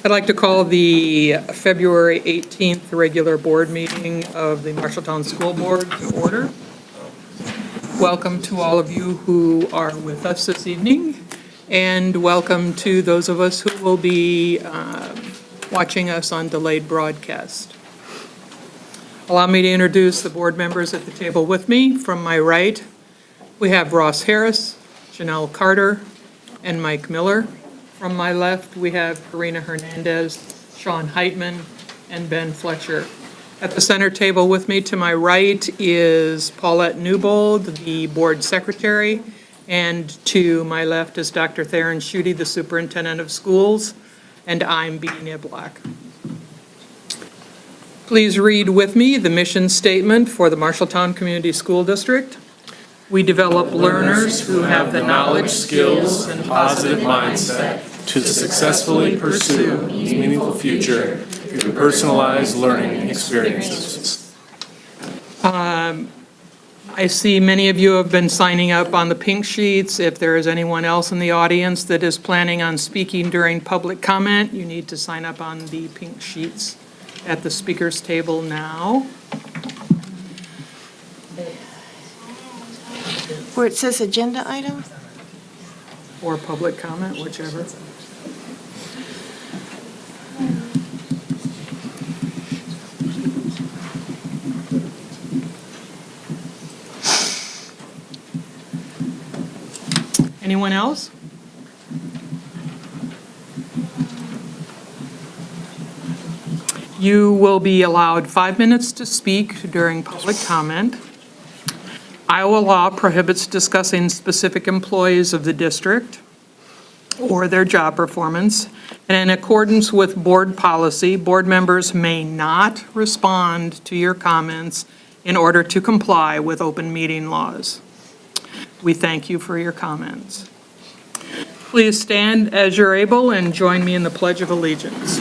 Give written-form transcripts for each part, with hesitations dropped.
I'd like to call the February 18th regular board meeting of the Marshalltown School Board to order. Welcome to all of you who are with us this evening, and welcome to those of us who will be watching us on delayed broadcast. Allow me to introduce the board members at the table with me. From my right, we have Ross Harris, Janelle Carter, and Mike Miller. From my left, we have Karina Hernandez, Sean Heitman, and Ben Fletcher. At the center table with me to my right is Paulette Newbold, the board secretary, and to my left is Dr. Theron Schutte, the superintendent of schools, and I'm Bea Niblack. Please read with me the mission statement for the Marshalltown Community School District. We develop learners who have the knowledge, skills, and positive mindset to successfully pursue a meaningful future through personalized learning experiences. I see many of you have been signing up on the pink sheets. If there is anyone else in the audience that is planning on speaking during public comment, you need to sign up on the pink sheets at the speakers table now. Where it says agenda item? Or public comment, whichever. Anyone else? You will be allowed 5 minutes to speak during public comment. Iowa law prohibits discussing specific employees of the district or their job performance, and in accordance with board policy, board members may not respond to your comments in order to comply with open meeting laws. We thank you for your comments. Please stand as you're able and join me in the Pledge of Allegiance.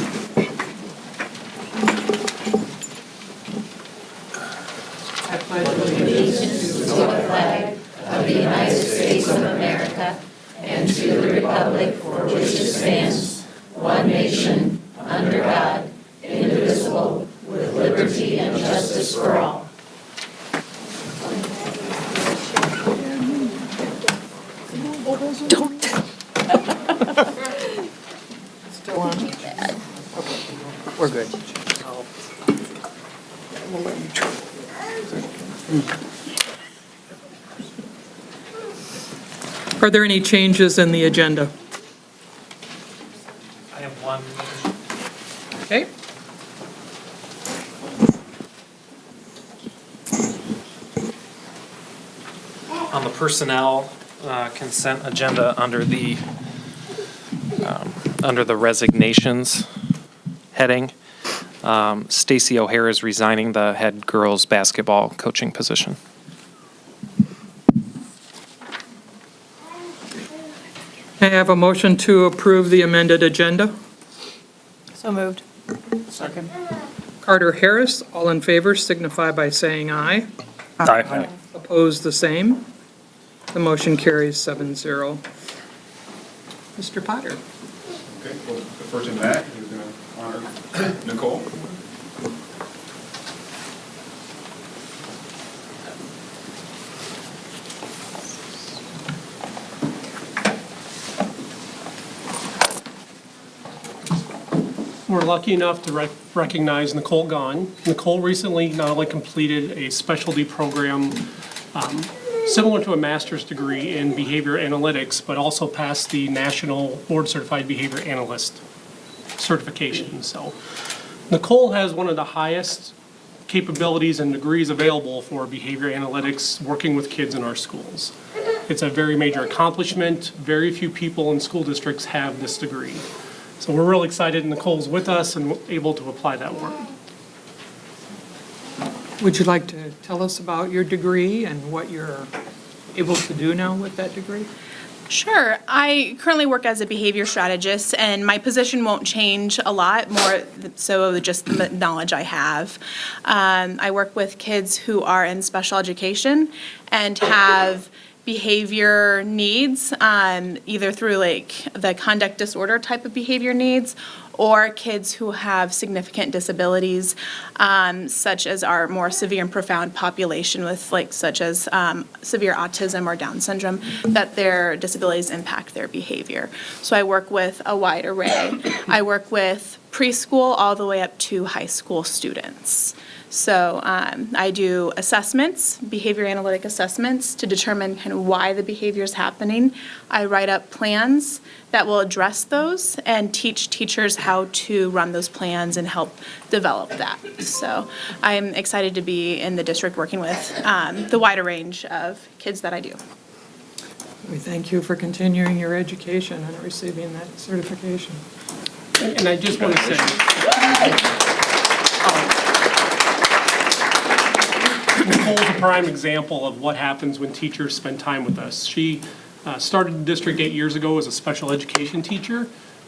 I pledge allegiance to the flag of the United States of America and to the republic for which it stands, one nation, under God, indivisible, with liberty and justice for all. Don't. Still on? Okay, we're good. We'll let you try. Are there any changes in the agenda? I have one. Okay. On the personnel consent agenda under the resignations heading, Stacy O'Hare is resigning the head girls basketball coaching position. May I have a motion to approve the amended agenda? So moved. Second. Carter Harris, all in favor signify by saying aye. Aye. Opposed, the same. The motion carries 7-0. Mr. Potter. Okay, well, the first in that is going to honor Nicole. We're lucky enough to recognize Nicole Gahn. Nicole recently not only completed a specialty program similar to a master's degree in behavior analytics, but also passed the National Board Certified Behavior Analyst certification. So Nicole has one of the highest capabilities and degrees available for behavior analytics working with kids in our schools. It's a very major accomplishment. Very few people in school districts have this degree. So we're real excited Nicole's with us and able to apply that work. Would you like to tell us about your degree and what you're able to do now with that degree? Sure. I currently work as a behavior strategist, and my position won't change a lot, more so just the knowledge I have. I work with kids who are in special education and have behavior needs, either through like the conduct disorder type of behavior needs, or kids who have significant disabilities, such as our more severe and profound population with like such as severe autism or Down syndrome, that their disabilities impact their behavior. So I work with a wide array. I work with preschool all the way up to high school students. So I do assessments, behavior analytic assessments, to determine kind of why the behavior is happening. I write up plans that will address those and teach teachers how to run those plans and help develop that. So I'm excited to be in the district working with the wider range of kids that I do. We thank you for continuing your education and receiving that certification. And I just want to say, Nicole's a prime example of what happens when teachers spend time with us. She started the district 8 years ago as a special education teacher,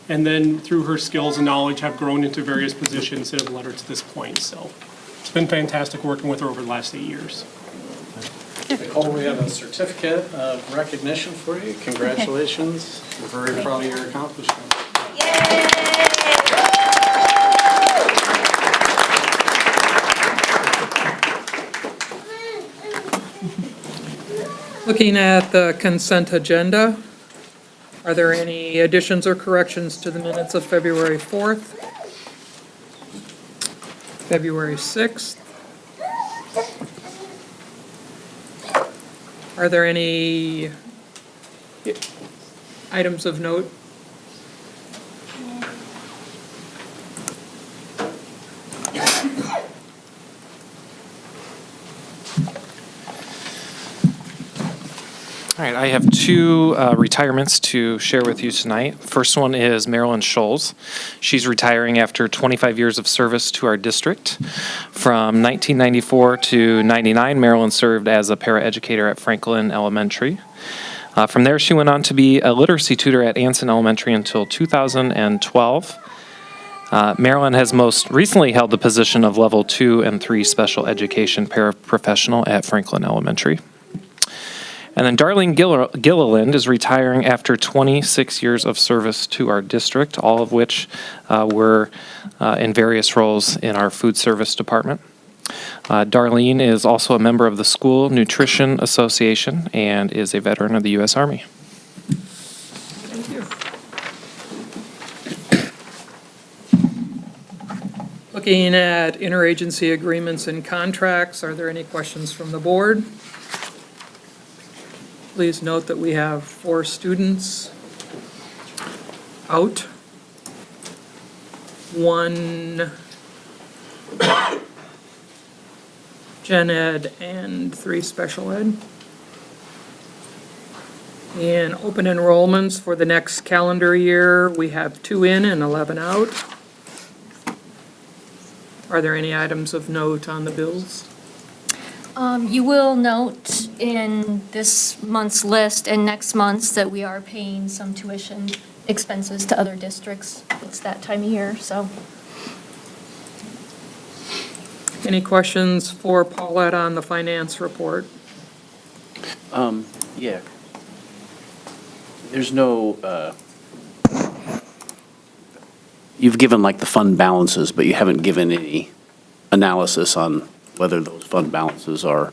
and then through her skills and knowledge have grown into various positions that have led her to this point. So it's been fantastic working with her over the last 8 years. Nicole, we have a certificate of recognition for you. Congratulations. We're very proud of your accomplishment. Looking at the consent agenda, are there any additions or corrections to the minutes of February 4th, February 6th? Are there any items of note? All right, I have two retirements to share with you tonight. First one is Marilyn Scholes. She's retiring after 25 years of service to our district. From 1994 to 99, Marilyn served as a paraeducator at Franklin Elementary. From there, she went on to be a literacy tutor at Anson Elementary until 2012. Marilyn has most recently held the position of Level 2 and 3 Special Education Paraprofessional at Franklin Elementary. And then Darlene Gilliland is retiring after 26 years of service to our district, all of which were in various roles in our food service department. Darlene is also a member of the School Nutrition Association and is a veteran of the U.S. Army. Thank you. Looking at interagency agreements and contracts, are there any questions from the board? Please note that we have 4 students out. 1 gen ed and 3 special ed. In open enrollments for the next calendar year, we have 2 in and 11 out. Are there any items of note on the bills? You will note in this month's list and next month's that we are paying some tuition expenses to other districts. It's that time of year, so. Any questions for Paulette on the finance report? Yeah. There's no, you've given like the fund balances, but you haven't given any analysis on whether those fund balances are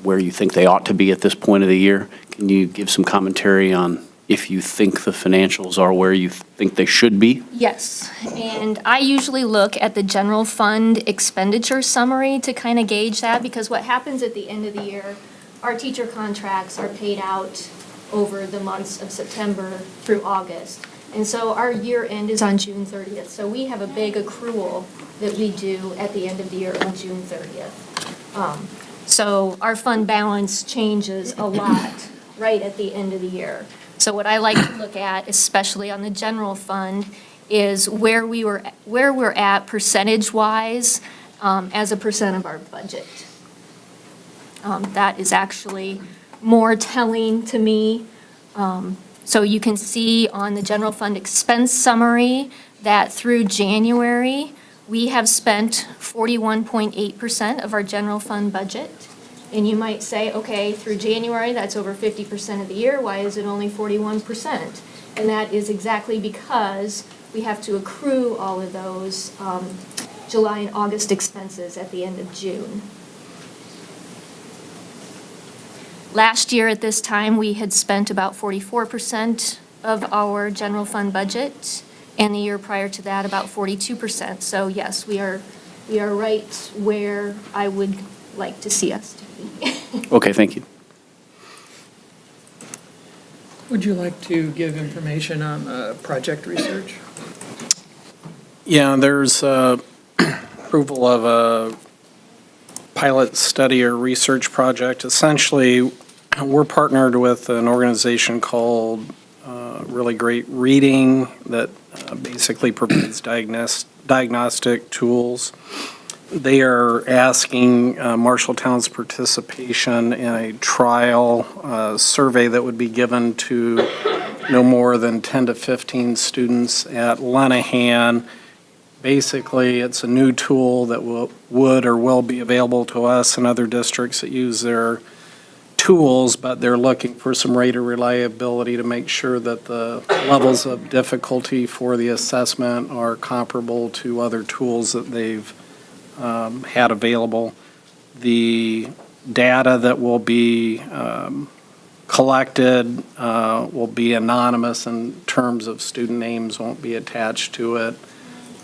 where you think they ought to be at this point of the year. Can you give some commentary on if you think the financials are where you think they should be? Yes, and I usually look at the general fund expenditure summary to kind of gauge that, because what happens at the end of the year, our teacher contracts are paid out over the months of September through August. And so our year end is on June 30th. So we have a big accrual that we do at the end of the year on June 30th. So our fund balance changes a lot right at the end of the year. So what I like to look at, especially on the general fund, is where we're at percentage-wise as a percent of our budget. That is actually more telling to me. So you can see on the general fund expense summary that through January, we have spent 41.8% of our general fund budget. And you might say, okay, through January, that's over 50% of the year. Why is it only 41%? And that is exactly because we have to accrue all of those July and August expenses at the end of June. Last year at this time, we had spent about 44% of our general fund budget, and the year prior to that, about 42%. So yes, we are right where I would like to see us to be. Okay, thank you. Would you like to give information on project research? Yeah, there's approval of a pilot study or research project. Essentially, we're partnered with an organization called Really Great Reading that basically provides diagnostic tools. They are asking Marshalltown's participation in a trial survey that would be given to no more than 10 to 15 students at Lenahan. Basically, it's a new tool that would or will be available to us and other districts that use their tools, but they're looking for some rate of reliability to make sure that the levels of difficulty for the assessment are comparable to other tools that they've had available. The data that will be collected will be anonymous in terms of student names, won't be attached to it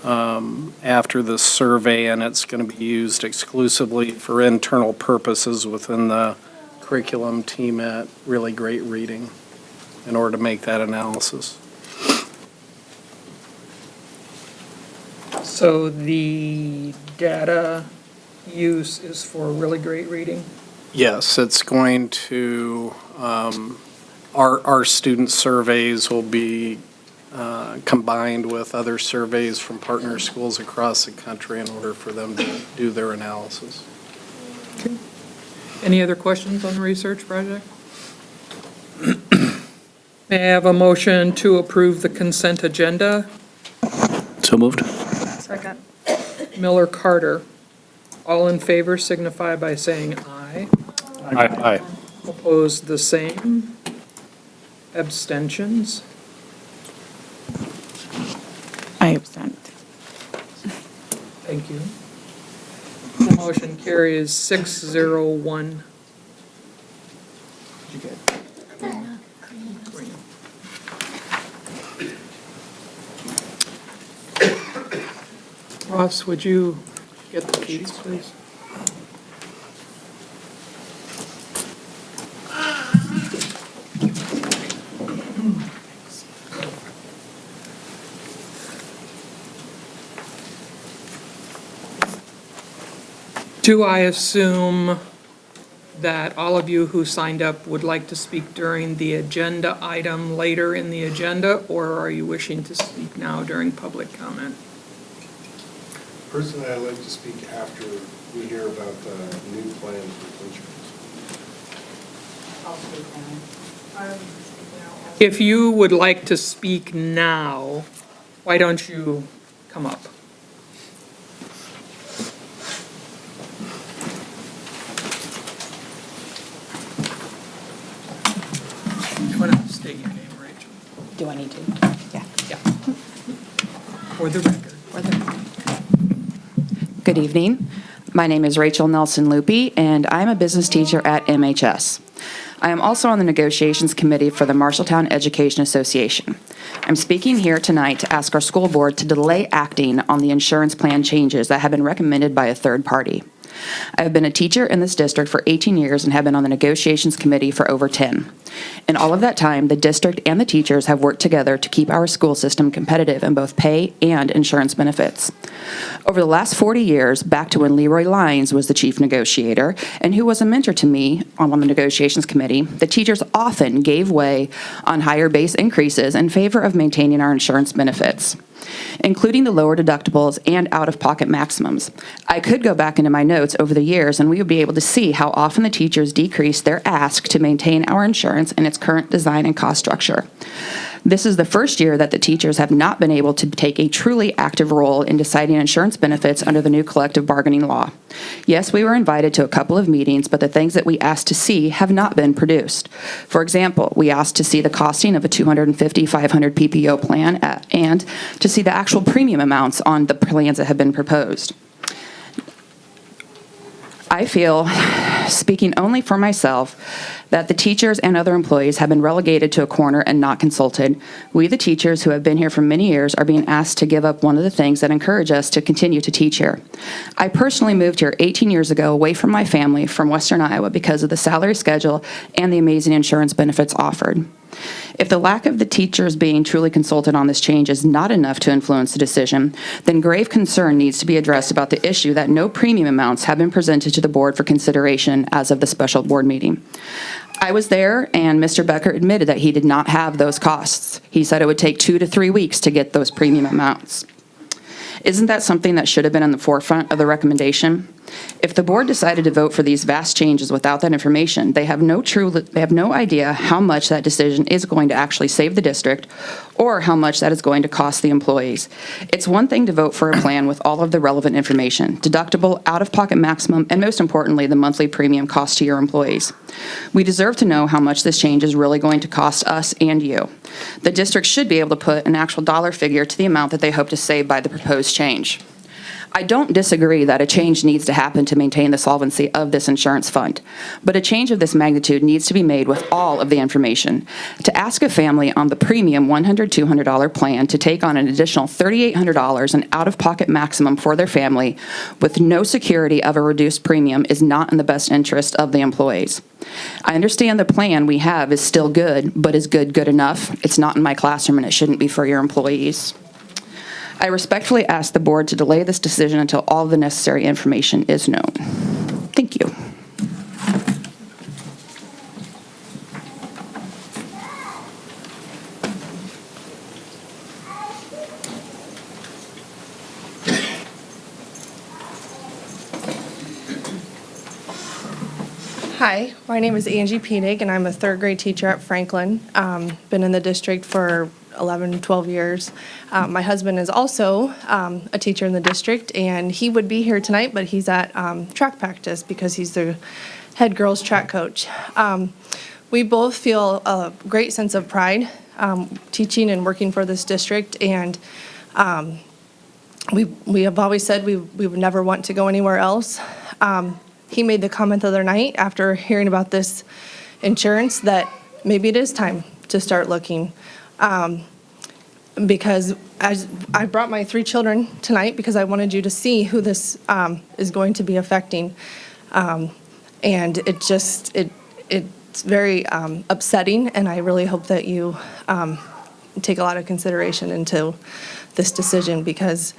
after the survey, and it's going to be used exclusively for internal purposes within the curriculum team at Really Great Reading in order to make that analysis. So the data use is for Really Great Reading? Yes, it's going to, our student surveys will be combined with other surveys from partner schools across the country in order for them to do their analysis. Okay. Any other questions on the research project? May I have a motion to approve the consent agenda? So moved. Second. Miller Carter. All in favor signify by saying aye. Aye. Opposed, the same. Abstentions? I absent. Thank you. The motion carries 601. Did you get? Green. Ross, would you get the sheets, please? Do I assume that all of you who signed up would like to speak during the agenda item later in the agenda, or are you wishing to speak now during public comment? Personally, I'd like to speak after we hear about the new plan for clinchers. If you would like to speak now, why don't you come up? You want to state your name, Rachel? Do I need to? Yeah. Yeah. For the record. Good evening. My name is Rachel Nelson Loopy, and I'm a business teacher at MHS. I am also on the negotiations committee for the Marshalltown Education Association. I'm speaking here tonight to ask our school board to delay acting on the insurance plan changes that have been recommended by a third party. I have been a teacher in this district for 18 years and have been on the negotiations committee for over 10. In all of that time, the district and the teachers have worked together to keep our school system competitive in both pay and insurance benefits. Over the last 40 years, back to when Leroy Lyons was the chief negotiator and who was a mentor to me on the negotiations committee, the teachers often gave way on higher base increases in favor of maintaining our insurance benefits, including the lower deductibles and out-of-pocket maximums. I could go back into my notes over the years and we would be able to see how often the teachers decreased their ask to maintain our insurance in its current design and cost structure. This is the first year that the teachers have not been able to take a truly active role in deciding insurance benefits under the new collective bargaining law. Yes, we were invited to a couple of meetings, but the things that we asked to see have not been produced. For example, we asked to see the costing of a 250, 500 PPO plan and to see the actual premium amounts on the plans that have been proposed. I feel, speaking only for myself, that the teachers and other employees have been relegated to a corner and not consulted. We, the teachers who have been here for many years, are being asked to give up one of the things that encourage us to continue to teach here. I personally moved here 18 years ago away from my family from Western Iowa because of the salary schedule and the amazing insurance benefits offered. If the lack of the teachers being truly consulted on this change is not enough to influence the decision, then grave concern needs to be addressed about the issue that no premium amounts have been presented to the board for consideration as of the special board meeting. I was there, and Mr. Becker admitted that he did not have those costs. He said it would take 2 to 3 weeks to get those premium amounts. Isn't that something that should have been in the forefront of the recommendation? If the board decided to vote for these vast changes without that information, they have no idea how much that decision is going to actually save the district or how much that is going to cost the employees. It's one thing to vote for a plan with all of the relevant information, deductible, out-of-pocket maximum, and most importantly, the monthly premium cost to your employees. We deserve to know how much this change is really going to cost us and you. The district should be able to put an actual dollar figure to the amount that they hope to save by the proposed change. I don't disagree that a change needs to happen to maintain the solvency of this insurance fund, but a change of this magnitude needs to be made with all of the information. To ask a family on the premium $100, $200 plan to take on an additional $3,800 in out-of-pocket maximum for their family with no security of a reduced premium is not in the best interest of the employees. I understand the plan we have is still good, but is good enough? It's not in my classroom and it shouldn't be for your employees. I respectfully ask the board to delay this decision until all the necessary information is known. Thank you. Hi, my name is Angie Peenig, and I'm a third grade teacher at Franklin. Been in the district for 11, 12 years. My husband is also a teacher in the district, and he would be here tonight, but he's at track practice because he's the head girls track coach. We both feel a great sense of pride teaching and working for this district, and we have always said we would never want to go anywhere else. He made the comment the other night after hearing about this insurance that maybe it is time to start looking. Because as I brought my 3 children tonight because I wanted you to see who this is going to be affecting. And it's very upsetting, and I really hope that you take a lot of consideration into this decision because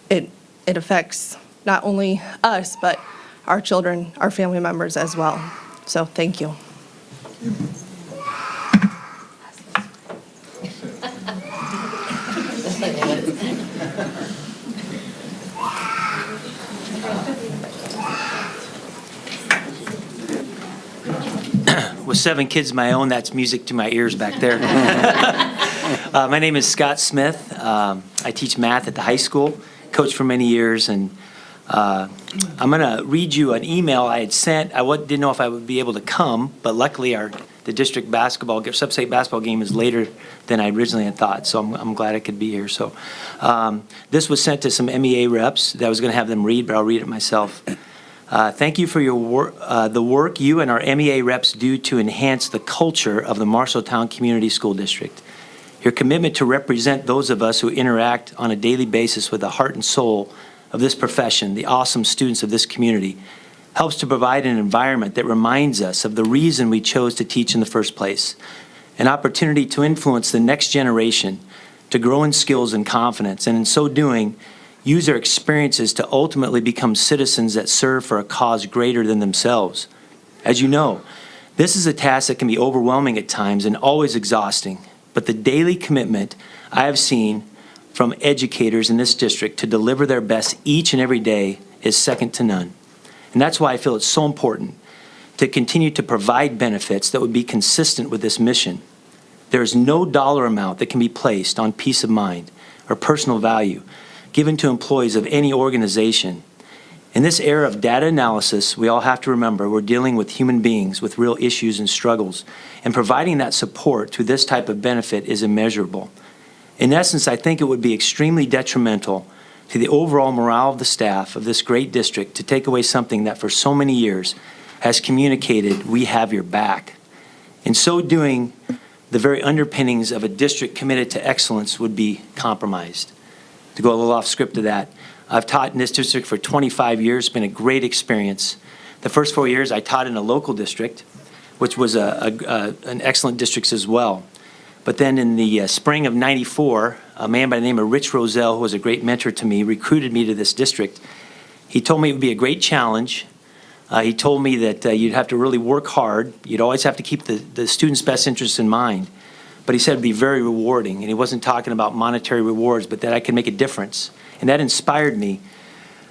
it affects not only us, but our children, our family members as well. So thank you. With 7 kids of my own, that's music to my ears back there. My name is Scott Smith. I teach math at the high school, coached for many years, and I'm going to read you an email I had sent. I didn't know if I would be able to come, but luckily the district sub-state basketball game is later than I originally had thought, so I'm glad I could be here. So this was sent to some MEA reps that I was going to have them read, but I'll read it myself. Thank you for your the work you and our MEA reps do to enhance the culture of the Marshalltown Community School District. Your commitment to represent those of us who interact on a daily basis with the heart and soul of this profession, the awesome students of this community, helps to provide an environment that reminds us of the reason we chose to teach in the first place, an opportunity to influence the next generation, to grow in skills and confidence, and in so doing, use their experiences to ultimately become citizens that serve for a cause greater than themselves. As you know, this is a task that can be overwhelming at times and always exhausting, but the daily commitment I have seen from educators in this district to deliver their best each and every day is second to none. And that's why I feel it's so important to continue to provide benefits that would be consistent with this mission. There is no dollar amount that can be placed on peace of mind or personal value given to employees of any organization. In this era of data analysis, we all have to remember we're dealing with human beings with real issues and struggles, and providing that support through this type of benefit is immeasurable. In essence, I think it would be extremely detrimental to the overall morale of the staff of this great district to take away something that for so many years has communicated, we have your back. In so doing, the very underpinnings of a district committed to excellence would be compromised. To go a little off script to that, I've taught in this district for 25 years. It's been a great experience. The first 4 years I taught in a local district, which was an excellent district as well. But then in the spring of '94, a man by the name of Rich Roselle, who was a great mentor to me, recruited me to this district. He told me it would be a great challenge. He told me that you'd have to really work hard. You'd always have to keep the students' best interests in mind. But he said it'd be very rewarding, and he wasn't talking about monetary rewards, but that I could make a difference. And that inspired me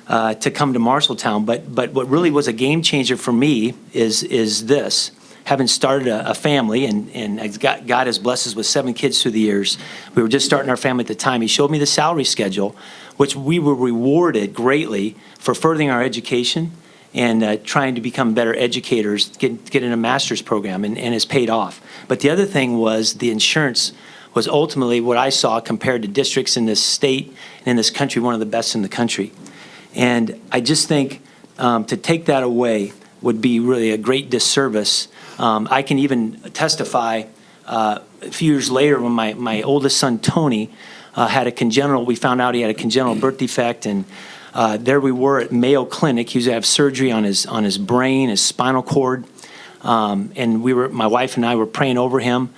to come to Marshalltown. But what really was a game changer for me is this. Having started a family, and God has blessed us with 7 kids through the years. We were just starting our family at the time. He showed me the salary schedule, which we were rewarded greatly for furthering our education and trying to become better educators, get in a master's program, and it's paid off. But the other thing was the insurance was ultimately what I saw compared to districts in this state and in this country, one of the best in the country. And I just think to take that away would be really a great disservice. I can even testify a few years later when my oldest son, Tony, had a congenital, we found out he had a congenital birth defect, and there we were at Mayo Clinic. He was to have surgery on his brain, his spinal cord, and my wife and I were praying over him.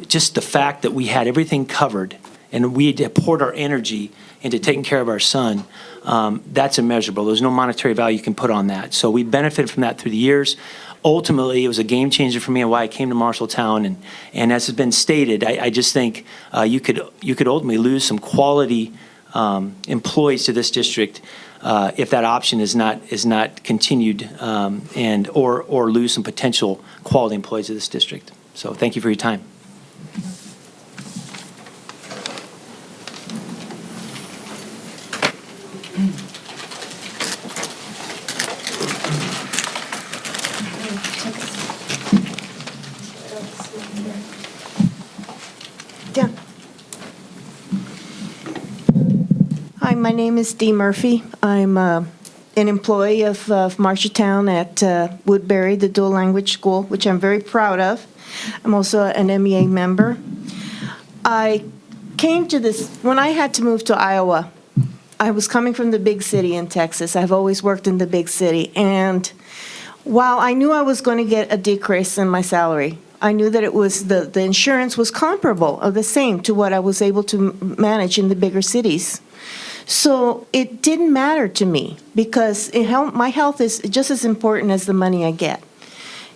Just the fact that we had everything covered and we had poured our energy into taking care of our son, that's immeasurable. There's no monetary value you can put on that. So we benefited from that through the years. Ultimately, it was a game changer for me and why I came to Marshalltown. And as has been stated, I just think you could ultimately lose some quality employees to this district if that option is not continued, or lose some potential quality employees of this district. So thank you for your time. Yeah. Hi, my name is Dee Murphy. I'm an employee of Marshalltown at Woodbury, the dual language school, which I'm very proud of. I'm also an MEA member. I came to this, when I had to move to Iowa, I was coming from the big city in Texas. I've always worked in the big city. And while I knew I was going to get a decrease in my salary, I knew that it was the insurance was comparable or the same to what I was able to manage in the bigger cities. So it didn't matter to me because my health is just as important as the money I get,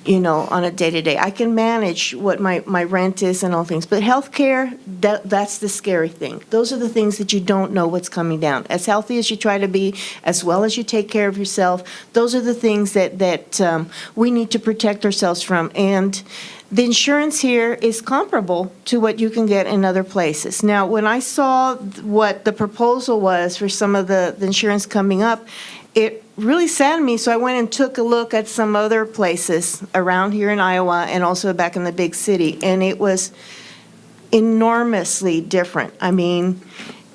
on a day-to-day. I can manage what my rent is and all things. But healthcare, that's the scary thing. Those are the things that you don't know what's coming down. As healthy as you try to be, as well as you take care of yourself, those are the things that we need to protect ourselves from. And the insurance here is comparable to what you can get in other places. Now, when I saw what the proposal was for some of the insurance coming up, it really saddened me, so I went and took a look at some other places around here in Iowa and also back in the big city, and it was enormously different. I mean,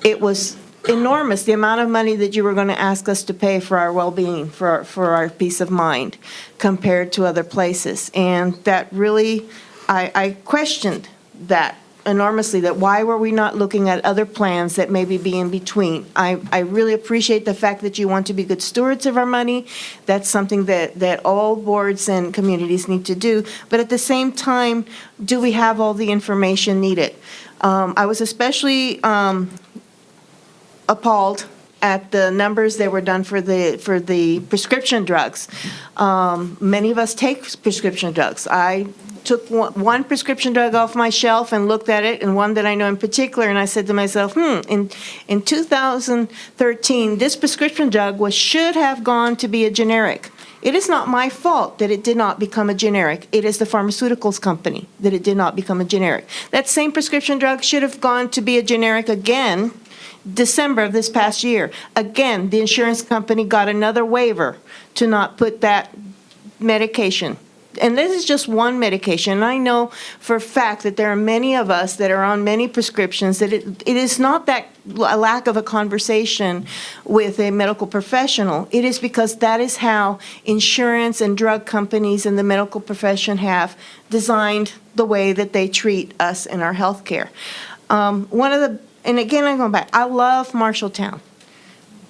it was enormous, the amount of money that you were going to ask us to pay for our well-being, for our peace of mind, compared to other places. And that really, I questioned that enormously, that why were we not looking at other plans that maybe be in between. I really appreciate the fact that you want to be good stewards of our money. That's something that all boards and communities need to do. But at the same time, do we have all the information needed? I was especially appalled at the numbers that were done for the prescription drugs. Many of us take prescription drugs. I took one prescription drug off my shelf and looked at it, and one that I know in particular, and I said to myself, in 2013, this prescription drug should have gone to be a generic. It is not my fault that it did not become a generic. It is the pharmaceuticals company that it did not become a generic. That same prescription drug should have gone to be a generic again December of this past year. Again, the insurance company got another waiver to not put that medication. And this is just one medication. And I know for a fact that there are many of us that are on many prescriptions that it is not that a lack of a conversation with a medical professional. It is because that is how insurance and drug companies and the medical profession have designed the way that they treat us in our health care. And again, I'm going back. I love Marshalltown.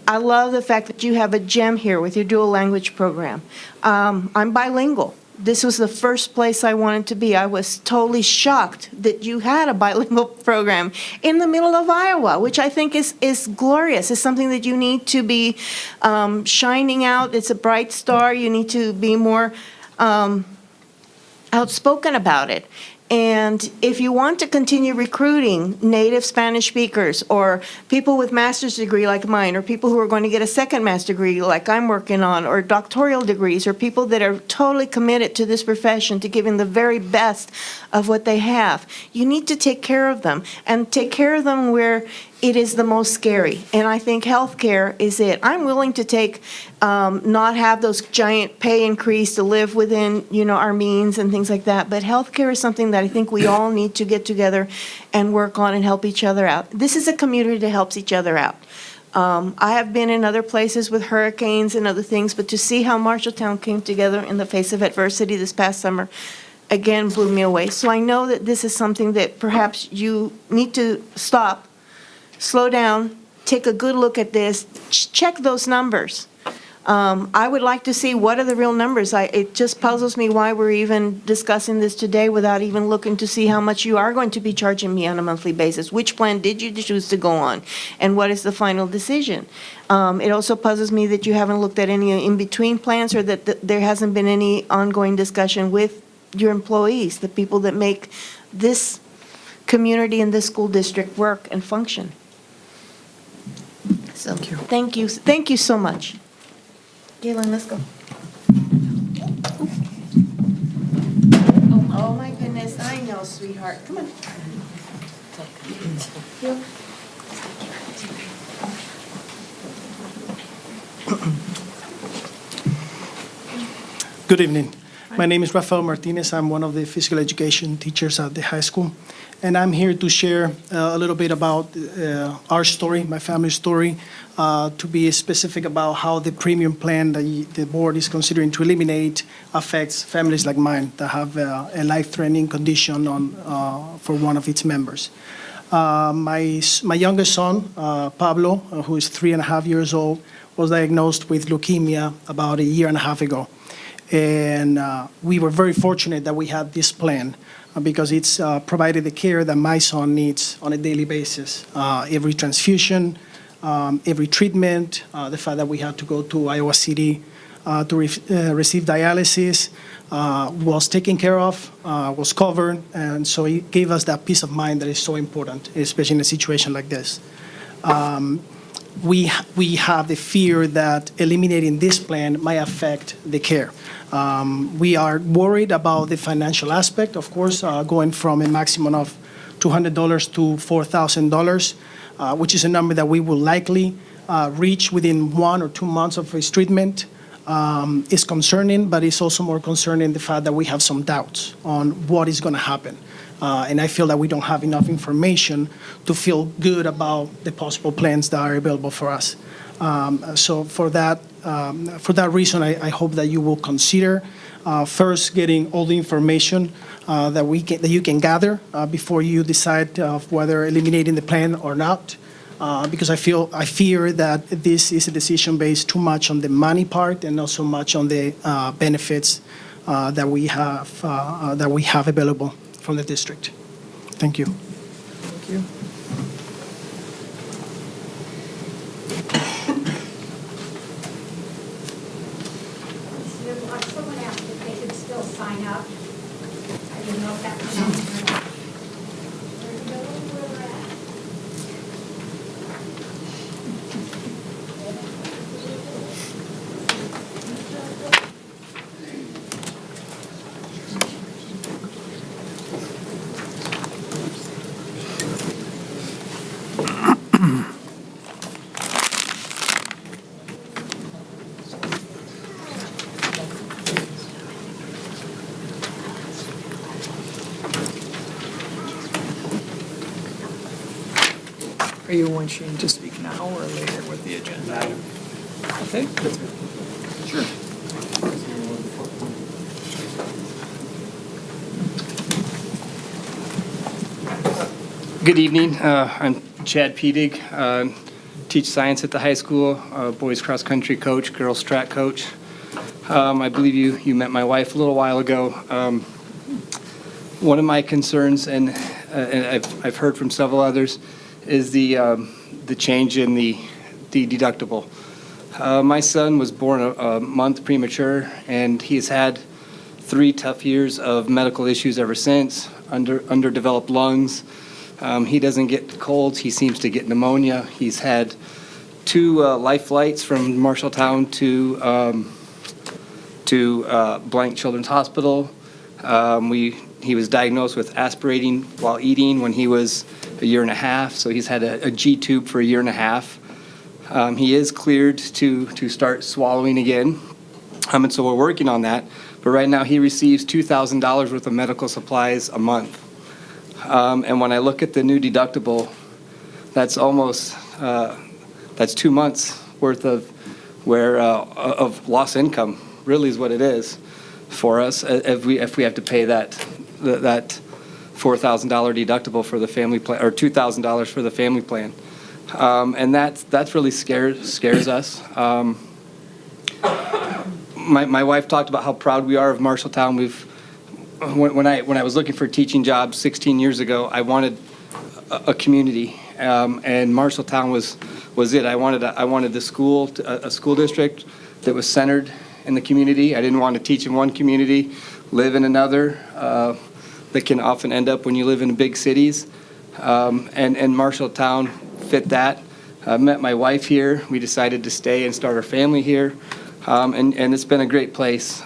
I love the fact that you have a gem here with your dual language program. I'm bilingual. This was the first place I wanted to be. I was totally shocked that you had a bilingual program in the middle of Iowa, which I think is glorious. It's something that you need to be shining out. It's a bright star. You need to be more outspoken about it. And if you want to continue recruiting native Spanish speakers or people with master's degree like mine, or people who are going to get a second master's degree like I'm working on, or doctoral degrees, or people that are totally committed to this profession, to giving the very best of what they have, you need to take care of them, and take care of them where it is the most scary. And I think healthcare is it. I'm willing to take, not have those giant pay increase to live within, our means and things like that. But healthcare is something that I think we all need to get together and work on and help each other out. This is a community that helps each other out. I have been in other places with hurricanes and other things, but to see how Marshalltown came together in the face of adversity this past summer, again, blew me away. So I know that this is something that perhaps you need to stop, slow down, take a good look at this, check those numbers. I would like to see what are the real numbers. It just puzzles me why we're even discussing this today without even looking to see how much you are going to be charging me on a monthly basis. Which plan did you choose to go on? And what is the final decision? It also puzzles me that you haven't looked at any in-between plans, or that there hasn't been any ongoing discussion with your employees, the people that make this community and this school district work and function. So, thank you. Thank you so much. Galen, let's go. Oh, my goodness. I know, sweetheart. Come on. Good evening. My name is Rafael Martinez. I'm one of the physical education teachers at the high school. And I'm here to share a little bit about our story, my family's story, to be specific about how the premium plan that the board is considering to eliminate affects families like mine that have a life-threatening condition for one of its members. My youngest son, Pablo, who is 3.5 years old, was diagnosed with leukemia about 1.5 years ago. And we were very fortunate that we had this plan because it's provided the care that my son needs on a daily basis. Every transfusion, every treatment, the fact that we had to go to Iowa City to receive dialysis was taken care of, was covered, and so it gave us that peace of mind that is so important, especially in a situation like this. We have the fear that eliminating this plan might affect the care. We are worried about the financial aspect, of course, going from a maximum of $200 to $4,000, which is a number that we will likely reach within 1 or 2 months of his treatment. Is concerning, but it's also more concerning the fact that we have some doubts on what is going to happen. And I feel that we don't have enough information to feel good about the possible plans that are available for us. So for that reason, I hope that you will consider first getting all the information that you can gather before you decide whether eliminating the plan or not. Because I fear that this is a decision based too much on the money part and not so much on the benefits that we have available from the district. Thank you. Thank you. Someone asked if they could still sign up. I didn't know if that was on or not. Are you wanting to speak now or later with the agenda? Okay. Sure. Good evening. I'm Chad Pedig. Teach science at the high school, boys cross country coach, girls track coach. I believe you met my wife a little while ago. One of my concerns, and I've heard from several others, is the change in the deductible. My son was born a month premature, and he's had 3 tough years of medical issues ever since. Underdeveloped lungs. He doesn't get colds. He seems to get pneumonia. He's had 2 life flights from Marshalltown to Blank Children's Hospital. He was diagnosed with aspirating while eating when he was a year and a half, so he's had a G-tube for a year and a half. He is cleared to start swallowing again, and so we're working on that. But right now he receives $2,000 worth of medical supplies a month. And when I look at the new deductible, that's almost, that's 2 months worth of of lost income, really is what it is for us if we have to pay that $4,000 deductible for the family plan, or $2,000 for the family plan. And that's really scares us. My wife talked about how proud we are of Marshalltown. When I was looking for teaching jobs 16 years ago, I wanted a community, and Marshalltown was it. I wanted a school district that was centered in the community. I didn't want to teach in one community, live in another. That can often end up when you live in big cities, and Marshalltown fit that. I met my wife here. We decided to stay and start our family here, and it's been a great place.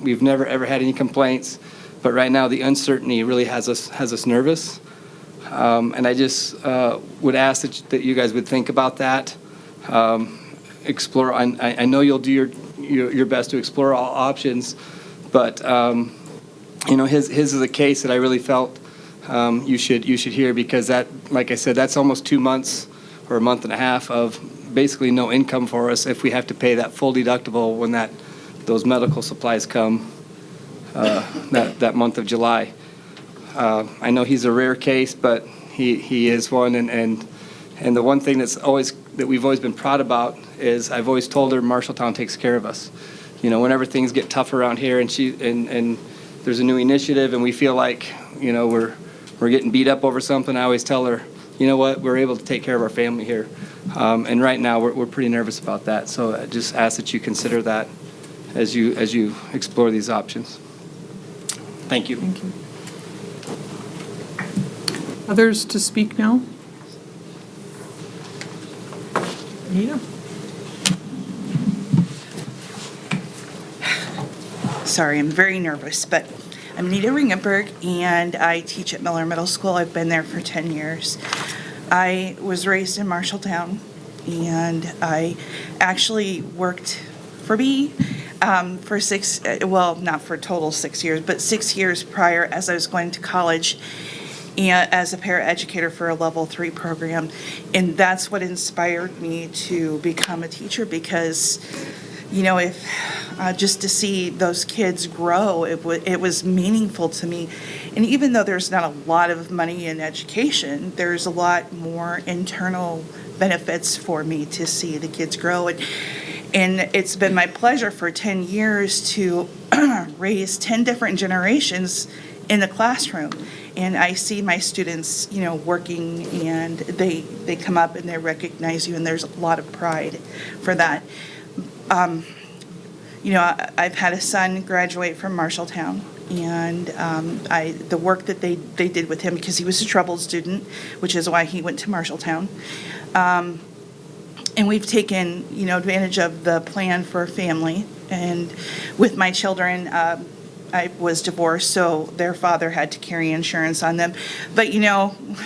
We've never ever had any complaints. But right now, the uncertainty really has us nervous, and I just would ask that you guys would think about that, explore. I know you'll do your best to explore all options, but his is a case that I really felt you should hear, because that, like I said, that's almost 2 months or a month and a half of basically no income for us if we have to pay that full deductible when those medical supplies come. That month of July. I know he's a rare case, but he is one, and the one thing that we've always been proud about is I've always told her Marshalltown takes care of us. Whenever things get tough around here, and there's a new initiative, and we feel like we're getting beat up over something, I always tell her, you know what, we're able to take care of our family here, and right now we're pretty nervous about that. So I just ask that you consider that as you explore these options. Thank you. Thank you. Others to speak now? Anita? Sorry, I'm very nervous, but I'm Nita Ringenberg, and I teach at Miller Middle School. I've been there for 10 years. I was raised in Marshalltown, and I actually worked for me for not for total 6 years, but 6 years prior as I was going to college, and as a paraeducator for a level 3 program. And that's what inspired me to become a teacher, because, if just to see those kids grow, it was meaningful to me. And even though there's not a lot of money in education, there's a lot more internal benefits for me to see the kids grow. And it's been my pleasure for 10 years to raise 10 different generations in the classroom. And I see my students, working, and they come up and they recognize you, and there's a lot of pride for that. I've had a son graduate from Marshalltown, and the work that they did with him, because he was a troubled student, which is why he went to Marshalltown. And we've taken, advantage of the plan for a family. And with my children, I was divorced, so their father had to carry insurance on them. But,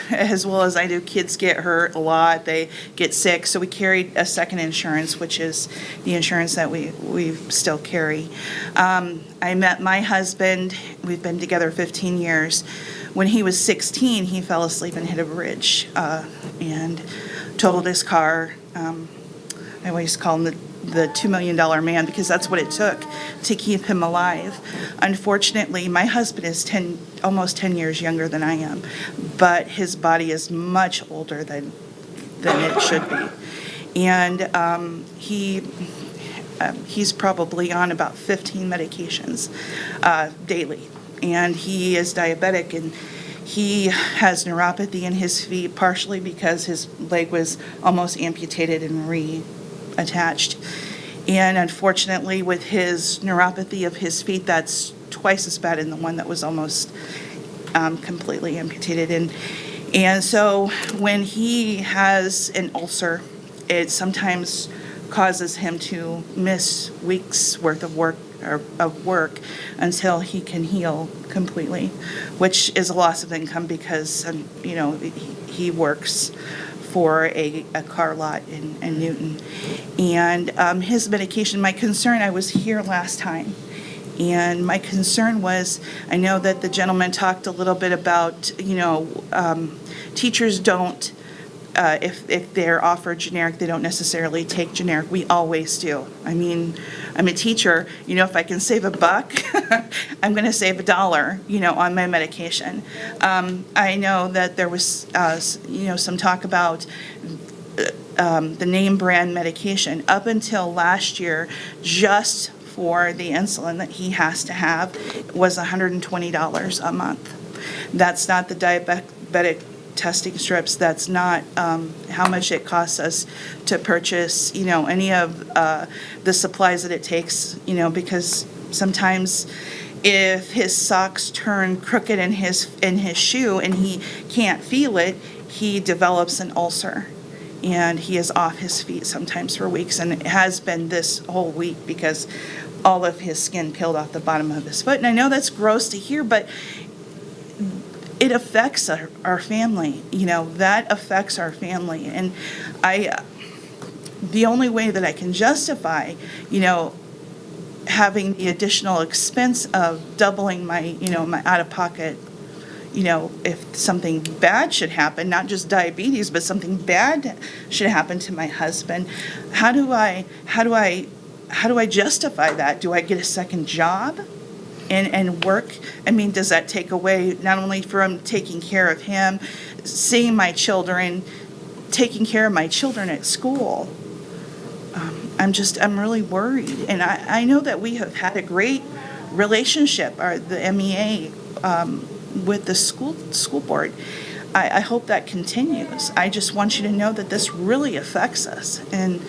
as well as I do, kids get hurt a lot, they get sick, so we carried a second insurance, which is the insurance that we still carry. I met my husband, we've been together 15 years. When he was 16, he fell asleep and hit a bridge and totaled his car. I always call him the $2 million man because that's what it took to keep him alive. Unfortunately, my husband is almost 10 years younger than I am, but his body is much older than it should be. And he's probably on about 15 medications daily. And he is diabetic, and he has neuropathy in his feet, partially because his leg was almost amputated and reattached. And unfortunately, with his neuropathy of his feet, that's twice as bad in the one that was almost completely amputated. And so when he has an ulcer, it sometimes causes him to miss weeks worth of work until he can heal completely, which is a loss of income because he works for a car lot in Newton. And his medication, my concern, I was here last time, and my concern was, I know that the gentleman talked a little bit about, teachers don't, if they're offered generic, they don't necessarily take generic. We always do. I mean, I'm a teacher. If I can save $1, I'm going to save $1, on my medication. I know that there was, some talk about the name brand medication. Up until last year, just for the insulin that he has to have was $120 a month. That's not the diabetic testing strips. That's not how much it costs us to purchase, any of the supplies that it takes, because sometimes if his socks turn crooked in his shoe and he can't feel it, he develops an ulcer. And he is off his feet sometimes for weeks, and it has been this whole week because all of his skin peeled off the bottom of his foot. And I know that's gross to hear, but it affects our family. That affects our family. And the only way that I can justify, having the additional expense of doubling my out-of-pocket, if something bad should happen, not just diabetes, but something bad should happen to my husband, how do I justify that? Do I get a second job and work? I mean, does that take away not only from taking care of him, seeing my children, taking care of my children at school? I'm really worried. And I know that we have had a great relationship, the MEA, with the school board. I hope that continues. I just want you to know that this really affects us in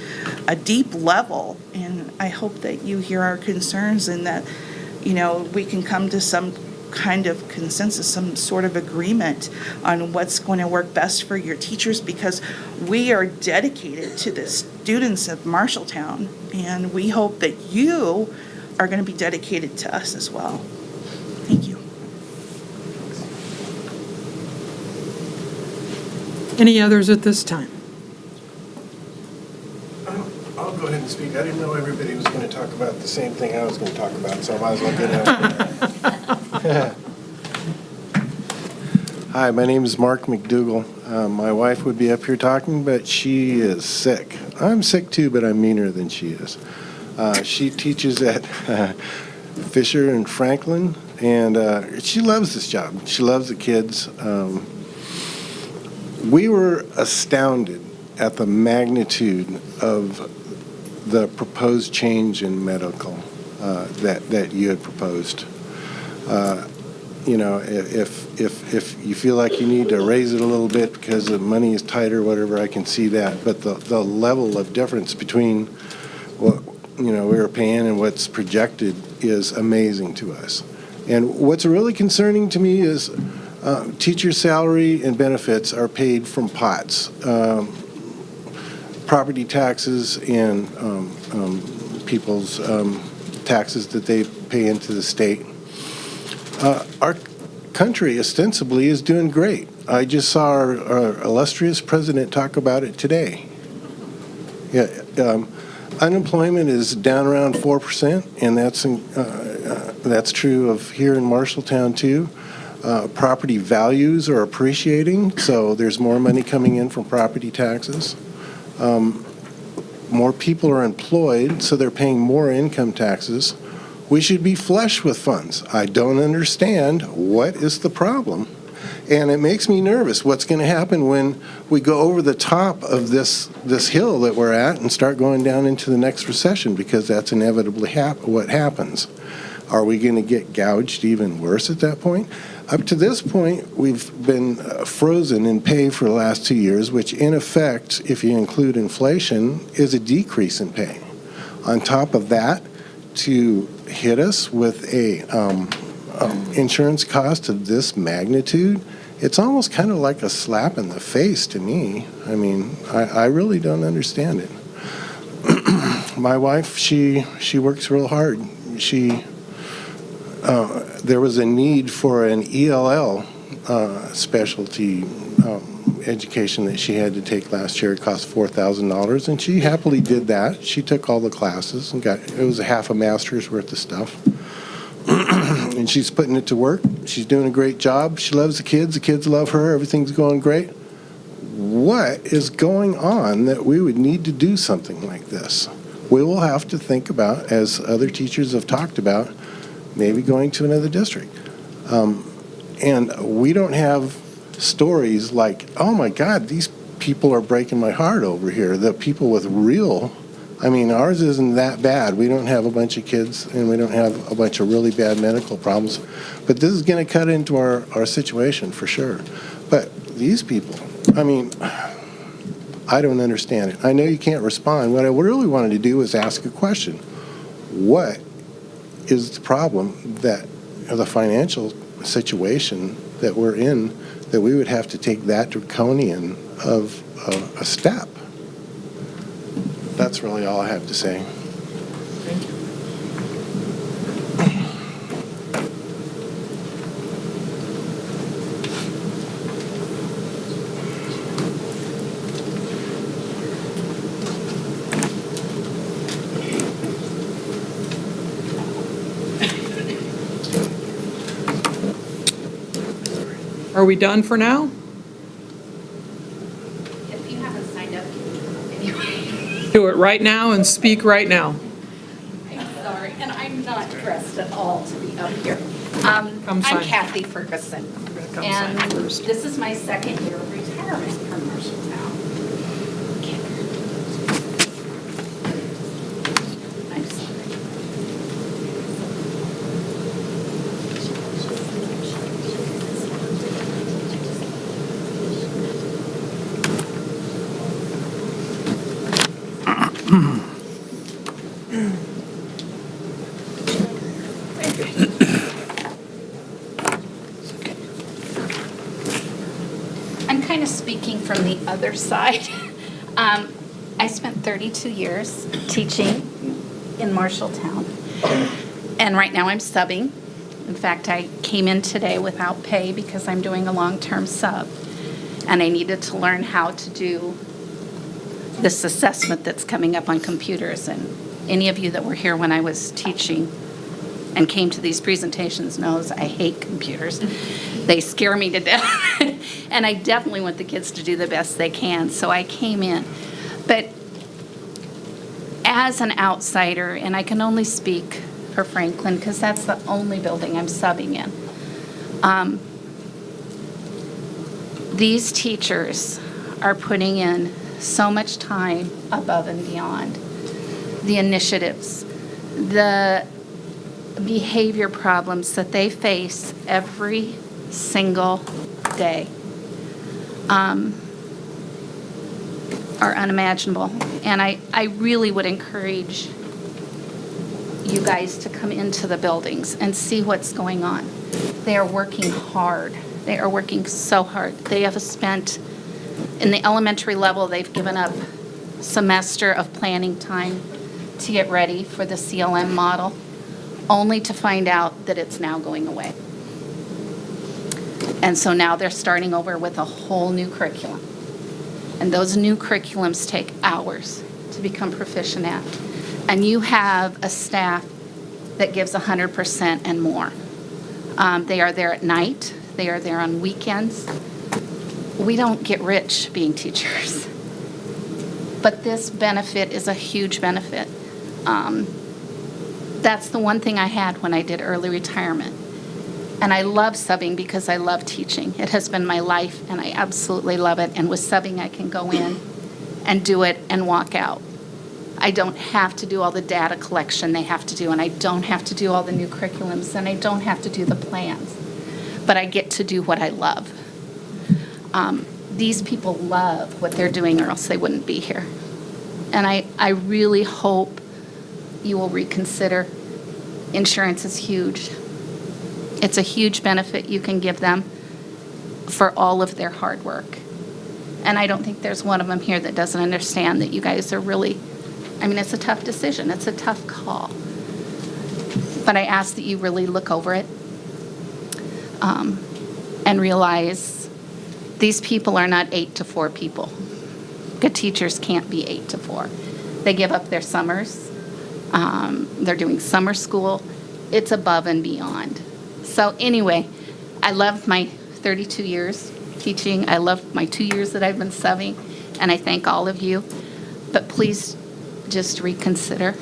a deep level, and I hope that you hear our concerns and that, we can come to some kind of consensus, some sort of agreement on what's going to work best for your teachers, because we are dedicated to the students of Marshalltown, and we hope that you are going to be dedicated to us as well. Thank you. Any others at this time? I'll go ahead and speak. I didn't know everybody was going to talk about the same thing I was going to talk about, so I might as well get it out there. Hi, my name is Mark McDougall. My wife would be up here talking, but she is sick. I'm sick too, but I'm meaner than she is. She teaches at Fisher and Franklin, and she loves this job. She loves the kids. We were astounded at the magnitude of the proposed change in medical that you had proposed. If you feel like you need to raise it a little bit because the money is tight or whatever, I can see that. But the level of difference between what we were paying and what's projected is amazing to us. And what's really concerning to me is teacher salary and benefits are paid from pots. Property taxes and people's taxes that they pay into the state. Our country ostensibly is doing great. I just saw our illustrious president talk about it today. Yeah, unemployment is down around 4%, and that's true of here in Marshalltown too. Property values are appreciating, so there's more money coming in from property taxes. More people are employed, so they're paying more income taxes. We should be flush with funds. I don't understand what is the problem. And it makes me nervous what's going to happen when we go over the top of this hill that we're at and start going down into the next recession, because that's inevitably what happens. Are we going to get gouged even worse at that point? Up to this point, we've been frozen in pay for the last 2 years, which in effect, if you include inflation, is a decrease in pay. On top of that, to hit us with a insurance cost of this magnitude, it's almost kind of like a slap in the face to me. I mean, I really don't understand it. My wife, she works real hard. There was a need for an ELL specialty education that she had to take last year. It cost $4,000, and she happily did that. She took all the classes and it was a half a master's worth of stuff. And she's putting it to work. She's doing a great job. She loves the kids love her, everything's going great. What is going on that we would need to do something like this? We will have to think about, as other teachers have talked about, maybe going to another district. And we don't have stories like, oh my God, these people are breaking my heart over here. The people with real, I mean, ours isn't that bad. We don't have a bunch of kids, and we don't have a bunch of really bad medical problems. But this is going to cut into our situation for sure. But these people, I mean, I don't understand it. I know you can't respond. What I really wanted to do was ask a question. What is the problem that the financial situation that we're in, that we would have to take that draconian of a step? That's really all I have to say. Thank you. Are we done for now? If you haven't signed up, anyway. Do it right now and speak right now. I'm sorry, and I'm not dressed at all to be up here. Come I'm sign. Kathy Ferguson, come and sign first. this is my second year of retirement from Marshalltown. I'm sorry. I'm kind of speaking from the other side. I spent 32 years teaching in Marshalltown, and right now I'm subbing. In fact, I came in today without pay because I'm doing a long-term sub, and I needed to learn how to do this assessment that's coming up on computers. And any of you that were here when I was teaching and came to these presentations knows I hate computers. They scare me to death. And I definitely want the kids to do the best they can, so I came in. But as an outsider, and I can only speak for Franklin because that's the only building I'm subbing in, these teachers are putting in so much time above and beyond. The initiatives, the behavior problems that they face every single day are unimaginable. And I really would encourage you guys to come into the buildings and see what's going on. They are working hard. They are working so hard. They have spent, in the elementary level, they've given up a semester of planning time to get ready for the CLM model, only to find out that it's now going away. And so now they're starting over with a whole new curriculum. And those new curriculums take hours to become proficient at. And you have a staff that gives 100% and more. They are there at night. They are there on weekends. We don't get rich being teachers. But this benefit is a huge benefit. That's the one thing I had when I did early retirement. And I love subbing because I love teaching. It has been my life, and I absolutely love it. And with subbing, I can go in and do it and walk out. I don't have to do all the data collection they have to do, and I don't have to do all the new curriculums, and I don't have to do the plans. But I get to do what I love. These people love what they're doing, or else they wouldn't be here. And I really hope you will reconsider. Insurance is huge. It's a huge benefit you can give them for all of their hard work. And I don't think there's one of them here that doesn't understand that you guys are really, I mean, it's a tough decision. It's a tough call. But I ask that you really look over it and realize these people are not 8 to 4 people. Good teachers can't be 8 to 4. They give up their summers. They're doing summer school. It's above and beyond. So anyway, I love my 32 years teaching. I love my 2 years that I've been subbing, and I thank all of you. But please just reconsider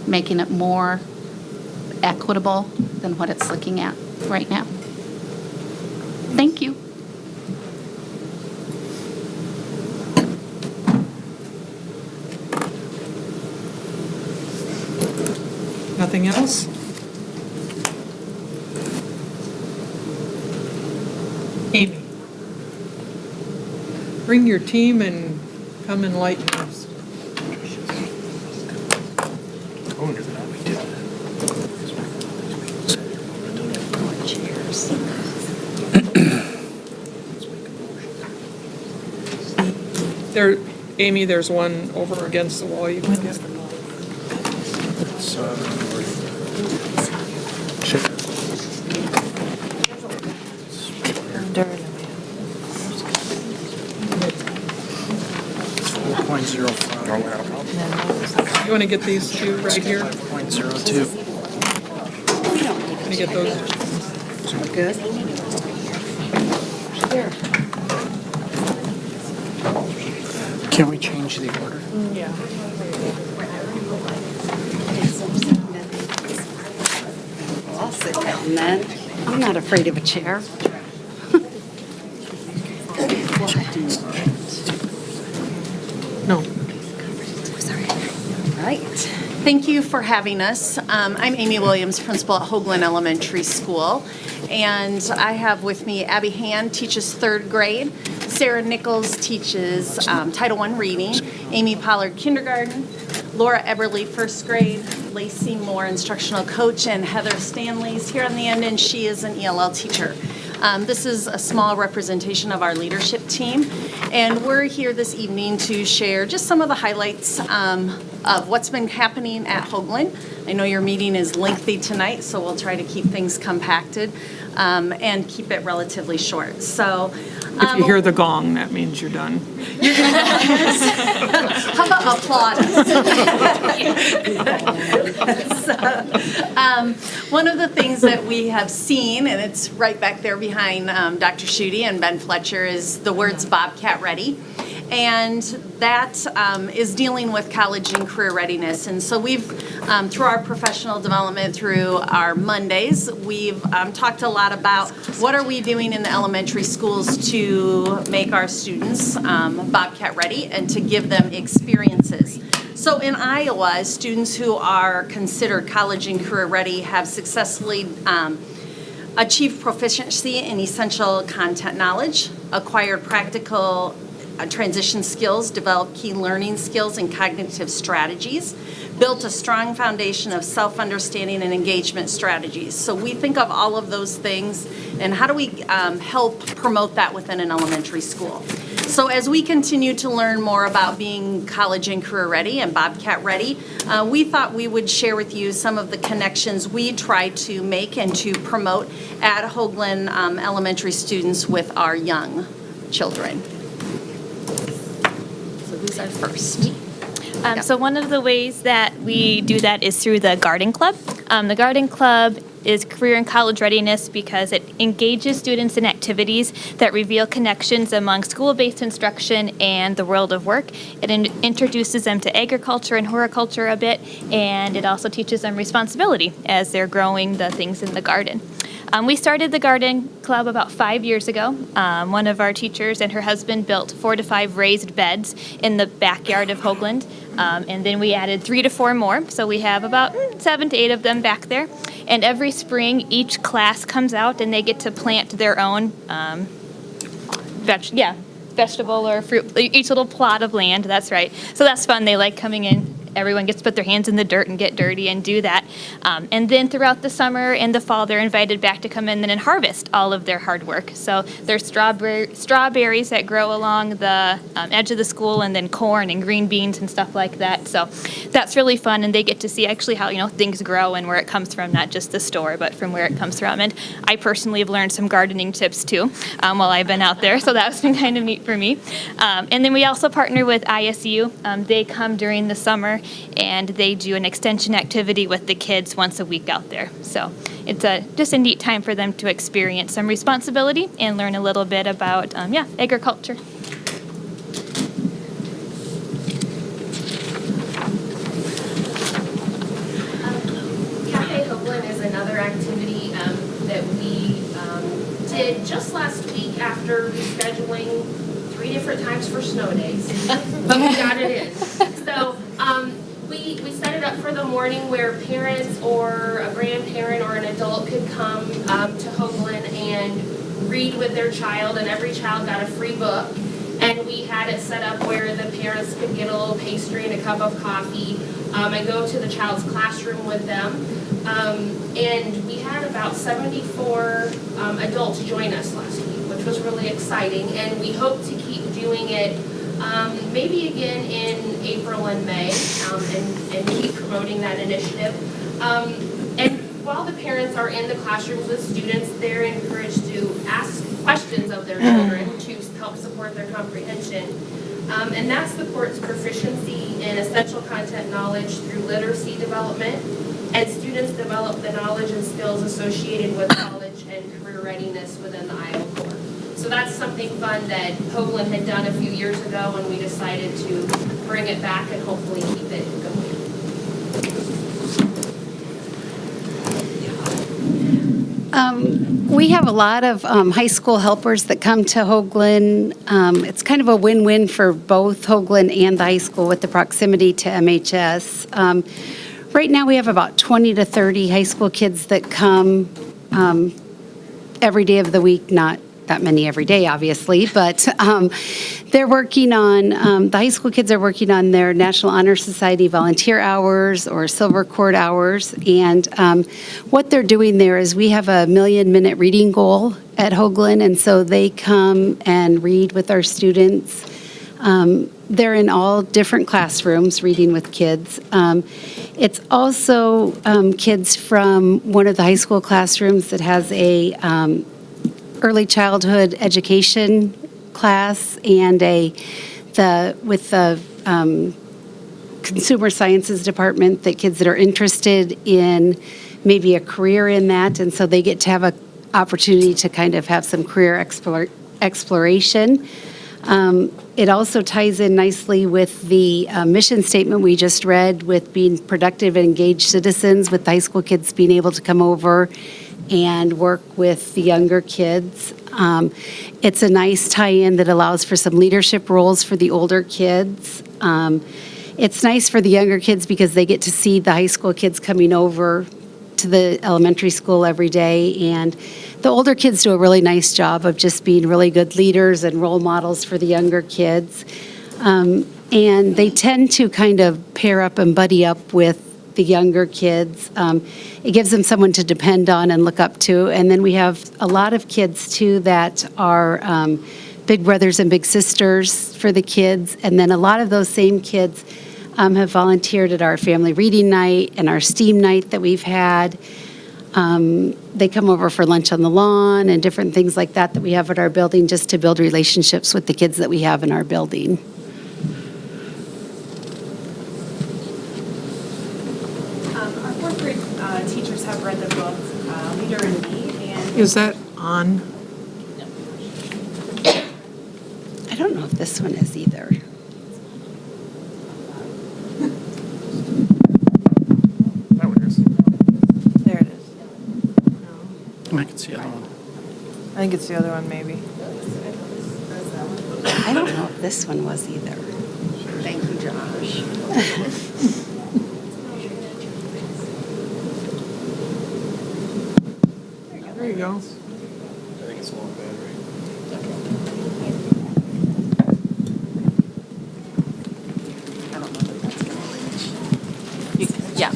making it more equitable than what it's looking at right now. Thank you. Nothing else? Amy, bring your team and come enlighten us. There, Amy, there's one over against the wall you can get. You want to get these two right here? 0.02. Can you get those? Good. Can we change the order? Yeah. Well, I'll sit down then. I'm not afraid of a chair. No. Right. Thank you for having us. I'm Amy Williams, principal at Hoagland Elementary School. And I have with me Abby Hand, teaches 3rd grade. Sarah Nichols teaches Title I reading. Amy Pollard, kindergarten. Laura Eberly, 1st grade. Lacey Moore, instructional coach. And Heather Stanley's here on the end, and she is an ELL teacher. This is a small representation of our leadership team, and we're here this evening to share just some of the highlights of what's been happening at Hoagland. I know your meeting is lengthy tonight, so we'll try to keep things compacted and keep it relatively short. So, If you hear the gong, that means you're done. how about applaud us? One of the things that we have seen, and it's right back there behind Dr. Schutte and Ben Fletcher, is the words Bobcat Ready. And that is dealing with college and career readiness. And so we've, through our professional development, through our Mondays, we've talked a lot about what are we doing in the elementary schools to make our students Bobcat ready and to give them experiences. So in Iowa, students who are considered college and career ready have successfully achieved proficiency in essential content knowledge, acquired practical transition skills, developed key learning skills and cognitive strategies, built a strong foundation of self-understanding and engagement strategies. So we think of all of those things and how do we help promote that within an elementary school. So as we continue to learn more about being college and career ready and Bobcat ready, we thought we would share with you some of the connections we try to make and to promote at Hoagland Elementary students with our young children. So who's our first? So one of the ways that we do that is through the Garden Club. The Garden Club is career and college readiness because it engages students in activities that reveal connections among school-based instruction and the world of work. It introduces them to agriculture and horticulture a bit, and it also teaches them responsibility as they're growing the things in the garden. We started the Garden Club about 5 years ago. One of our teachers and her husband built 4 to 5 raised beds in the backyard of Hoagland, and then we added 3 to 4 more. So we have about 7 to 8 of them back there. And every spring, each class comes out and they get to plant their own vegetable or fruit, each little plot of land, that's right. So that's fun. They like coming in. Everyone gets to put their hands in the dirt and get dirty and do that. And then throughout the summer and the fall, they're invited back to come in and harvest all of their hard work. So there's strawberries that grow along the edge of the school, and then corn and green beans and stuff like that. So that's really fun, and they get to see actually how, things grow and where it comes from, not just the store, but from where it comes from. And I personally have learned some gardening tips too while I've been out there, so that's been kind of neat for me. And then we also partner with ISU. They come during the summer and they do an extension activity with the kids once a week out there. So it's just a neat time for them to experience some responsibility and learn a little bit about, agriculture. Cafe Hoagland is another activity that we did just last week after rescheduling 3 different times for snow days, but we got it in. So we set it up for the morning where parents or a grandparent or an adult could come to Hoagland and read with their child, and every child got a free book. And we had it set up where the parents could get a little pastry and a cup of coffee and go to the child's classroom with them. And we had about 74 adults join us last week, which was really exciting. And we hope to keep doing it maybe again in April and May and keep promoting that initiative. And while the parents are in the classrooms with students, they're encouraged to ask questions of their children to help support their comprehension. And that supports proficiency in essential content knowledge through literacy development, and students develop the knowledge and skills associated with college and career readiness within the Iowa Core. So that's something fun that Hoagland had done a few years ago, and we decided to bring it back and hopefully keep it going. We have a lot of high school helpers that come to Hoagland. It's kind of a win-win for both Hoagland and the high school with the proximity to MHS. Right now, we have about 20 to 30 high school kids that come every day of the week, not that many every day, obviously, but they're working on, the high school kids are working on their National Honor Society volunteer hours or Silver Cord hours. And what they're doing there is we have a 1,000,000-minute reading goal at Hoagland, and so they come and read with our students. They're in all different classrooms reading with kids. It's also kids from one of the high school classrooms that has a early childhood education class and with the consumer sciences department, that kids that are interested in maybe a career in that, and so they get to have an opportunity to kind of have some career exploration. It also ties in nicely with the mission statement we just read, with being productive and engaged citizens, with the high school kids being able to come over and work with the younger kids. It's a nice tie-in that allows for some leadership roles for the older kids. It's nice for the younger kids because they get to see the high school kids coming over to the elementary school every day, and the older kids do a really nice job of just being really good leaders and role models for the younger kids. And they tend to kind of pair up and buddy up with the younger kids. It gives them someone to depend on and look up to. And then we have a lot of kids, too, that are Big Brothers and Big Sisters for the kids. And then a lot of those same kids have volunteered at our family reading night and our STEAM night that we've had. They come over for lunch on the lawn and different things like that we have at our building just to build relationships with the kids that we have in our building. Our fourth grade teachers have read the book Leader in Me. And Is that on? I don't know if this one is either. That one is. There it is. I can see the other one. I think it's the other one, maybe. I don't know if this one was either. Thank you, Josh. There you go. I think it's long battery. Yeah.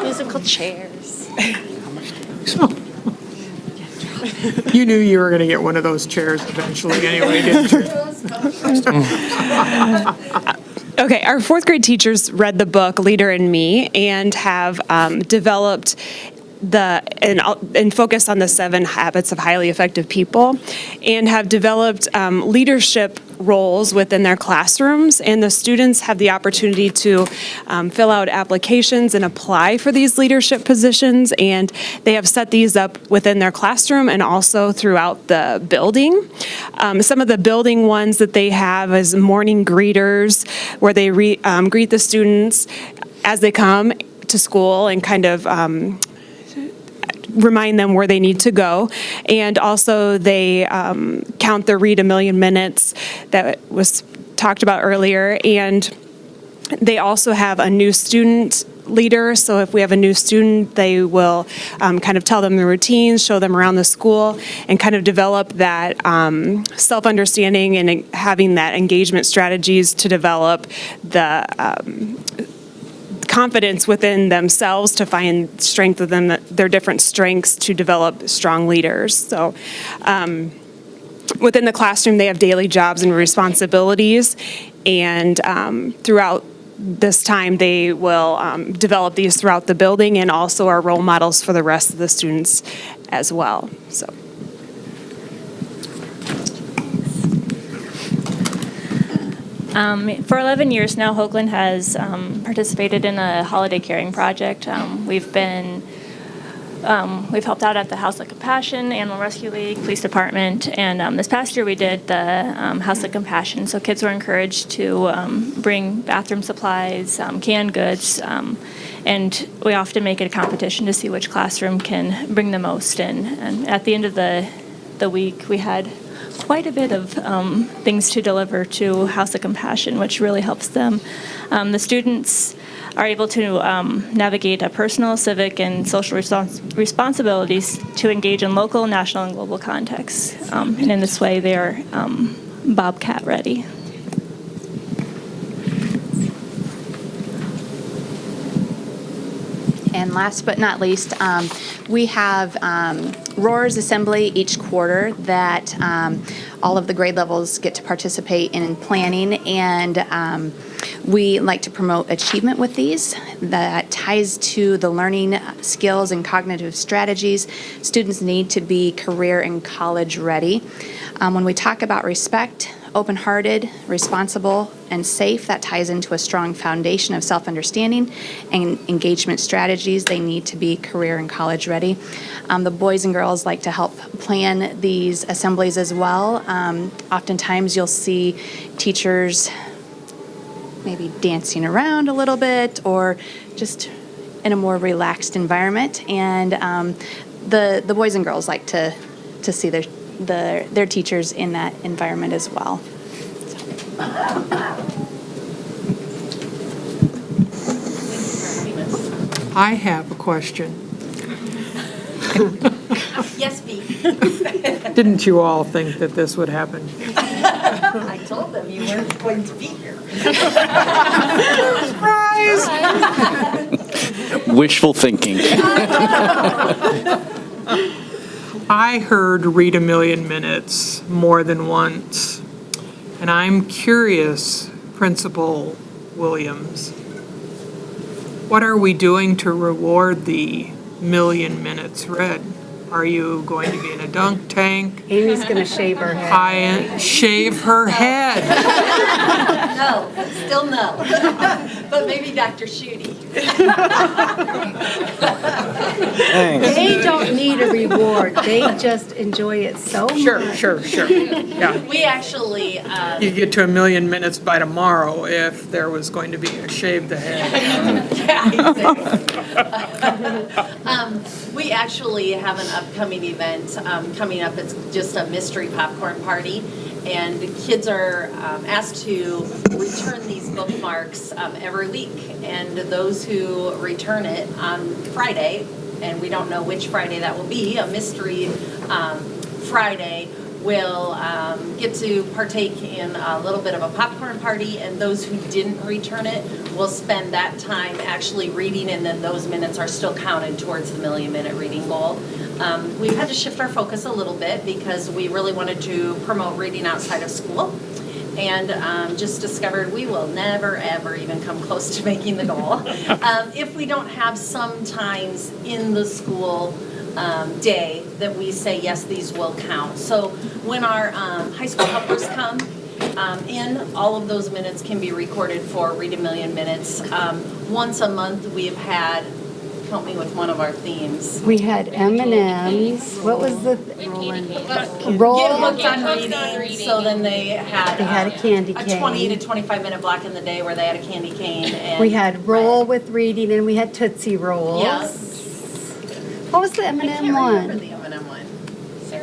Musical chairs. You knew you were going to get one of those chairs eventually anyway, didn't you? Okay, our fourth grade teachers read the book Leader in Me and have developed and focused on the 7 habits of highly effective people, and have developed leadership roles within their classrooms, and the students have the opportunity to fill out applications and apply for these leadership positions, and they have set these up within their classroom and also throughout the building. Some of the building ones that they have is morning greeters, where they greet the students as they come to school and kind of remind them where they need to go. And also they count the Read a Million Minutes that was talked about earlier. And they also have a new student leader. So if we have a new student, they will kind of tell them the routines, show them around the school, and kind of develop that self-understanding and having that engagement strategies to develop the confidence within themselves to find strength within their different strengths to develop strong leaders. So within the classroom, they have daily jobs and responsibilities, and throughout this time, they will develop these throughout the building and also are role models for the rest of the students as well. So. For 11 years now, Hoagland has participated in a holiday caring project. We've helped out at the House of Compassion, Animal Rescue League, Police Department, and this past year we did the House of Compassion. So kids were encouraged to bring bathroom supplies, canned goods, and we often make it a competition to see which classroom can bring the most in. And at the end of the week, we had quite a bit of things to deliver to House of Compassion, which really helps them. The students are able to navigate a personal, civic, and social responsibilities to engage in local, national, and global contexts. And in this way, they are Bobcat ready. And last but not least, we have Roars Assembly each quarter that all of the grade levels get to participate in planning, and we like to promote achievement with these that ties to the learning skills and cognitive strategies students need to be career and college ready. When we talk about respect, open-hearted, responsible, and safe, that ties into a strong foundation of self-understanding and engagement strategies. They need to be career and college ready. The boys and girls like to help plan these assemblies as well. Oftentimes you'll see teachers maybe dancing around a little bit or just in a more relaxed environment. And the boys and girls like to see their teachers in that environment as well. I have a question. Yes, B. Didn't you all think that this would happen? I told them you weren't going to be here. Wishful thinking. I heard read a million minutes more than once, and I'm curious, Principal Williams, what are we doing to reward the million minutes read? Are you going to be in a dunk tank? Amy's going to shave her head. Shave her head. No, still no. But maybe Dr. Schutte. They don't need a reward. They just enjoy it so much. Sure. Yeah. We actually, You get to a million minutes by tomorrow if there was going to be a shave the head. yeah, exactly. We actually have an upcoming event coming up. It's just a mystery popcorn party. And the kids are asked to return these bookmarks every week. And those who return it on Friday, and we don't know which Friday that will be, a mystery Friday, will get to partake in a little bit of a popcorn party, and those who didn't return it will spend that time actually reading, and then those minutes are still counted towards the million-minute reading goal. We've had to shift our focus a little bit because we really wanted to promote reading outside of school, and just discovered we will never, ever even come close to making the goal if we don't have some times in the school day that we say, yes, these will count. So when our high school helpers come in, all of those minutes can be recorded for Read a Million Minutes. Once a month, we've had, help me with one of our themes. We had M&Ms. What was the? Roll. Get hooked on reading. So then they had a candy a cane. 20 to 25-minute block in the day where they had a candy cane. And We had roll with reading, and we had Tootsie Rolls. Yes. What was the M&M one? The M&M one.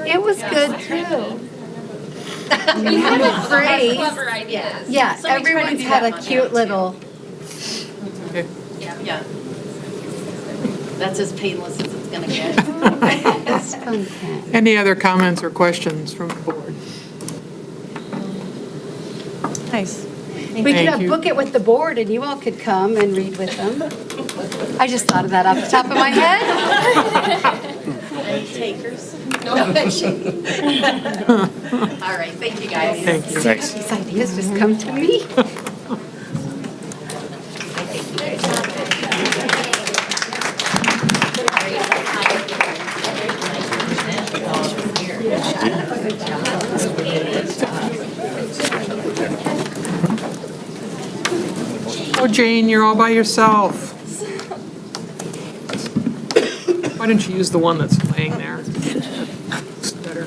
It was good too. We had a Phrase. clever ideas. Yeah, So we try to everyone's do had that a on cute that, too. little. Yeah. That's as painless as it's gonna get. It's fun. Any other comments or questions from the board? Nice. We could Thank have you. book it with the board, and you all could come and read with them. I just thought of that off the top of my head. Any takers? No, I'm shaking. All right, thank you, guys. Thank you. These ideas just come to me. Oh, Jane, you're all by yourself. Why don't you use the one that's laying there? It's better.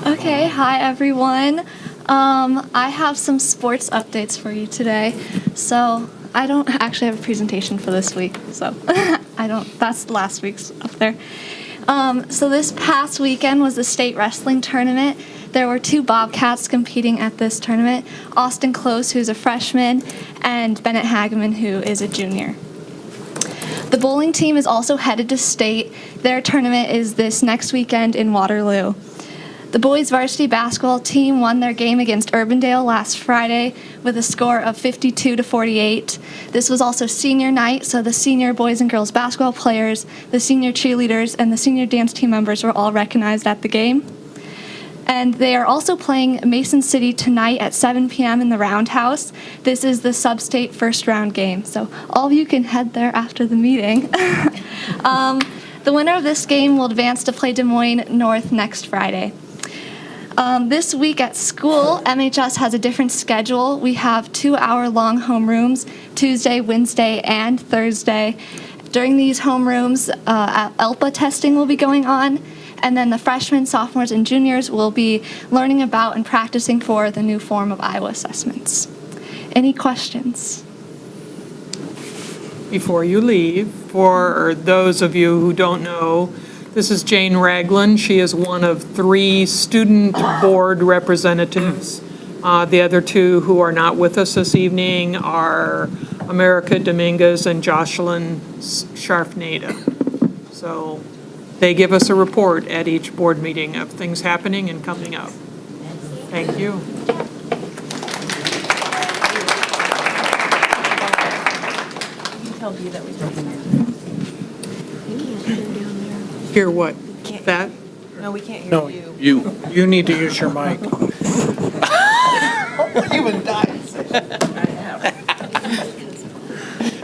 Okay, hi everyone. I have some sports updates for you today. So I don't actually have a presentation for this week, so that's last week's up there. So this past weekend was the state wrestling tournament. There were 2 Bobcats competing at this tournament, Austin Close, who's a freshman, and Bennett Hageman, who is a junior. The bowling team is also headed to state. Their tournament is this next weekend in Waterloo. The boys varsity basketball team won their game against Urbandale last Friday with a score of 52-48. This was also senior night, so the senior boys and girls basketball players, the senior cheerleaders, and the senior dance team members were all recognized at the game. And they are also playing Mason City tonight at 7 p.m. in the Roundhouse. This is the sub-state first round game, so all of you can head there after the meeting. The winner of this game will advance to play Des Moines North next Friday. This week at school, MHS has a different schedule. We have 2-hour-long homerooms, Tuesday, Wednesday, and Thursday. During these homerooms, ELPA testing will be going on, and then the freshmen, sophomores, and juniors will be learning about and practicing for the new form of Iowa assessments. Any questions? Before you leave, for those of you who don't know, this is Jane Ragland. She is one of 3 student board representatives. The other 2 who are not with us this evening are America Dominguez and Jocelyn Sharfnada. So they give us a report at each board meeting of things happening and coming up. Thank you. Tell you that we Hear what? That? No, we can't hear No, you. you need to use your mic.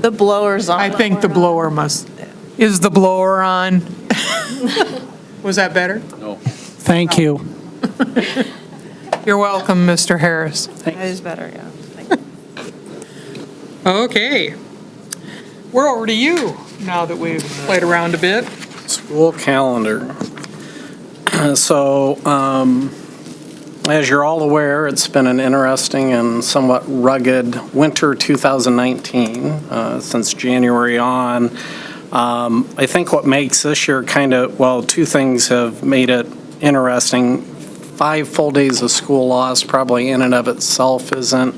The blower's on. I think the blower is the blower on? Was that better? No. Thank you. You're welcome, Mr. Harris. That is better, yeah. Okay. We're over to you now that we've played around a bit. School calendar. So, as you're all aware, it's been an interesting and somewhat rugged winter 2019 since January on. I think what makes this year two things have made it interesting. 5 full days of school loss probably in and of itself isn't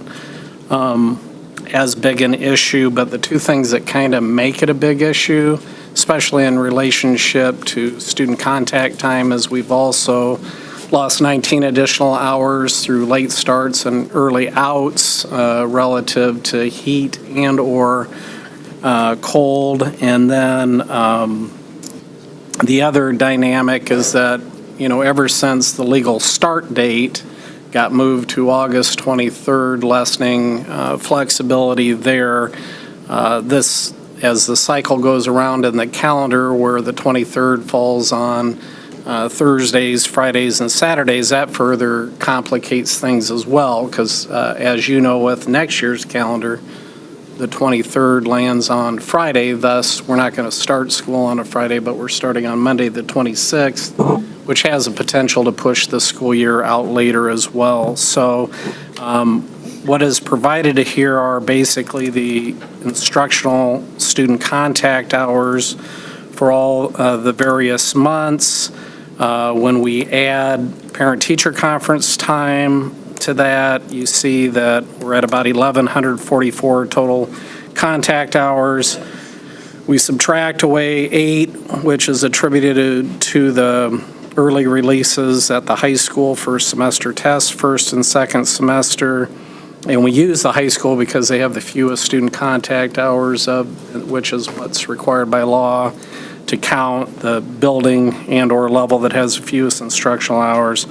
as big an issue, but the 2 things that kind of make it a big issue, especially in relationship to student contact time, is we've also lost 19 additional hours through late starts and early outs relative to heat and or cold. And then the other dynamic is that, ever since the legal start date got moved to August 23rd, lessening flexibility there, this, as the cycle goes around in the calendar where the 23rd falls on Thursdays, Fridays, and Saturdays, that further complicates things as well, because as you know, with next year's calendar, the 23rd lands on Friday, thus we're not going to start school on a Friday, but we're starting on Monday the 26th, which has a potential to push the school year out later as well. So what is provided here are basically the instructional student contact hours for all the various months. When we add parent-teacher conference time to that, you see that we're at about 1,144 total contact hours. We subtract away 8, which is attributed to the early releases at the high school first semester tests, first and second semester. And we use the high school because they have the fewest student contact hours, which is what's required by law to count the building and or level that has the fewest instructional hours.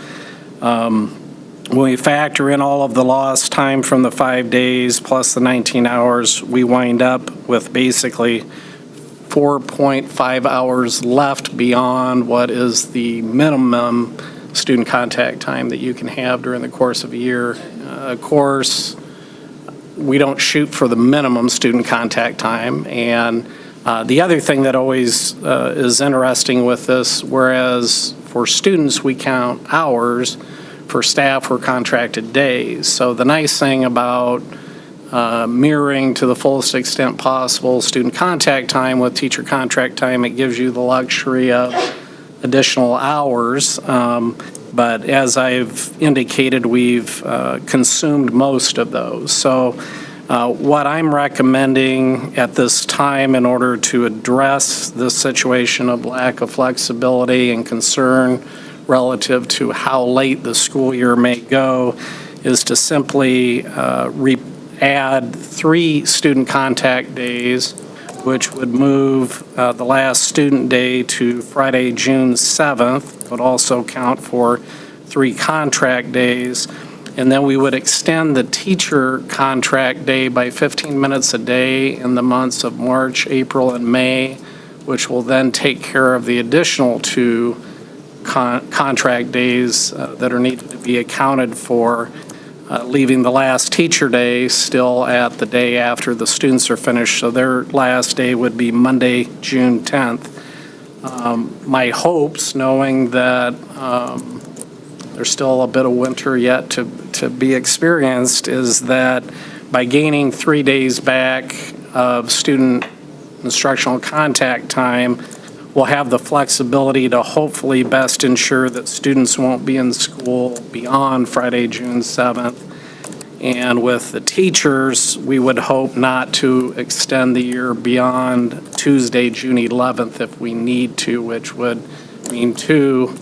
When we factor in all of the lost time from the 5 days plus the 19 hours, we wind up with basically 4.5 hours left beyond what is the minimum student contact time that you can have during the course of a year. Of course, we don't shoot for the minimum student contact time. And the other thing that always is interesting with this, whereas for students we count hours, for staff we're contracted days. So the nice thing about mirroring to the fullest extent possible student contact time with teacher contract time, it gives you the luxury of additional hours. But as I've indicated, we've consumed most of those. So what I'm recommending at this time in order to address this situation of lack of flexibility and concern relative to how late the school year may go is to simply add 3 student contact days, which would move the last student day to Friday, June 7th, but also count for 3 contract days. And then we would extend the teacher contract day by 15 minutes a day in the months of March, April, and May, which will then take care of the additional 2 contract days that are needed to be accounted for, leaving the last teacher day still at the day after the students are finished. So their last day would be Monday, June 10th. My hopes, knowing that there's still a bit of winter yet to be experienced, is that by gaining 3 days back of student instructional contact time, we'll have the flexibility to hopefully best ensure that students won't be in school beyond Friday, June 7th. And with the teachers, we would hope not to extend the year beyond Tuesday, June 11th if we need to, which would mean 2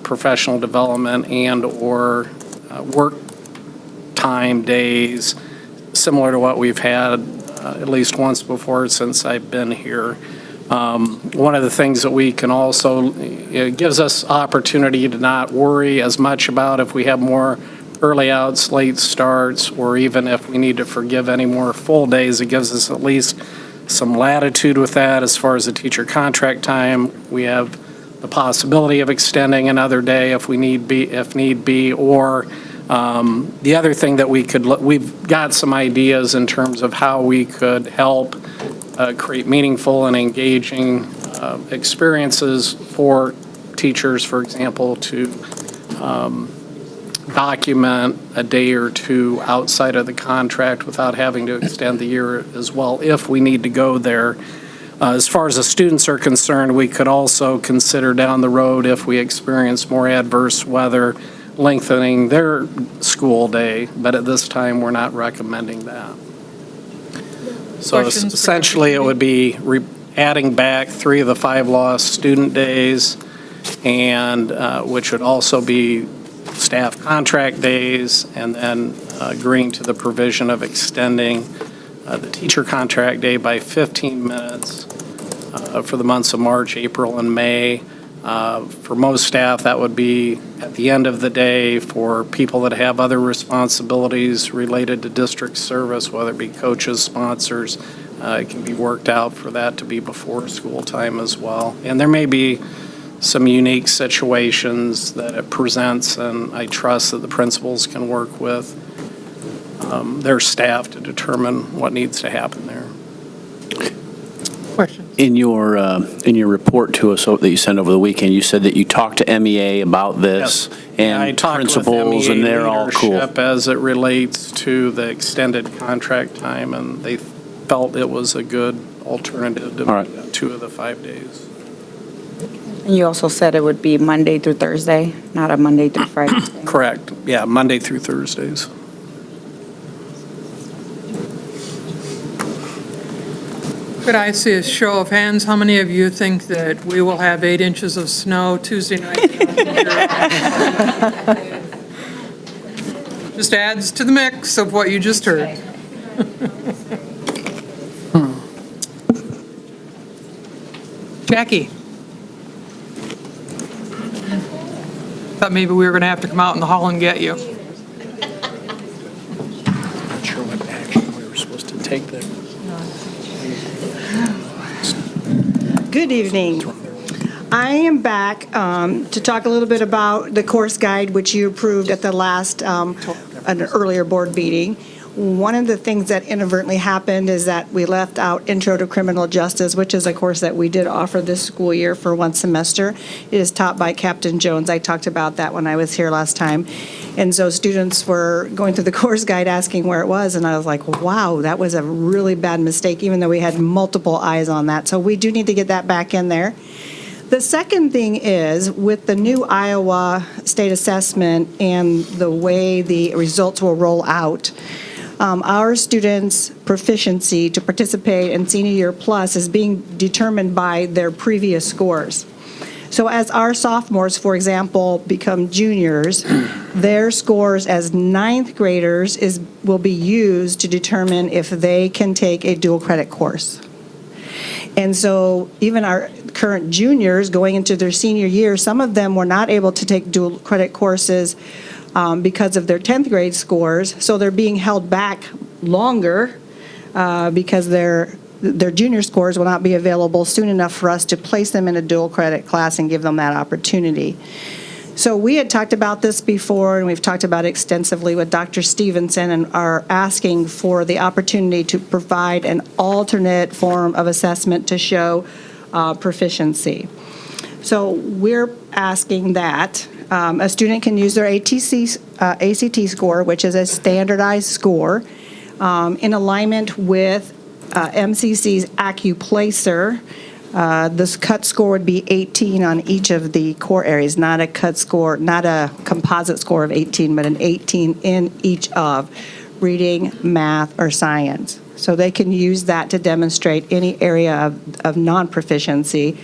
professional development and or work time days, similar to what we've had at least once before since I've been here. One of the things that we can also, it gives us opportunity to not worry as much about if we have more early outs, late starts, or even if we need to forgive any more full days. It gives us at least some latitude with that as far as the teacher contract time. We have the possibility of extending another day if need be, or the other thing that we've got some ideas in terms of how we could help create meaningful and engaging experiences for teachers, for example, to document a day or two outside of the contract without having to extend the year as well, if we need to go there. As far as the students are concerned, we could also consider down the road, if we experience more adverse weather, lengthening their school day, but at this time, we're not recommending that. So Questions for essentially, it would be adding back 3 of the 5 lost student days, and which would also be staff contract days, and then agreeing to the provision of extending the teacher contract day by 15 minutes for the months of March, April, and May. For most staff, that would be at the end of the day. For people that have other responsibilities related to district service, whether it be coaches, sponsors, it can be worked out for that to be before school time as well. And there may be some unique situations that it presents, and I trust that the principals can work with their staff to determine what needs to happen there. Questions? In your report to us that you sent over the weekend, you said that you talked to MEA about this and I talked principals, with MEA and they're all cool. leadership as it relates to the extended contract time, and they felt it was a good alternative to 2 of the 5 days. And you also said it would be Monday through Thursday, not a Monday through Friday. Correct. Yeah, Monday through Thursdays. Could I see a show of hands? How many of you think that we will have 8 inches of snow Tuesday night? Just adds to the mix of what you just heard. Jackie? Thought maybe we were going to have to come out in the hall and get you. Not sure what action we were supposed to take there. Good evening. I am back to talk a little bit about the course guide, which you approved at the last, an earlier board meeting. One of the things that inadvertently happened is that we left out Intro to Criminal Justice, which is a course that we did offer this school year for 1 semester. It is taught by Captain Jones. I talked about that when I was here last time. And so students were going through the course guide asking where it was, and I was like, wow, that was a really bad mistake, even though we had multiple eyes on that. So we do need to get that back in there. The second thing is, with the new Iowa state assessment and the way the results will roll out, our students' proficiency to participate in Senior Year Plus is being determined by their previous scores. So as our sophomores, for example, become juniors, their scores as 9th graders will be used to determine if they can take a dual credit course. And so even our current juniors going into their senior year, some of them were not able to take dual credit courses because of their 10th grade scores, so they're being held back longer because their junior scores will not be available soon enough for us to place them in a dual credit class and give them that opportunity. So we had talked about this before, and we've talked about it extensively with Dr. Stevenson, and are asking for the opportunity to provide an alternate form of assessment to show proficiency. So we're asking that a student can use their ACT score, which is a standardized score, in alignment with MCC's AccuPlacer. This cut score would be 18 on each of the core areas, not a cut score, not a composite score of 18, but an 18 in each of reading, math, or science. So they can use that to demonstrate any area of non-proficiency.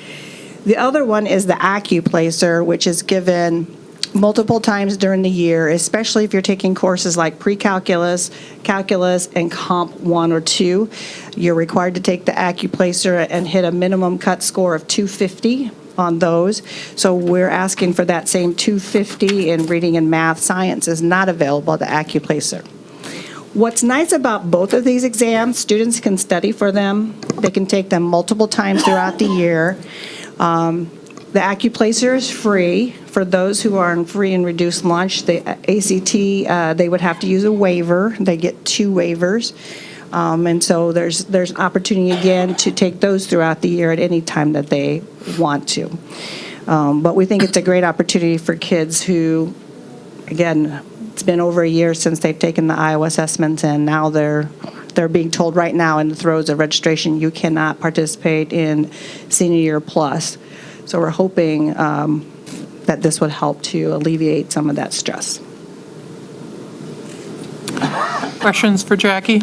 The other one is the AccuPlacer, which is given multiple times during the year, especially if you're taking courses like pre-calculus, calculus, and Comp 1 or 2. You're required to take the AccuPlacer and hit a minimum cut score of 250 on those. So we're asking for that same 250 in reading and math. Science is not available at the AccuPlacer. What's nice about both of these exams, students can study for them. They can take them multiple times throughout the year. The AccuPlacer is free. For those who are on free and reduced lunch, the ACT, they would have to use a waiver. They get 2 waivers. And so there's an opportunity again to take those throughout the year at any time that they want to. But we think it's a great opportunity for kids who, again, it's been over a year since they've taken the Iowa assessments, and now they're being told right now in the throes of registration, you cannot participate in senior year plus. So we're hoping that this would help to alleviate some of that stress. Questions for Jackie?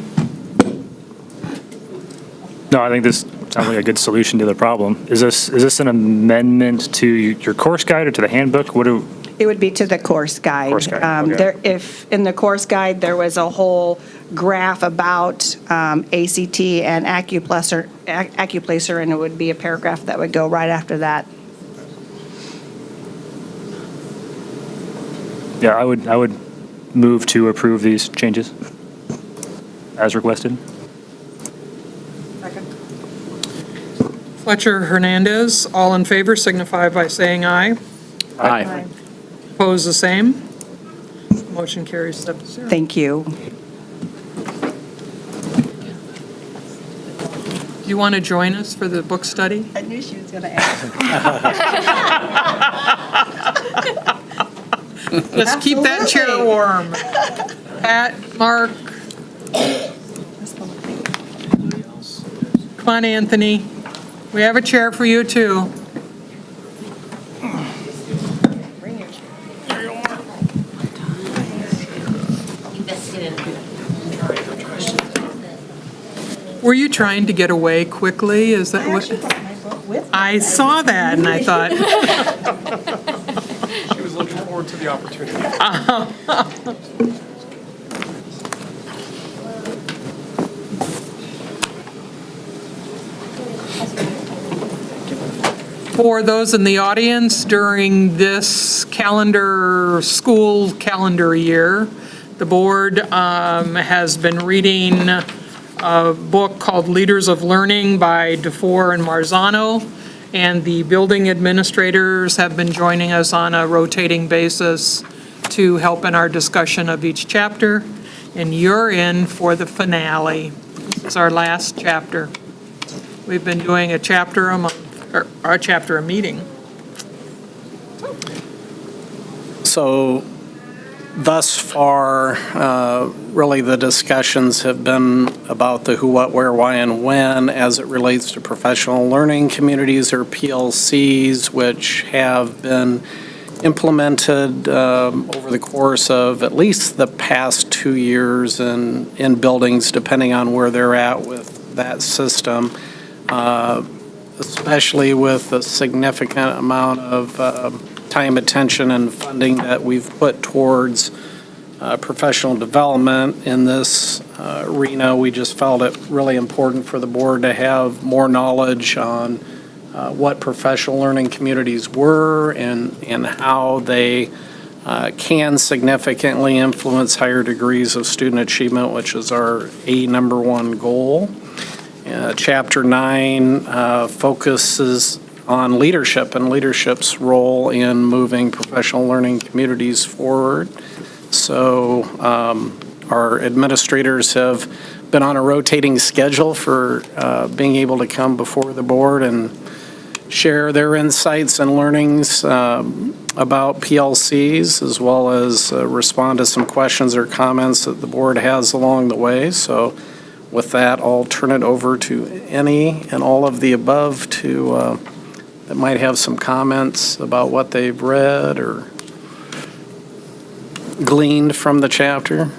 No, I think this sounds like a good solution to the problem. Is this an amendment to your course guide or to the handbook? It would be to the course guide. Course guide, okay. If in the course guide there was a whole graph about ACT and AccuPlacer, and it would be a paragraph that would go right after that. Yeah, I would move to approve these changes as requested. Fletcher Hernandez, all in favor signify by saying aye. Aye. Opposed, the same. Motion carries 7-0. Thank you. Do you want to join us for the book study? I knew she was going to ask. Let's keep that chair warm. Pat, Mark. Come on, Anthony. We have a chair for you, too. Were you trying to get away quickly? Is that what? I saw that and I thought. She was looking forward to the opportunity. For those in the audience, during this school calendar year, the board has been reading a book called Leaders of Learning by DeFore and Marzano, and the building administrators have been joining us on a rotating basis to help in our discussion of each chapter, and you're in for the finale. It's our last chapter. We've been doing a chapter a month, or a chapter a meeting. So thus far, really the discussions have been about the who, what, where, why, and when as it relates to professional learning communities or PLCs, which have been implemented over the course of at least the past 2 years in buildings, depending on where they're at with that system, especially with the significant amount of time, attention, and funding that we've put towards professional development in this arena. We just felt it really important for the board to have more knowledge on what professional learning communities were and how they can significantly influence higher degrees of student achievement, which is our number one goal. Chapter 9 focuses on leadership and leadership's role in moving professional learning communities forward. So our administrators have been on a rotating schedule for being able to come before the board and share their insights and learnings about PLCs, as well as respond to some questions or comments that the board has along the way. So with that, I'll turn it over to any and all of the above to that might have some comments about what they've read or gleaned from the chapter.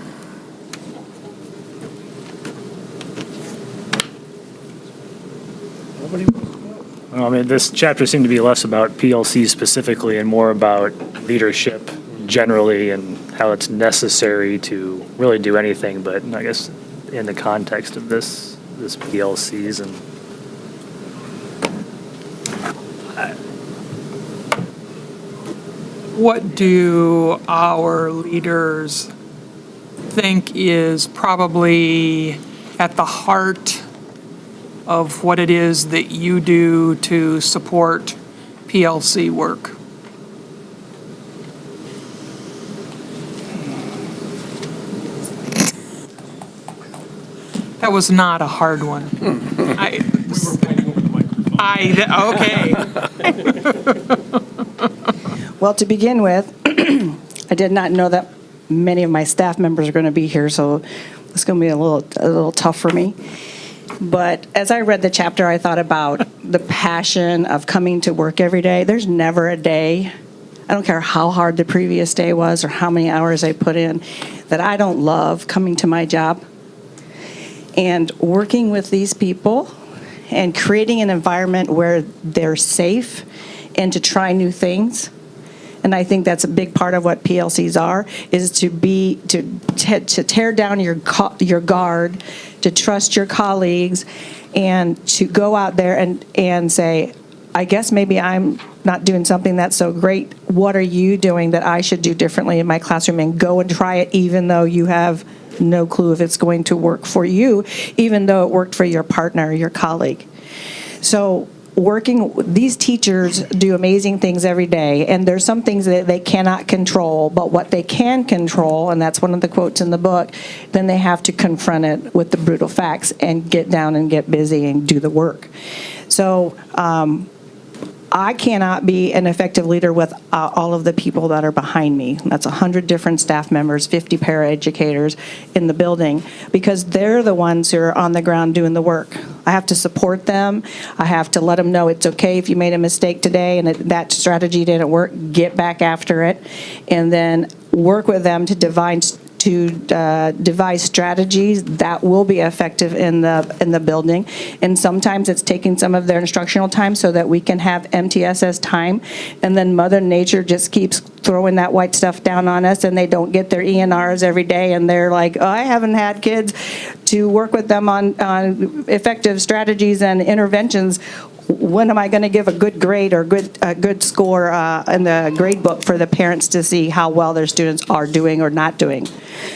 I mean, this chapter seemed to be less about PLC specifically and more about leadership generally and how it's necessary to really do anything, but I guess in the context of this PLCs and what do our leaders think is probably at the heart of what it is that you do to support PLC work? That was not a hard one. Okay. Well, to begin with, I did not know that many of my staff members are going to be here, so it's going to be a little tough for me. But as I read the chapter, I thought about the passion of coming to work every day. There's never a day, I don't care how hard the previous day was or how many hours I put in, that I don't love coming to my job and working with these people and creating an environment where they're safe and to try new things. And I think that's a big part of what PLCs are, is to tear down your guard, to trust your colleagues, and to go out there and say, I guess maybe I'm not doing something that's so great. What are you doing that I should do differently in my classroom? And go and try it, even though you have no clue if it's going to work for you, even though it worked for your partner, your colleague. So these teachers do amazing things every day, and there's some things that they cannot control, but what they can control, and that's one of the quotes in the book, then they have to confront it with the brutal facts and get down and get busy and do the work. So I cannot be an effective leader with all of the people that are behind me. That's 100 different staff members, 50 paraeducators in the building, because they're the ones who are on the ground doing the work. I have to support them. I have to let them know it's okay if you made a mistake today and that strategy didn't work, get back after it, and then work with them to devise strategies that will be effective in the building. And sometimes it's taking some of their instructional time so that we can have MTSS time, and then Mother Nature just keeps throwing that white stuff down on us, and they don't get their ENRs every day, and they're like, oh, I haven't had kids to work with them on effective strategies and interventions. When am I going to give a good grade or a good score in the grade book for the parents to see how well their students are doing or not doing?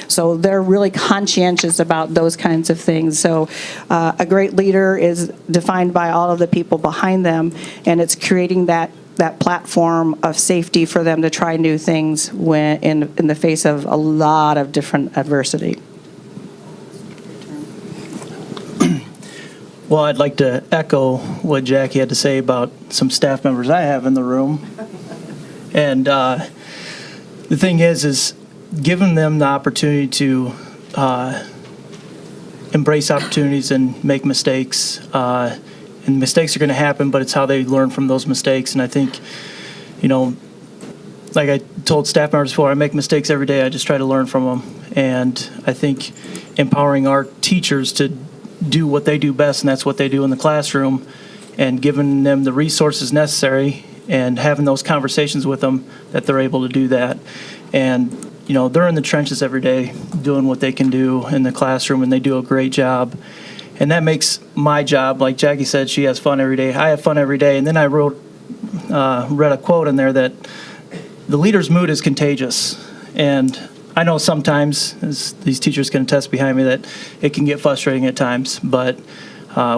So they're really conscientious about those kinds of things. So a great leader is defined by all of the people behind them, and it's creating that platform of safety for them to try new things when in the face of a lot of different adversity. Well, I'd like to echo what Jackie had to say about some staff members I have in the room. And the thing is giving them the opportunity to embrace opportunities and make mistakes. And mistakes are going to happen, but it's how they learn from those mistakes. And I think, like I told staff members before, I make mistakes every day. I just try to learn from them. And I think empowering our teachers to do what they do best, and that's what they do in the classroom, and giving them the resources necessary and having those conversations with them that they're able to do that. And, they're in the trenches every day doing what they can do in the classroom, and they do a great job. And that makes my job, like Jackie said, she has fun every day. I have fun every day. And then I read a quote in there that the leader's mood is contagious. And I know sometimes, as these teachers can attest behind me, that it can get frustrating at times, but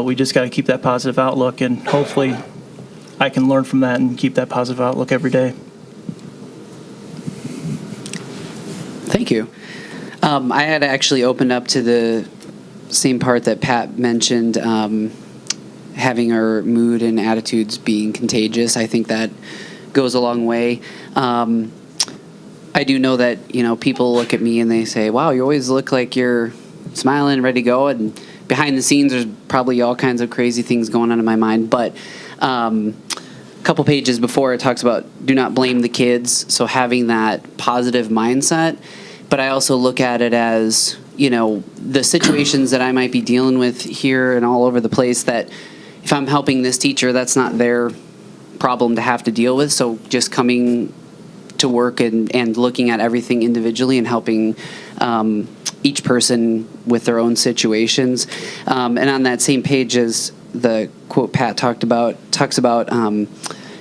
we just got to keep that positive outlook, and hopefully I can learn from that and keep that positive outlook every day. Thank you. I had actually opened up to the same part that Pat mentioned, having our mood and attitudes being contagious. I think that goes a long way. I do know that, people look at me and they say, wow, you always look like you're smiling, ready to go. And behind the scenes, there's probably all kinds of crazy things going on in my mind. But a couple pages before, it talks about do not blame the kids. So having that positive mindset. But I also look at it as, the situations that I might be dealing with here and all over the place that, if I'm helping this teacher, that's not their problem to have to deal with. So just coming to work and looking at everything individually and helping each person with their own situations. And on that same page as the quote Pat talks about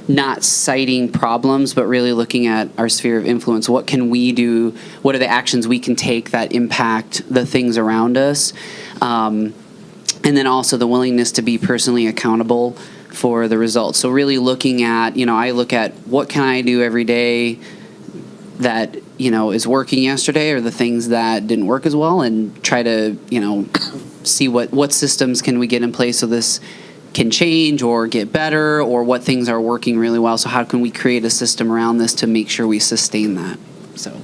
not citing problems, but really looking at our sphere of influence. What can we do? What are the actions we can take that impact the things around us? And then also the willingness to be personally accountable for the results. So really looking at, I look at what can I do every day that, is working yesterday, or the things that didn't work as well, and try to, see what systems can we get in place so this can change or get better, or what things are working really well. So how can we create a system around this to make sure we sustain that? So.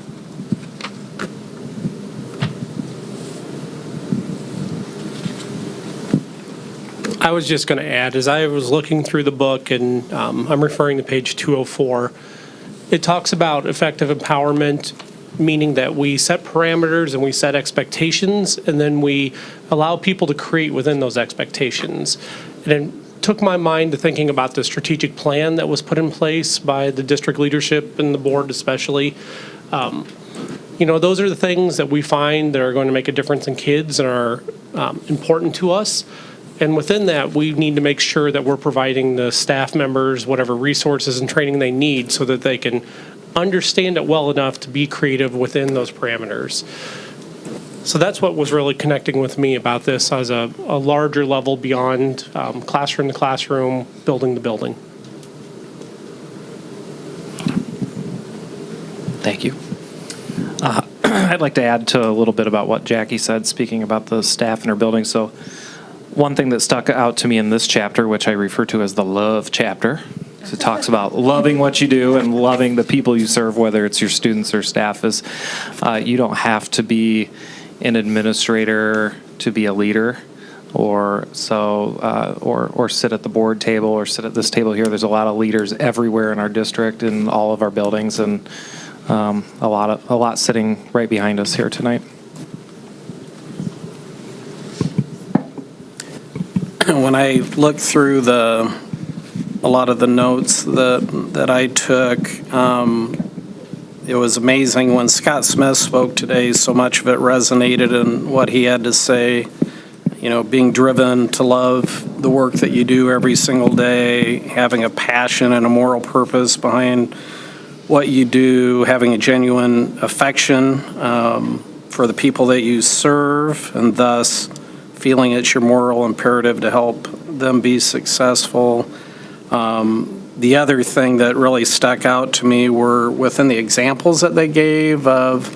I was just going to add, as I was looking through the book, and I'm referring to page 204, it talks about effective empowerment, meaning that we set parameters and we set expectations, and then we allow people to create within those expectations. And it took my mind to thinking about the strategic plan that was put in place by the district leadership and the board especially. Those are the things that we find that are going to make a difference in kids and are important to us. And within that, we need to make sure that we're providing the staff members whatever resources and training they need so that they can understand it well enough to be creative within those parameters. So that's what was really connecting with me about this as a larger level beyond classroom to classroom, building to building. Thank you. I'd like to add to a little bit about what Jackie said, speaking about the staff in our building. So one thing that stuck out to me in this chapter, which I refer to as the love chapter, so it talks about loving what you do and loving the people you serve, whether it's your students or staff, is you don't have to be an administrator to be a leader, or sit at the board table or sit at this table here. There's a lot of leaders everywhere in our district, in all of our buildings, and a lot sitting right behind us here tonight. When I looked through a lot of the notes that I took, it was amazing when Scott Smith spoke today. So much of it resonated in what he had to say. Being driven to love the work that you do every single day, having a passion and a moral purpose behind what you do, having a genuine affection for the people that you serve, and thus feeling it's your moral imperative to help them be successful. The other thing that really stuck out to me were within the examples that they gave of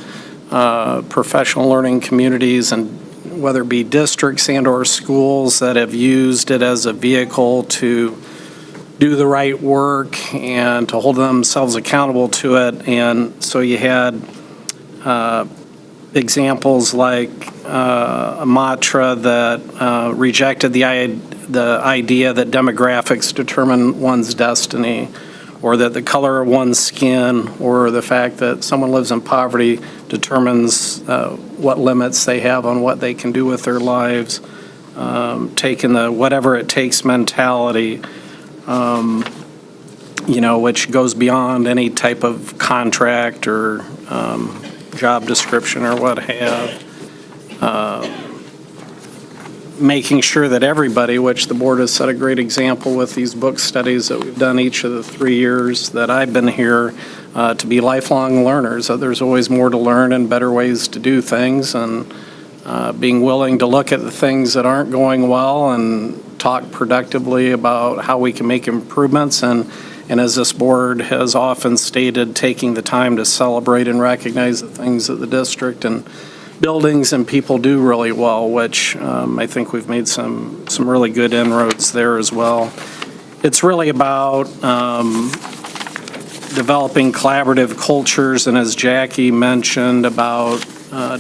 professional learning communities, and whether it be districts and or schools that have used it as a vehicle to do the right work and to hold themselves accountable to it. And so you had examples like a mantra that rejected the idea that demographics determine one's destiny, or that the color of one's skin or the fact that someone lives in poverty determines what limits they have on what they can do with their lives. Taking the whatever it takes mentality, which goes beyond any type of contract or job description or what have. Making sure that everybody, which the board has set a great example with these book studies that we've done each of the 3 years that I've been here, to be lifelong learners, that there's always more to learn and better ways to do things, and being willing to look at the things that aren't going well and talk productively about how we can make improvements, and as this board has often stated, taking the time to celebrate and recognize the things that the district and buildings and people do really well, which I think we've made some really good inroads there as well. It's really about developing collaborative cultures, and as Jackie mentioned, about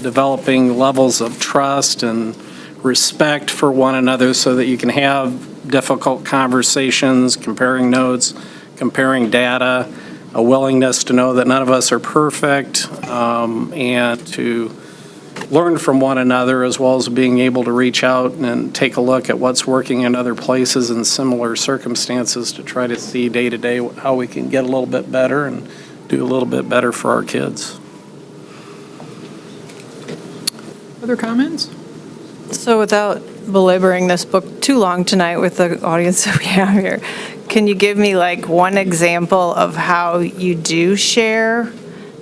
developing levels of trust and respect for one another so that you can have difficult conversations, comparing notes, comparing data, a willingness to know that none of us are perfect, and to learn from one another, as well as being able to reach out and take a look at what's working in other places in similar circumstances to try to see day to day how we can get a little bit better and do a little bit better for our kids. Other comments? So without belaboring this book too long tonight with the audience that we have here, can you give me like one example of how you do share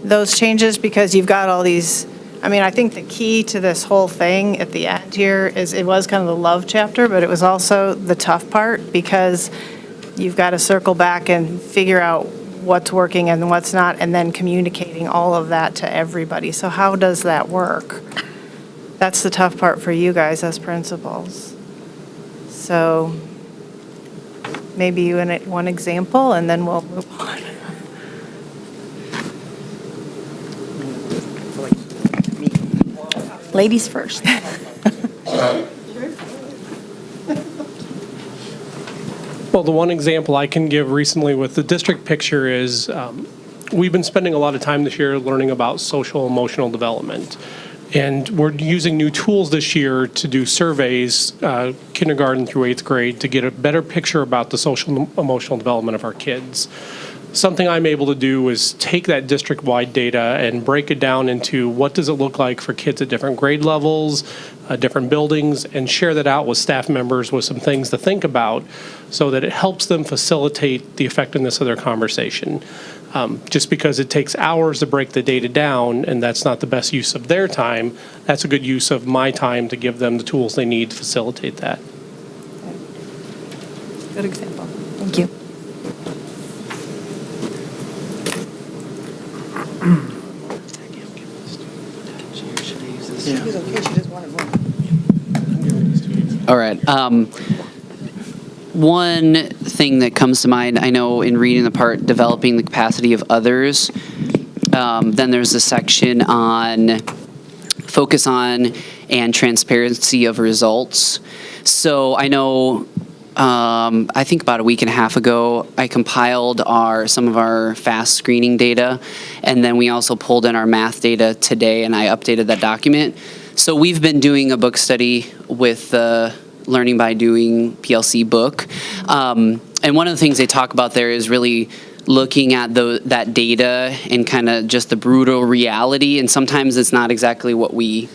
those changes? Because you've got all these, I mean, I think the key to this whole thing at the end here is it was kind of the love chapter, but it was also the tough part because you've got to circle back and figure out what's working and what's not, and then communicating all of that to everybody. So how does that work? That's the tough part for you guys as principals. So maybe you in it one example, and then we'll move on. Ladies first. Well, the one example I can give recently with the district picture is we've been spending a lot of time this year learning about social emotional development. And we're using new tools this year to do surveys, kindergarten through 8th grade, to get a better picture about the social emotional development of our kids. Something I'm able to do is take that district-wide data and break it down into what does it look like for kids at different grade levels, different buildings, and share that out with staff members with some things to think about so that it helps them facilitate the effectiveness of their conversation. Just because it takes hours to break the data down and that's not the best use of their time, that's a good use of my time to give them the tools they need to facilitate that. Good example. Thank you. All right. One thing that comes to mind, I know in reading the part, developing the capacity of others, then there's a section on focus on and transparency of results. So I know, I think about a week and a half ago, I compiled some of our FAST screening data, and then we also pulled in our math data today, and I updated that document. So we've been doing a book study with the Learning by Doing PLC book. And one of the things they talk about there is really looking at that data and kind of just the brutal reality. And sometimes it's not exactly what we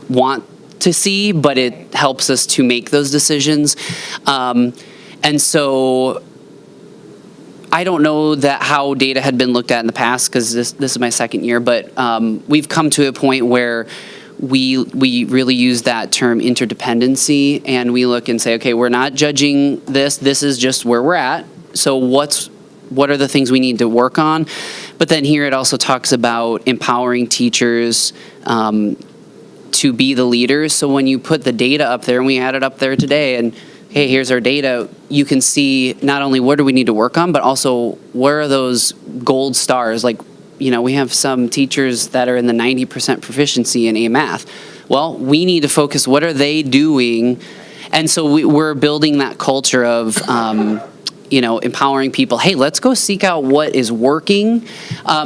want to see, but it helps us to make those decisions. And so I don't know that how data had been looked at in the past, because this is my second year, but we've come to a point where we really use that term interdependency, and we look and say, okay, we're not judging this is just where we're at, so what are the things we need to work on? But then here it also talks about empowering teachers to be the leaders. So when you put the data up there, and we had it up there today, and hey, here's our data, you can see not only what do we need to work on, but also where are those gold stars. Like, you know, we have some teachers that are in the 90% proficiency in A math. Well, we need to focus, what are they doing? And so we're building that culture of, empowering people. Hey, let's go seek out what is working.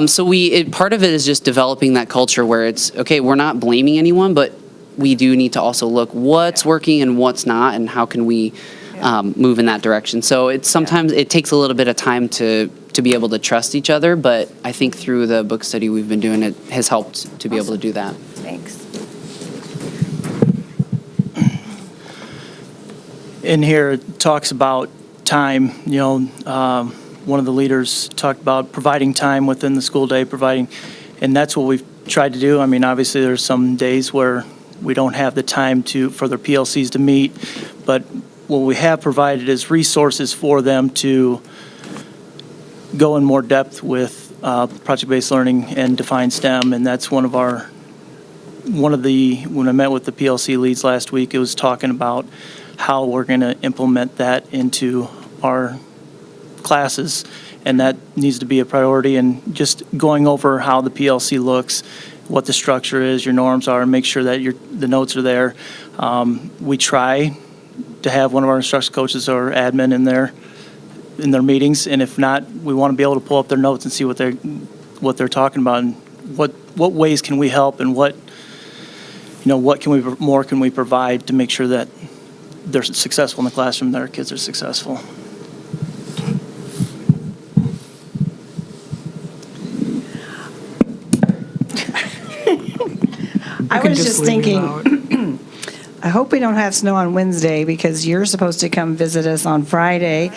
So part of it is just developing that culture where it's, okay, we're not blaming anyone, but we do need to also look what's working and what's not, and how can we move in that direction. So sometimes it takes a little bit of time to be able to trust each other, but I think through the book study we've been doing, it has helped to be able to do that. Thanks. In here, it talks about time. One of the leaders talked about providing time within the school day, and that's what we've tried to do. I mean, obviously, there's some days where we don't have the time for their PLCs to meet, but what we have provided is resources for them to go in more depth with project-based learning and define STEM, and that's when I met with the PLC leads last week, it was talking about how we're going to implement that into our classes, and that needs to be a priority, and just going over how the PLC looks, what the structure is, your norms are, and make sure that the notes are there. We try to have one of our instruction coaches or admin in their meetings, and if not, we want to be able to pull up their notes and see what they're talking about, and what ways can we help, and what what more can we provide to make sure that they're successful in the classroom, that our kids are successful. I was just thinking, I hope we don't have snow on Wednesday because you're supposed to come visit us on Friday.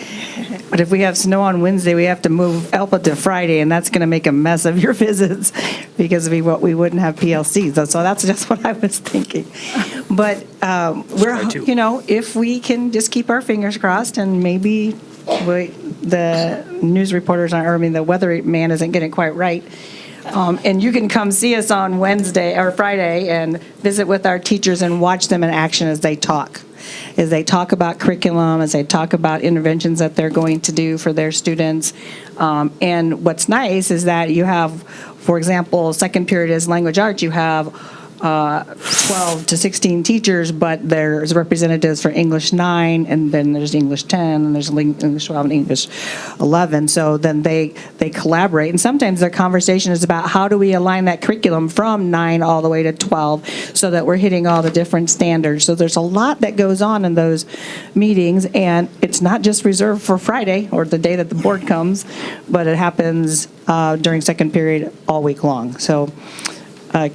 But if we have snow on Wednesday, we have to move Elpa to Friday, and that's going to make a mess of your visits because we wouldn't have PLCs. So that's just what I was thinking. But if we can just keep our fingers crossed and maybe the news reporters the weather man isn't getting it quite right. And you can come see us on Wednesday or Friday and visit with our teachers and watch them in action as they talk about curriculum, as they talk about interventions that they're going to do for their students. And what's nice is that you have, for example, second period is language arts, you have 12 to 16 teachers, but there's representatives for English 9, and then there's English 10, and there's English 12 and English 11. So then they collaborate, and sometimes their conversation is about how do we align that curriculum from 9 all the way to 12 so that we're hitting all the different standards. So there's a lot that goes on in those meetings, and it's not just reserved for Friday or the day that the board comes, but it happens during second period all week long. So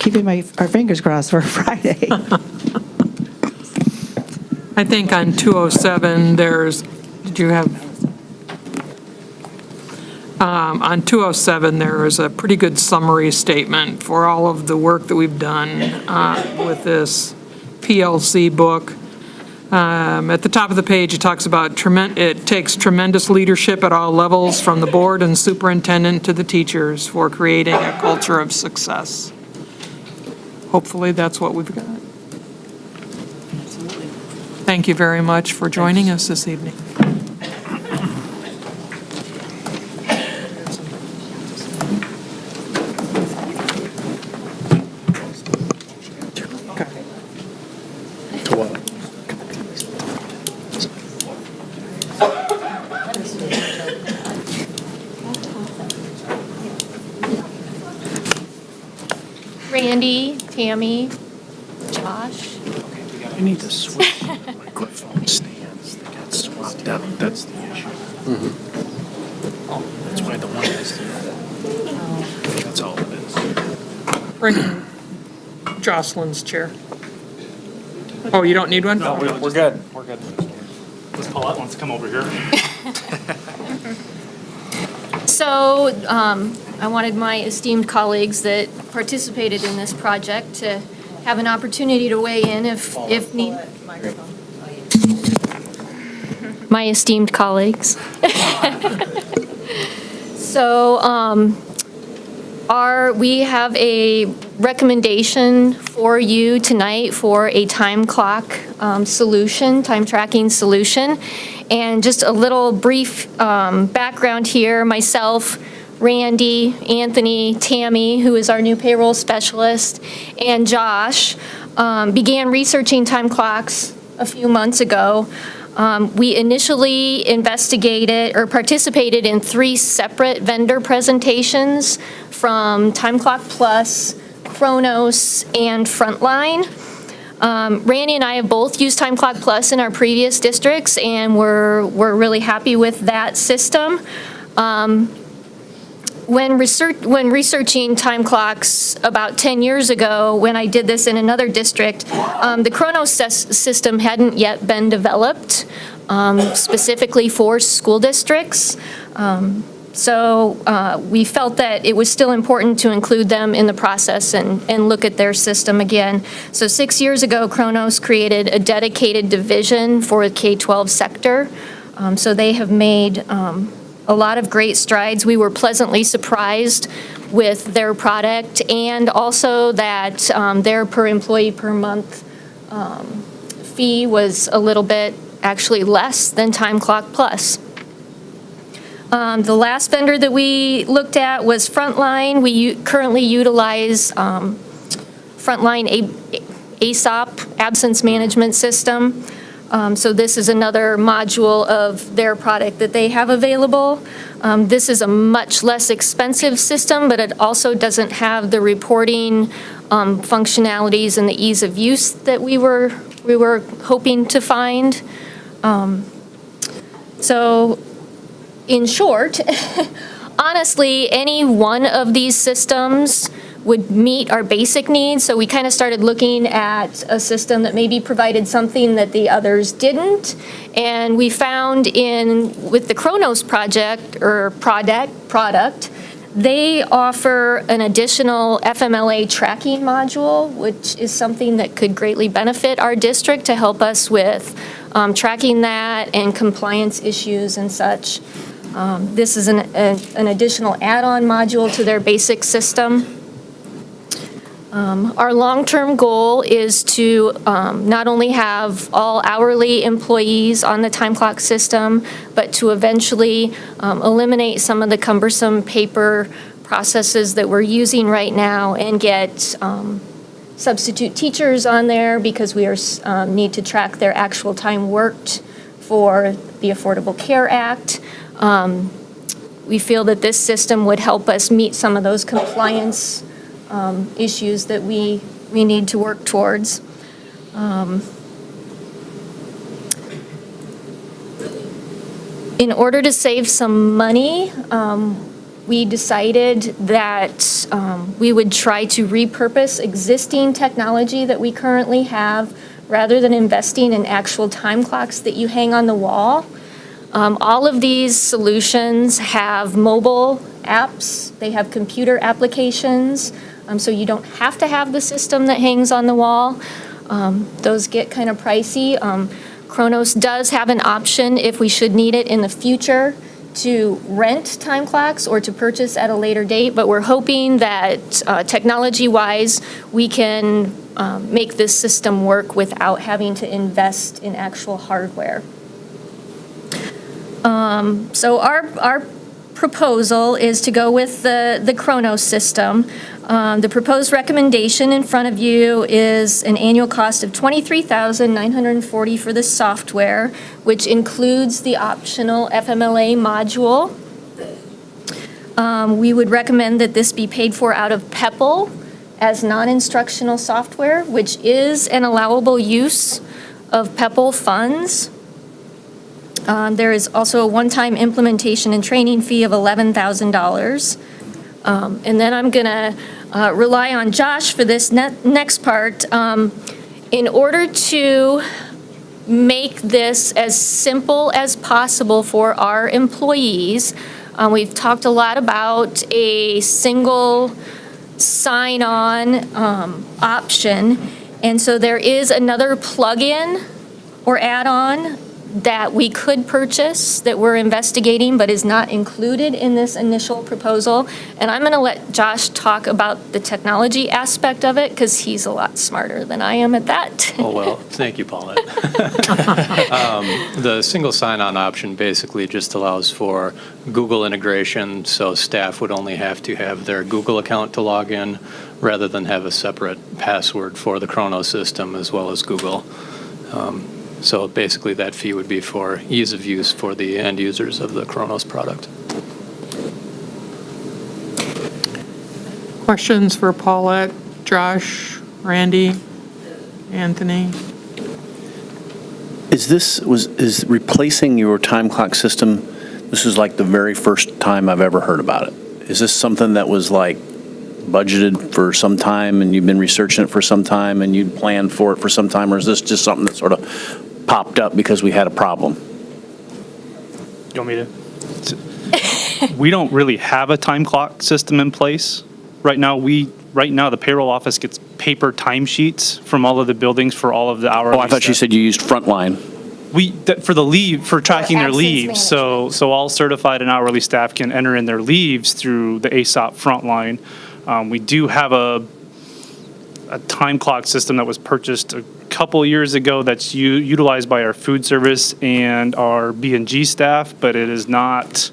keeping our fingers crossed for Friday. I think on 207, on 207, there is a pretty good summary statement for all of the work that we've done with this PLC book. At the top of the page, it talks about it takes tremendous leadership at all levels, from the board and superintendent to the teachers, for creating a culture of success. Hopefully, that's what we've got. Thank you very much for joining us this evening. Randy, Tammy, Josh. I need to switch microphone stands. They got swapped out. That's the issue. That's why the one is. That's all it is. Bring Jocelyn's chair. Oh, you don't need one? No, we're good. We're good. Miss Paulette wants to come over here. So I wanted my esteemed colleagues that participated in this project to have an opportunity to weigh in if needed. My esteemed colleagues. So we have a recommendation for you tonight for a time clock solution, time tracking solution. And just a little brief background here, myself, Randy, Anthony, Tammy, who is our new payroll specialist, and Josh began researching time clocks a few months ago. We initially investigated or participated in 3 separate vendor presentations from Time Clock Plus, Kronos, and Frontline. Randy and I have both used Time Clock Plus in our previous districts, and we're really happy with that system. When researching time clocks about 10 years ago, when I did this in another district, the Kronos system hadn't yet been developed specifically for school districts. So we felt that it was still important to include them in the process and look at their system again. So 6 years ago, Kronos created a dedicated division for the K-12 sector. So they have made a lot of great strides. We were pleasantly surprised with their product, and also that their per employee per month fee was a little bit actually less than Time Clock Plus. The last vendor that we looked at was Frontline. We currently utilize Frontline ASOP, Absence Management System. So this is another module of their product that they have available. This is a much less expensive system, but it also doesn't have the reporting functionalities and the ease of use that we were hoping to find. So in short, honestly, any one of these systems would meet our basic needs. So we kind of started looking at a system that maybe provided something that the others didn't. And we found with the Kronos project or product, they offer an additional FMLA tracking module, which is something that could greatly benefit our district to help us with tracking that and compliance issues and such. This is an additional add-on module to their basic system. Our long-term goal is to not only have all hourly employees on the time clock system, but to eventually eliminate some of the cumbersome paper processes that we're using right now and get substitute teachers on there because we need to track their actual time worked for the Affordable Care Act. We feel that this system would help us meet some of those compliance issues that we need to work towards. In order to save some money, we decided that we would try to repurpose existing technology that we currently have rather than investing in actual time clocks that you hang on the wall. All of these solutions have mobile apps, they have computer applications, so you don't have to have the system that hangs on the wall. Those get kind of pricey. Kronos does have an option if we should need it in the future to rent time clocks or to purchase at a later date, but we're hoping that technology-wise we can make this system work without having to invest in actual hardware. So our proposal is to go with the Kronos system. The proposed recommendation in front of you is an annual cost of $23,940 for the software, which includes the optional FMLA module. We would recommend that this be paid for out of PEPL as non-instructional software, which is an allowable use of PEPL funds. There is also a one-time implementation and training fee of $11,000. And then I'm going to rely on Josh for this next part. In order to make this as simple as possible for our employees, we've talked a lot about a single sign-on option. And so there is another plug-in or add-on that we could purchase that we're investigating but is not included in this initial proposal. And I'm going to let Josh talk about the technology aspect of it because he's a lot smarter than I am at that. Oh, well, thank you, Paulette. The single sign-on option basically just allows for Google integration, so staff would only have to have their Google account to log in rather than have a separate password for the Kronos system as well as Google. So basically that fee would be for ease of use for the end users of the Kronos product. Questions for Paulette, Josh, Randy, Anthony? Is replacing your time clock system, this is like the very first time I've ever heard about it. Is this something that was like budgeted for some time and you've been researching it for some time and you'd planned for it for some time, or is this just something that sort of popped up because we had a problem? You want me to? We don't really have a time clock system in place. Right now, the payroll office gets paper timesheets from all of the buildings for all of the hourly Oh, I thought you said you used Frontline. For tracking their leaves. So all certified and hourly staff can enter in their leaves through the ASOP Frontline. We do have a time clock system that was purchased a couple years ago that's utilized by our food service and our B&G staff, but it is not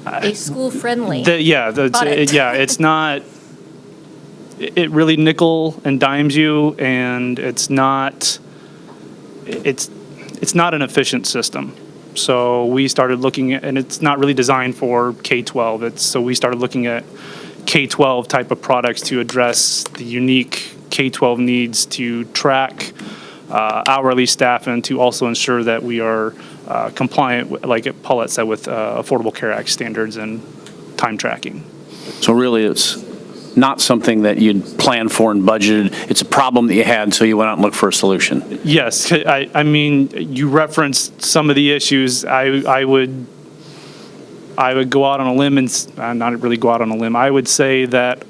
A school-friendly. It's not. It really nickel and dimes you, and it's not it's not an efficient system. So we started looking at, and it's not really designed for K-12. So we started looking at K-12 type of products to address the unique K-12 needs to track hourly staff and to also ensure that we are compliant, like Paulette said, with Affordable Care Act standards and time tracking. So really, it's not something that you'd planned for and budgeted. It's a problem that you had, so you went out and looked for a solution. Yes, I mean, you referenced some of the issues. I would go out on a limb and not really go out on a limb. I would say that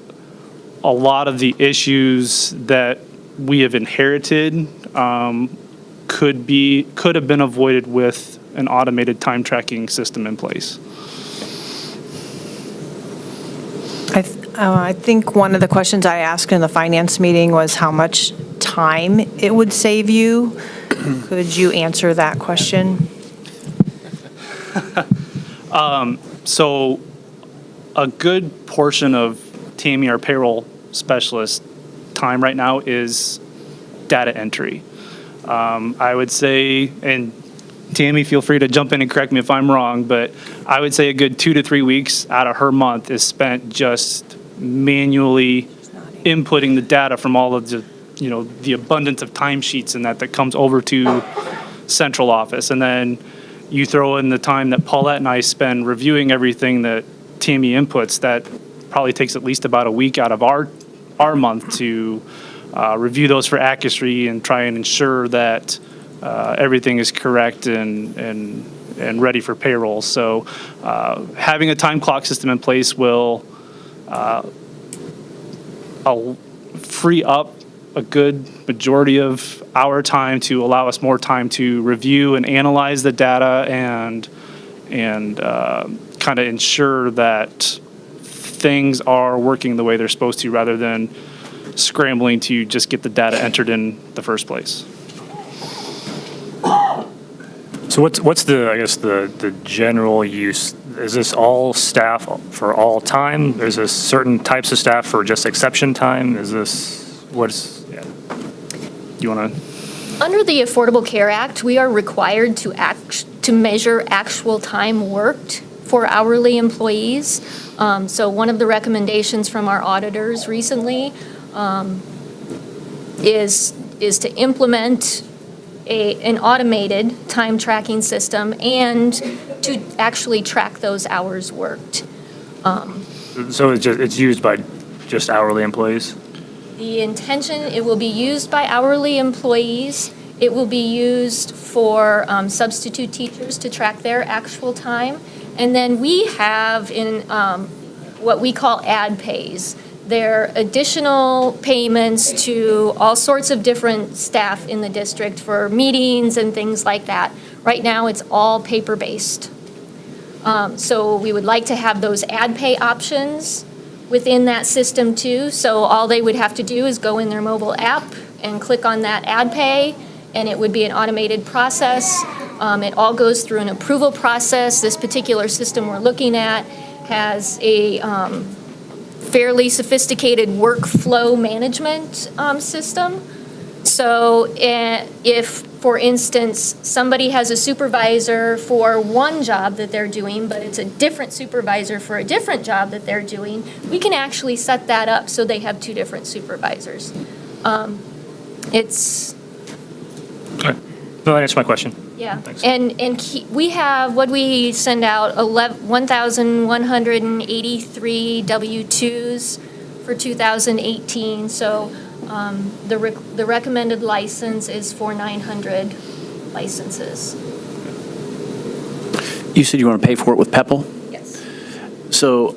a lot of the issues that we have inherited could have been avoided with an automated time tracking system in place. I think one of the questions I asked in the finance meeting was how much time it would save you. Could you answer that question? So a good portion of Tammy, our payroll specialist, time right now is data entry. I would say, and Tammy, feel free to jump in and correct me if I'm wrong, but I would say a good 2 to 3 weeks out of her month is spent just manually inputting the data from all of the abundance of timesheets and that comes over to central office. And then you throw in the time that Paulette and I spend reviewing everything that Tammy inputs, that probably takes at least about a week out of our month to review those for accuracy and try and ensure that everything is correct and ready for payroll. So having a time clock system in place will free up a good majority of our time to allow us more time to review and analyze the data and kind of ensure that things are working the way they're supposed to, rather than scrambling to just get the data entered in the first place. So what's the general use? Is this all staff for all time? Is this certain types of staff for just exception time? Is this, you want to? Under the Affordable Care Act, we are required to measure actual time worked for hourly employees. So one of the recommendations from our auditors recently is to implement an automated time tracking system and to actually track those hours worked. So it's used by just hourly employees? The intention, it will be used by hourly employees. It will be used for substitute teachers to track their actual time. And then we have in what we call ad pays. They're additional payments to all sorts of different staff in the district for meetings and things like that. Right now, it's all paper-based. So we would like to have those ad pay options within that system too. So all they would have to do is go in their mobile app and click on that ad pay, and it would be an automated process. It all goes through an approval process. This particular system we're looking at has a fairly sophisticated workflow management system. So if, for instance, somebody has a supervisor for one job that they're doing, but it's a different supervisor for a different job that they're doing, we can actually set that up so they have two different supervisors. It's... Okay. No, that answers my question. Yeah, Thanks. and we have, what we send out, 1,183 W-2s for 2018, so the recommended license is for 900 licenses. You said you want to pay for it with PEPL? Yes. So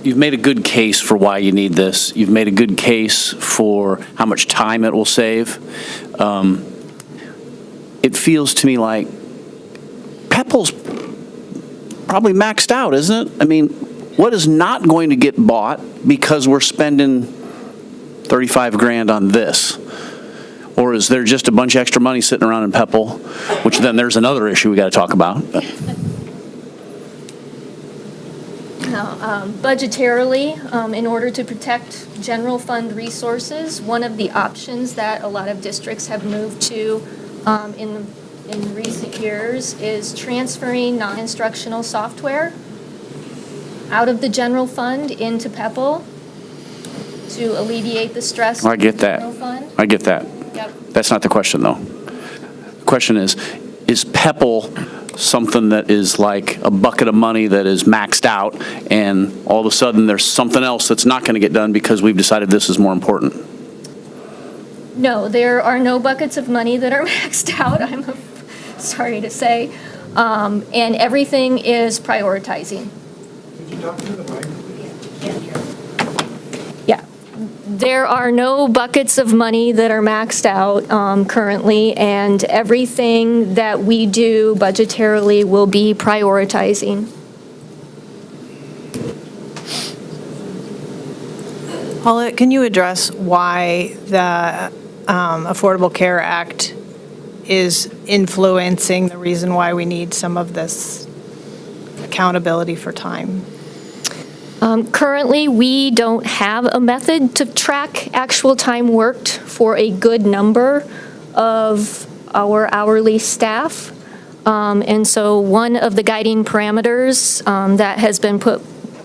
you've made a good case for why you need this. You've made a good case for how much time it will save. It feels to me like PEPL's probably maxed out, isn't it? I mean, what is not going to get bought because we're spending 35 grand on this? Or is there just a bunch of extra money sitting around in PEPL, which then there's another issue we got to talk about. Budgetarily, in order to protect general fund resources, one of the options that a lot of districts have moved to in recent years is transferring non-instructional software out of the general fund into PEPL to alleviate the stress. I get of the that. general fund. I get that. Yep. That's not the question, though. The question is PEPL something that is like a bucket of money that is maxed out, and all of a sudden there's something else that's not going to get done because we've decided this is more important? No, there are no buckets of money that are maxed out, I'm sorry to say. And everything is prioritizing. Could you talk to the mic? Yeah. There are no buckets of money that are maxed out currently, and everything that we do budgetarily will be prioritizing. Paulette, can you address why the Affordable Care Act is influencing the reason why we need some of this accountability for time? Currently, we don't have a method to track actual time worked for a good number of our hourly staff. And so one of the guiding parameters that has been put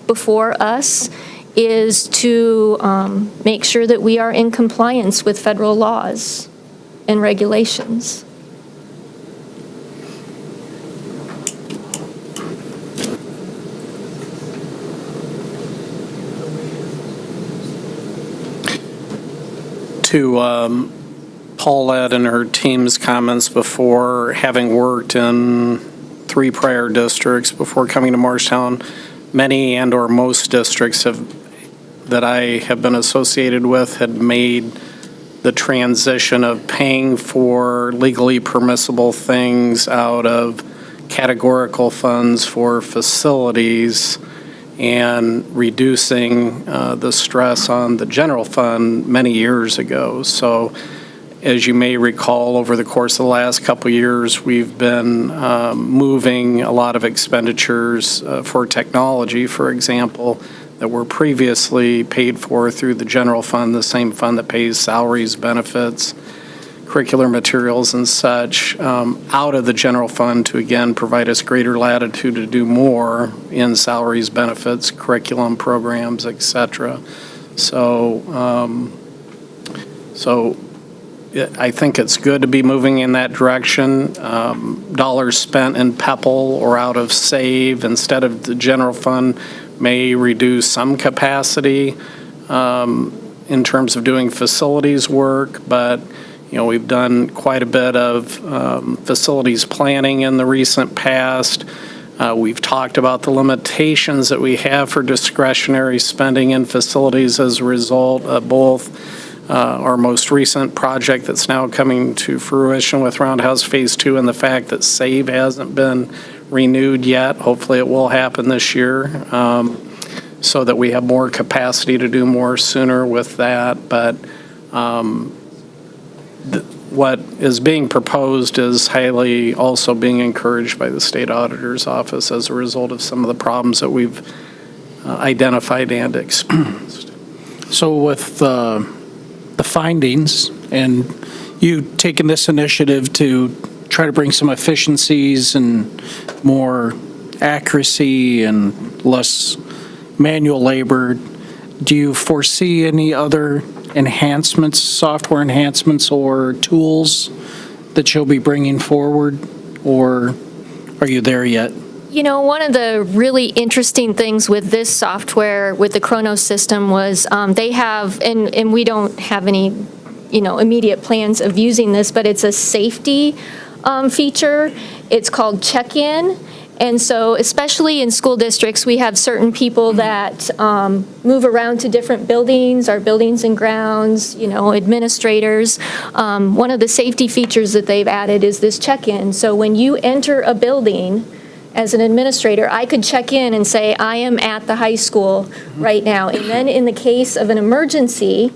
before us is to make sure that we are in compliance with federal laws and regulations. To Paulette and her team's comments before, having worked in 3 prior districts before coming to Marshalltown, many and/or most districts that I have been associated with had made the transition of paying for legally permissible things out of categorical funds for facilities and reducing the stress on the general fund many years ago. So as you may recall, over the course of the last couple of years, we've been moving a lot of expenditures for technology, for example, that were previously paid for through the general fund, the same fund that pays salaries, benefits, curricular materials and such, out of the general fund to, again, provide us greater latitude to do more in salaries, benefits, curriculum programs, et cetera. So I think it's good to be moving in that direction. Dollars spent in PEPL or out of SAVE instead of the general fund may reduce some capacity in terms of doing facilities work, but we've done quite a bit of facilities planning in the recent past. We've talked about the limitations that we have for discretionary spending in facilities as a result of both our most recent project that's now coming to fruition with Roundhouse Phase 2 and the fact that SAVE hasn't been renewed yet. Hopefully it will happen this year so that we have more capacity to do more sooner with that. But what is being proposed is highly also being encouraged by the state auditor's office as a result of some of the problems that we've identified and experienced. So with the findings and you taking this initiative to try to bring some efficiencies and more accuracy and less manual labor, do you foresee any other enhancements, software enhancements or tools that you'll be bringing forward, or are you there yet? One of the really interesting things with this software, with the Kronos system, was they have, and we don't have any, immediate plans of using this, but it's a safety feature. It's called check-in. And so, especially in school districts, we have certain people that move around to different buildings, our buildings and grounds, administrators. One of the safety features that they've added is this check-in. So when you enter a building, as an administrator, I could check in and say, I am at the high school right now. And then in the case of an emergency,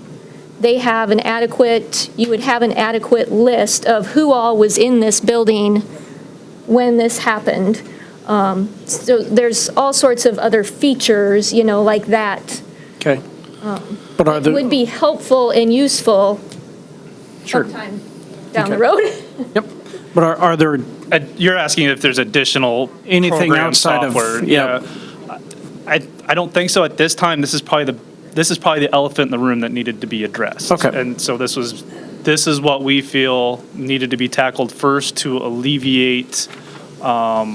you would have an adequate list of who all was in this building when this happened. So there's all sorts of other features, like that. Okay. But are That there? would be helpful and useful Sure. sometime down the Okay. road. But are there You're asking if there's additional anything program outside software. of? Yeah. I don't think so at this time. This is probably the elephant in the room that needed to be addressed. Okay. And so this is what we feel needed to be tackled first to alleviate a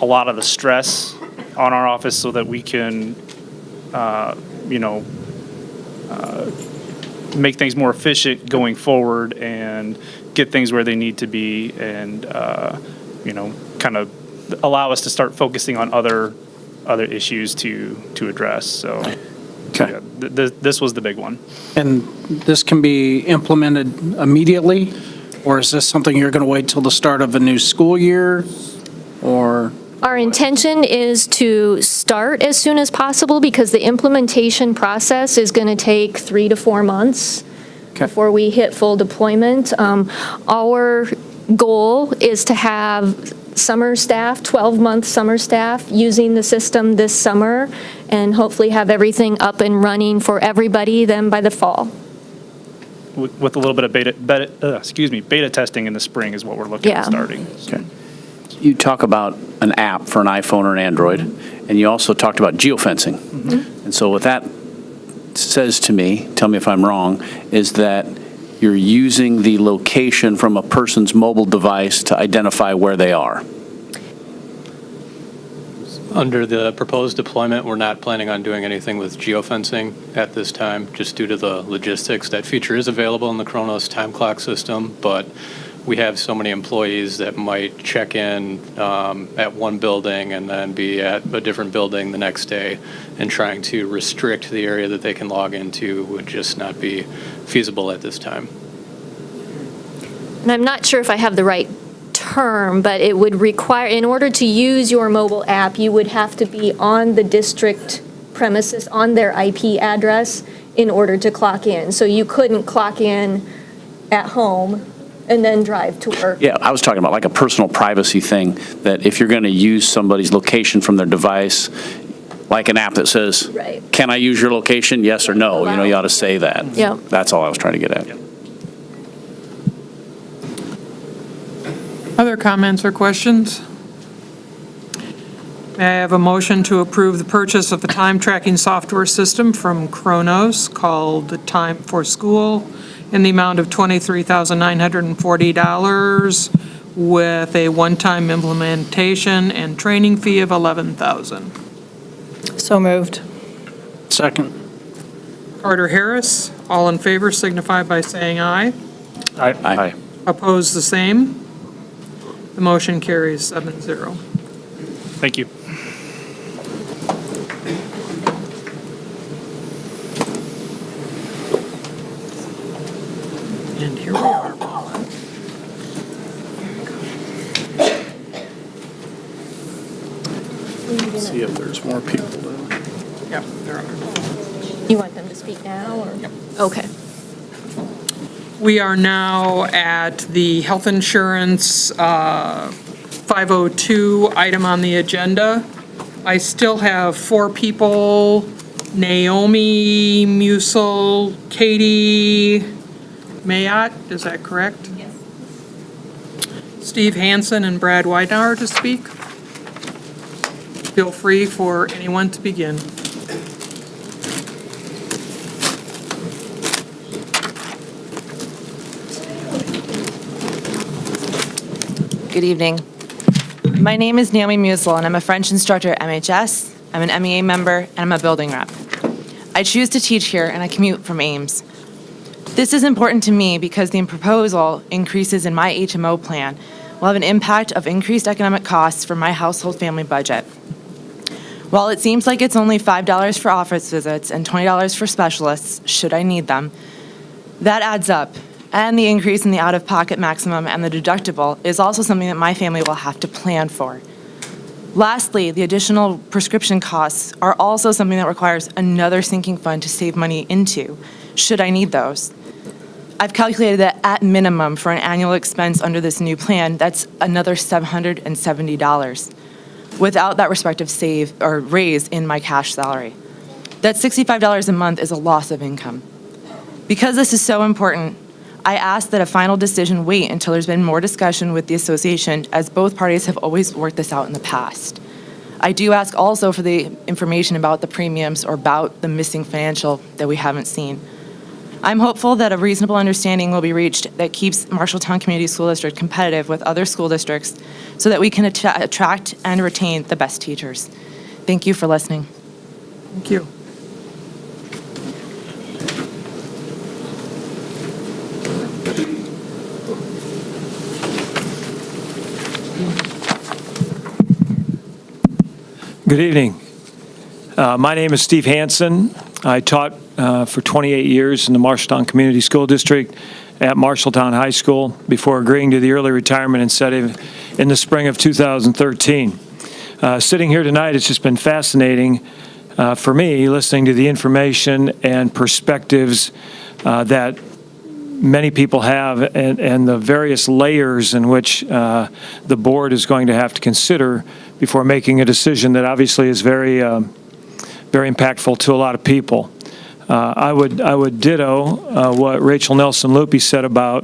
lot of the stress on our office so that we can, make things more efficient going forward and get things where they need to be and, kind of allow us to start focusing on other issues to address. So yeah, this was the big one. And this can be implemented immediately? Or is this something you're going to wait till the start of a new school year? Or? Our intention is to start as soon as possible because the implementation process is going to take 3 to 4 months before we hit full deployment. Our goal is to have summer staff, 12-month summer staff, using the system this summer and hopefully have everything up and running for everybody then by the fall. With a little bit of beta testing in the spring is what we're looking at starting. Okay. You talk about an app for an iPhone or an Android, and you also talked about geofencing. And so what that says to me, tell me if I'm wrong, is that you're using the location from a person's mobile device to identify where they are. Under the proposed deployment, we're not planning on doing anything with geofencing at this time, just due to the logistics. That feature is available in the Kronos time clock system, but we have so many employees that might check in at one building and then be at a different building the next day, and trying to restrict the area that they can log into would just not be feasible at this time. And I'm not sure if I have the right term, but it would require, in order to use your mobile app, you would have to be on the district premises, on their IP address, in order to clock in. So you couldn't clock in at home and then drive to work. Yeah, I was talking about like a personal privacy thing, that if you're going to use somebody's location from their device, like an app that says, Right. can I use your location, yes or no? You ought to say that. Yeah. That's all I was trying to get at. Other comments or questions? May I have a motion to approve the purchase of the time tracking software system from Kronos called Time for School in the amount of $23,940 with a one-time implementation and training fee of $11,000. So moved. Second. Carter Harris, all in favor signify by saying aye. Aye. Opposed, the same. The motion carries 7-0. Thank you. And here we are, Paula. See if there's more people. Yep, there are. You want them to speak now, or? Yep. Okay. We are now at the health insurance 502 item on the agenda. I still have 4 people: Naomi Musel, Katie Mayott, is that correct? Yes. Steve Hansen and Brad Weidenauer to speak. Feel free for anyone to begin. Good evening. My name is Naomi Musel, and I'm a French instructor at MHS. I'm an MEA member, and I'm a building rep. I choose to teach here, and I commute from Ames. This is important to me because the proposal increases in my HMO plan will have an impact of increased economic costs for my household family budget. While it seems like it's only $5 for office visits and $20 for specialists, should I need them, that adds up. And the increase in the out-of-pocket maximum and the deductible is also something that my family will have to plan for. Lastly, the additional prescription costs are also something that requires another sinking fund to save money into, should I need those. I've calculated that at minimum for an annual expense under this new plan, that's another $770 without that respective save or raise in my cash salary. That $65 a month is a loss of income. Because this is so important, I ask that a final decision wait until there's been more discussion with the association, as both parties have always worked this out in the past. I do ask also for the information about the premiums or about the missing financial that we haven't seen. I'm hopeful that a reasonable understanding will be reached that keeps Marshalltown Community School District competitive with other school districts so that we can attract and retain the best teachers. Thank you for listening. Thank you. Good evening. My name is Steve Hansen. I taught for 28 years in the Marshalltown Community School District at Marshalltown High School before agreeing to the early retirement incentive in the spring of 2013. Sitting here tonight, it's just been fascinating for me listening to the information and perspectives that many people have and the various layers in which the board is going to have to consider before making a decision that obviously is very impactful to a lot of people. I would ditto what Rachel Nelson-Lupe said about,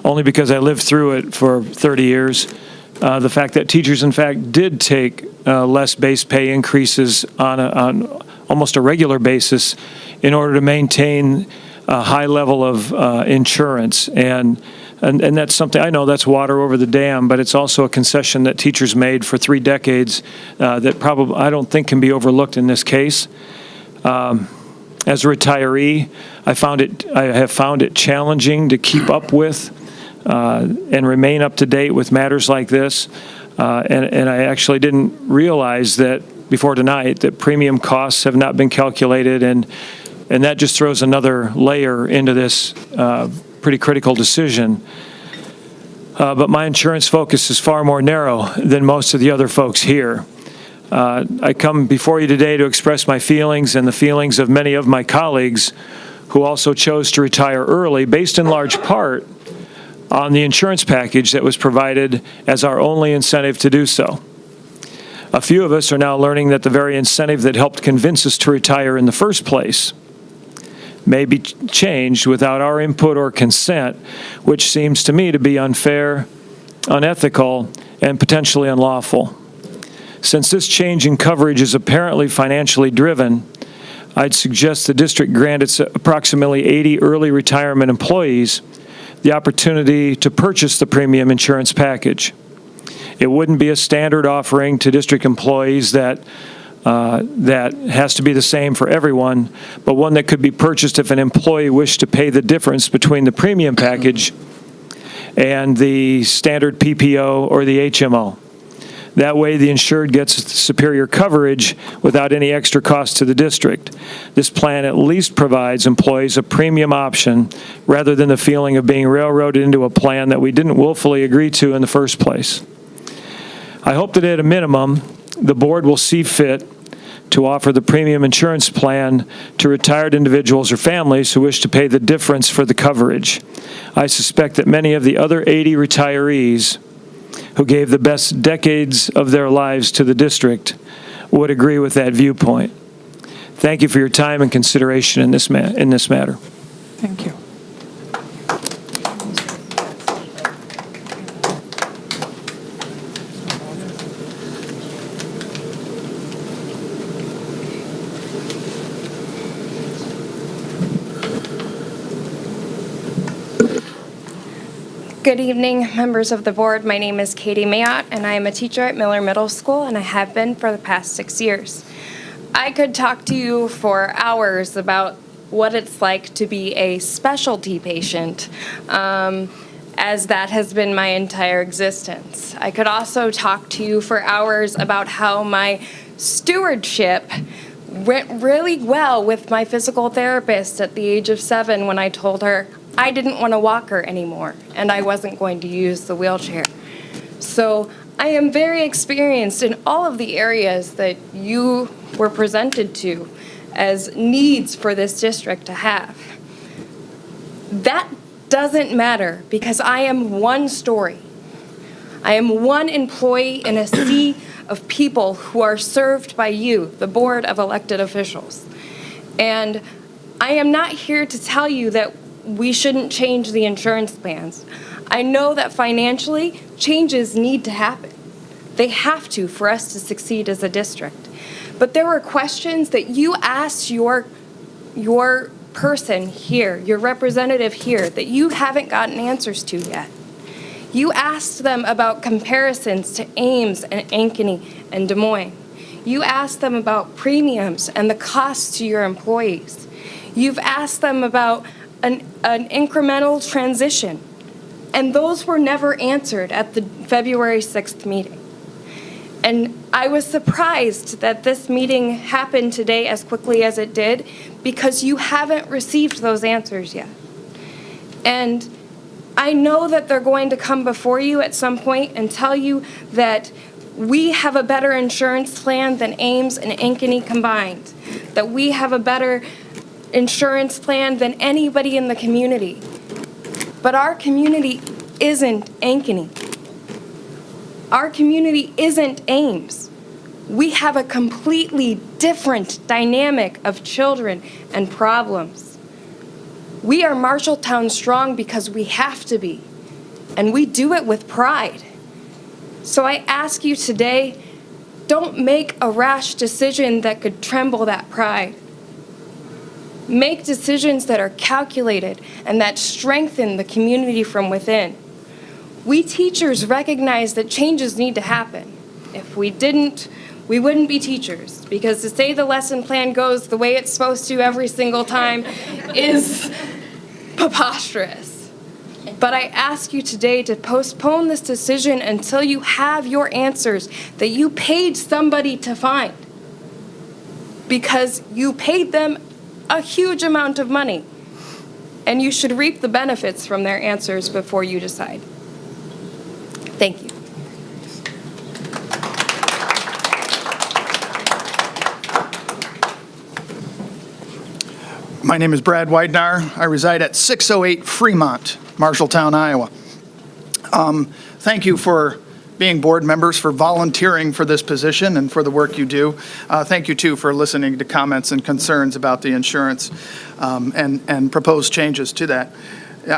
only because I lived through it for 30 years, the fact that teachers, in fact, did take less base pay increases on almost a regular basis in order to maintain a high level of insurance. And that's something, I know that's water over the dam, but it's also a concession that teachers made for 3 decades that probably, I don't think, can be overlooked in this case. As a retiree, I have found it challenging to keep up with and remain up to date with matters like this. And I actually didn't realize that before tonight that premium costs have not been calculated, and that just throws another layer into this pretty critical decision. But my insurance focus is far more narrow than most of the other folks here. I come before you today to express my feelings and the feelings of many of my colleagues who also chose to retire early, based in large part on the insurance package that was provided as our only incentive to do so. A few of us are now learning that the very incentive that helped convince us to retire in the first place may be changed without our input or consent, which seems to me to be unfair, unethical, and potentially unlawful. Since this change in coverage is apparently financially driven, I'd suggest the district grant its approximately 80 early retirement employees the opportunity to purchase the premium insurance package. It wouldn't be a standard offering to district employees that has to be the same for everyone, but one that could be purchased if an employee wished to pay the difference between the premium package and the standard PPO or the HMO. That way, the insured gets superior coverage without any extra cost to the district. This plan at least provides employees a premium option rather than the feeling of being railroaded into a plan that we didn't willfully agree to in the first place. I hope that at a minimum, the board will see fit to offer the premium insurance plan to retired individuals or families who wish to pay the difference for the coverage. I suspect that many of the other 80 retirees who gave the best decades of their lives to the district would agree with that viewpoint. Thank you for your time and consideration in this matter. Thank you. Good evening, members of the board. My name is Katie Mayotte, and I am a teacher at Miller Middle School, and I have been for the past 6 years. I could talk to you for hours about what it's like to be a specialty patient, as that has been my entire existence. I could also talk to you for hours about how my stewardship went really well with my physical therapist at the age of 7 when I told her I didn't want to walk her anymore and I wasn't going to use the wheelchair. So I am very experienced in all of the areas that you were presented to as needs for this district to have. That doesn't matter because I am one story. I am one employee in a sea of people who are served by you, the board of elected officials. And I am not here to tell you that we shouldn't change the insurance plans. I know that financially, changes need to happen. They have to for us to succeed as a district. But there were questions that you asked your person here, your representative here, that you haven't gotten answers to yet. You asked them about comparisons to Ames and Ankeny and Des Moines. You asked them about premiums and the costs to your employees. You've asked them about an incremental transition. And those were never answered at the February 6th meeting. And I was surprised that this meeting happened today as quickly as it did because you haven't received those answers yet. And I know that they're going to come before you at some point and tell you that we have a better insurance plan than Ames and Ankeny combined, that we have a better insurance plan than anybody in the community. But our community isn't Ankeny. Our community isn't Ames. We have a completely different dynamic of children and problems. We are Marshalltown strong because we have to be, and we do it with pride. So I ask you today, don't make a rash decision that could tremble that pride. Make decisions that are calculated and that strengthen the community from within. We teachers recognize that changes need to happen. If we didn't, we wouldn't be teachers, because to say the lesson plan goes the way it's supposed to every single time is preposterous. But I ask you today to postpone this decision until you have your answers that you paid somebody to find, because you paid them a huge amount of money, and you should reap the benefits from their answers before you decide. Thank you. My name is Brad Weidnar. I reside at 608 Fremont, Marshalltown, Iowa. Thank you for being board members, for volunteering for this position and for the work you do. Thank you, too, for listening to comments and concerns about the insurance and proposed changes to that.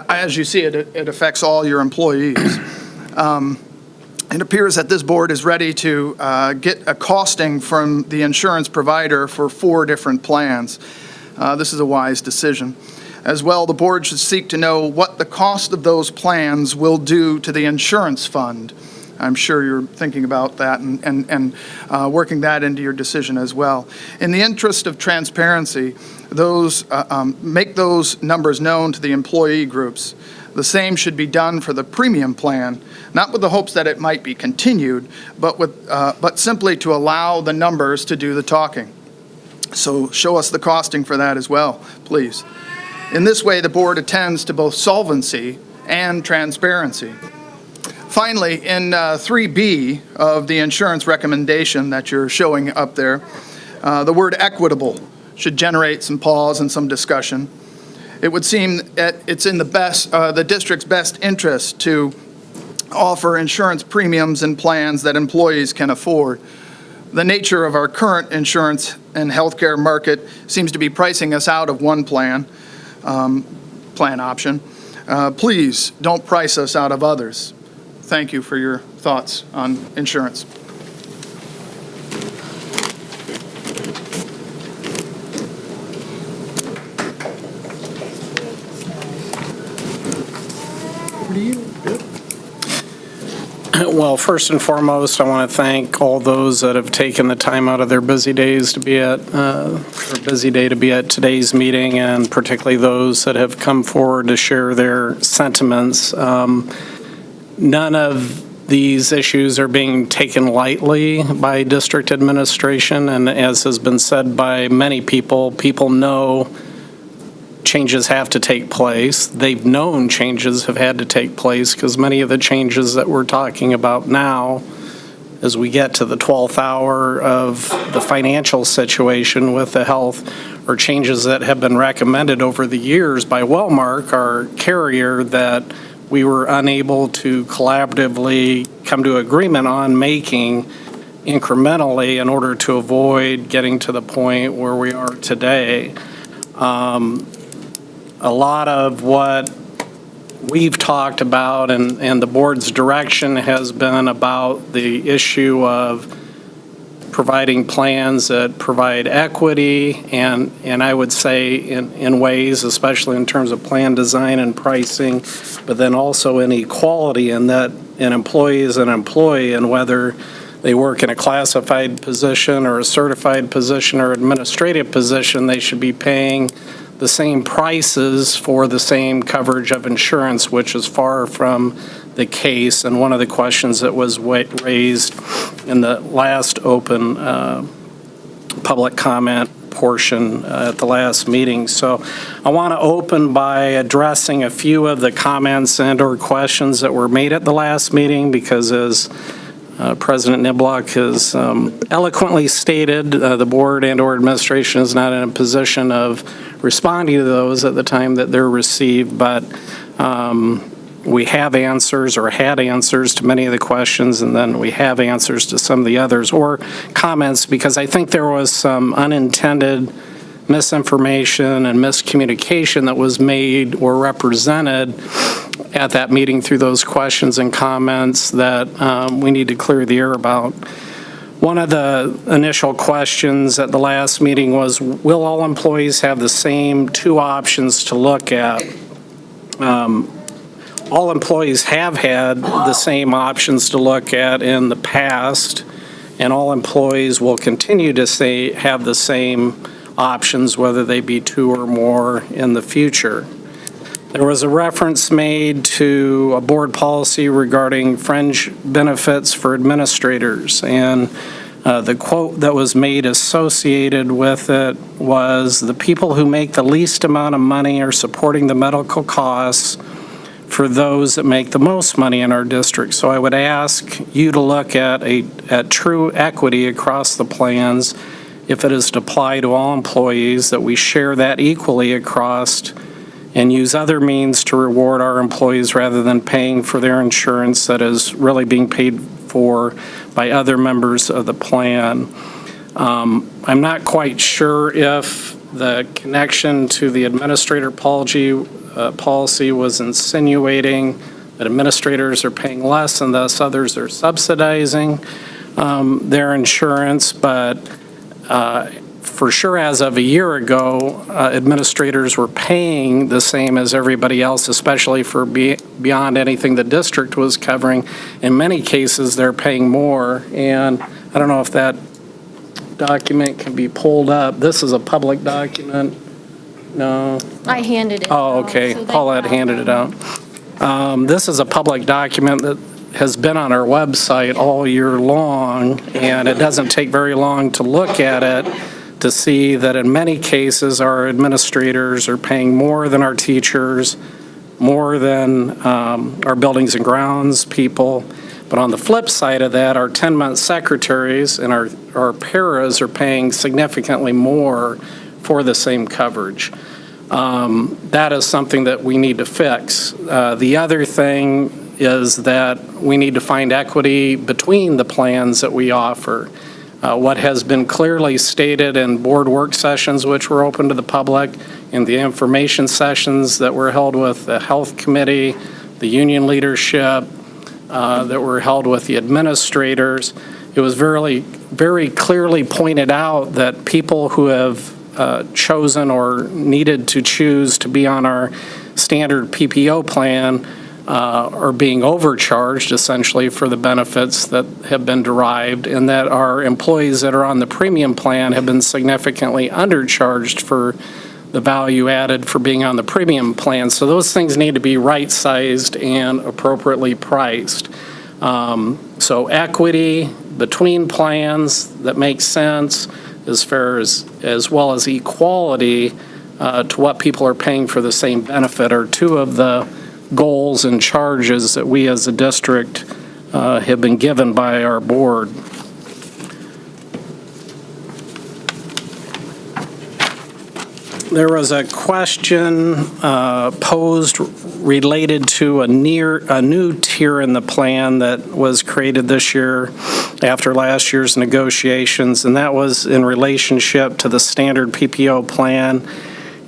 As you see, it affects all your employees. It appears that this board is ready to get a costing from the insurance provider for 4 different plans. This is a wise decision. As well, the board should seek to know what the cost of those plans will do to the insurance fund. I'm sure you're thinking about that and working that into your decision as well. In the interest of transparency, make those numbers known to the employee groups. The same should be done for the premium plan, not with the hopes that it might be continued, but simply to allow the numbers to do the talking. So show us the costing for that as well, please. In this way, the board attends to both solvency and transparency. Finally, in 3B of the insurance recommendation that you're showing up there, the word equitable should generate some pause and some discussion. It would seem that it's in the district's best interest to offer insurance premiums and plans that employees can afford. The nature of our current insurance and healthcare market seems to be pricing us out of one plan option. Please don't price us out of others. Thank you for your thoughts on insurance. Well, first and foremost, I want to thank all those that have taken the time out of their busy days to be at, today's meeting, and particularly those that have come forward to share their sentiments. None of these issues are being taken lightly by district administration, and as has been said by many people, people know changes have to take place. They've known changes have had to take place because many of the changes that we're talking about now as we get to the 12th hour of the financial situation with the health or changes that have been recommended over the years by Wellmark, our carrier, that we were unable to collaboratively come to agreement on making incrementally in order to avoid getting to the point where we are today. A lot of what we've talked about and the board's direction has been about the issue of providing plans that provide equity and I would say in ways, especially in terms of plan design and pricing, but then also in equality in that an employee is an employee, and whether they work in a classified position or a certified position or administrative position, they should be paying the same prices for the same coverage of insurance, which is far from the case. And one of the questions that was raised in the last open public comment portion at the last meeting. So I want to open by addressing a few of the comments and or questions that were made at the last meeting, because as President Niblock has eloquently stated, the board and or administration is not in a position of responding to those at the time that they're received, but we have answers or had answers to many of the questions, and then we have answers to some of the others or comments, because I think there was some unintended misinformation and miscommunication that was made or represented at that meeting through those questions and comments that we need to clear the air about. One of the initial questions at the last meeting was, will all employees have the same two options to look at? All employees have had the same options to look at in the past, and all employees will continue to have the same options, whether they be two or more in the future. There was a reference made to a board policy regarding fringe benefits for administrators, and the quote that was made associated with it was, the people who make the least amount of money are supporting the medical costs for those that make the most money in our district. So I would ask you to look at true equity across the plans. If it is to apply to all employees, that we share that equally across and use other means to reward our employees rather than paying for their insurance that is really being paid for by other members of the plan. I'm not quite sure if the connection to the administrator policy was insinuating that administrators are paying less and thus others are subsidizing their insurance, but for sure, as of a year ago, administrators were paying the same as everybody else, especially for beyond anything the district was covering. In many cases, they're paying more, and I don't know if that document can be pulled up. This is a public document. No. I handed it. Oh, okay. So Paulette handed it out. This is a public document that has been on our website all year long, and it doesn't take very long to look at it to see that in many cases our administrators are paying more than our teachers, more than our buildings and grounds people. But on the flip side of that, our 10-month secretaries and our paras are paying significantly more for the same coverage. That is something that we need to fix. The other thing is that we need to find equity between the plans that we offer. What has been clearly stated in board work sessions, which were open to the public, and the information sessions that were held with the health committee, the union leadership, that were held with the administrators, it was very, very clearly pointed out that people who have chosen or needed to choose to be on our standard PPO plan are being overcharged essentially for the benefits that have been derived, and that our employees that are on the premium plan have been significantly undercharged for the value added for being on the premium plan. So those things need to be right-sized and appropriately priced. So equity between plans that makes sense, as well as equality to what people are paying for the same benefit, are two of the goals and charges that we as a district have been given by our board. There was a question posed related to a new tier in the plan that was created this year after last year's negotiations, and that was in relationship to the standard PPO plan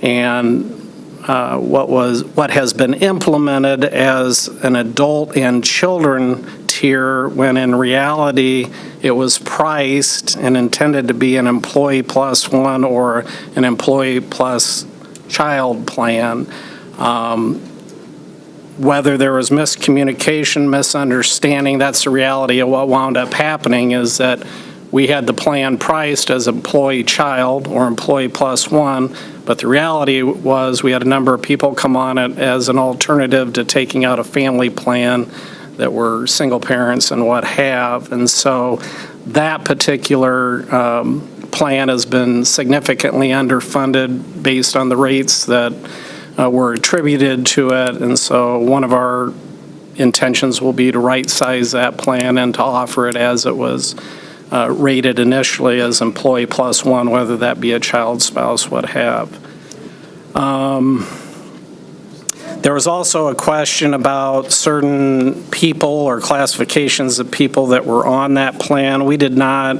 and what has been implemented as an adult and children tier, when in reality it was priced and intended to be an employee plus one or an employee plus child plan. Whether there was miscommunication, misunderstanding, that's the reality of what wound up happening, is that we had the plan priced as employee child or employee plus one, but the reality was we had a number of people come on it as an alternative to taking out a family plan that were single parents and what have. And so that particular plan has been significantly underfunded based on the rates that were attributed to it. And so one of our intentions will be to right-size that plan and to offer it as it was rated initially as employee plus one, whether that be a child, spouse, what have. There was also a question about certain people or classifications of people that were on that plan. We did not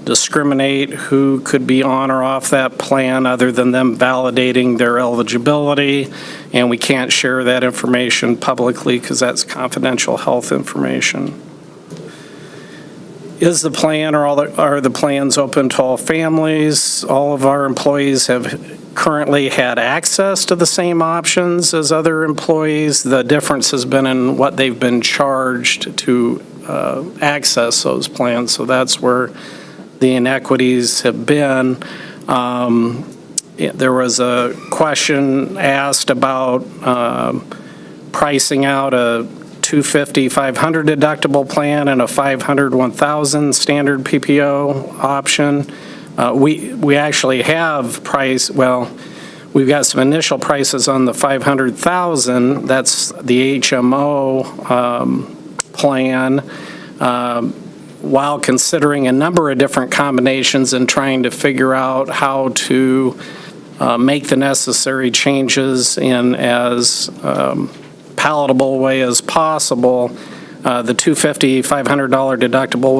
discriminate who could be on or off that plan other than them validating their eligibility, and we can't share that information publicly because that's confidential health information. Is the plan or are the plans open to all families? All of our employees have currently had access to the same options as other employees. The difference has been in what they've been charged to access those plans. So that's where the inequities have been. There was a question asked about pricing out a $250, $500 deductible plan and a $500, $1,000 standard PPO option. We actually have we've got some initial prices on the $500,000. That's the HMO plan. While considering a number of different combinations and trying to figure out how to make the necessary changes in as palatable way as possible, the $250, $500 deductible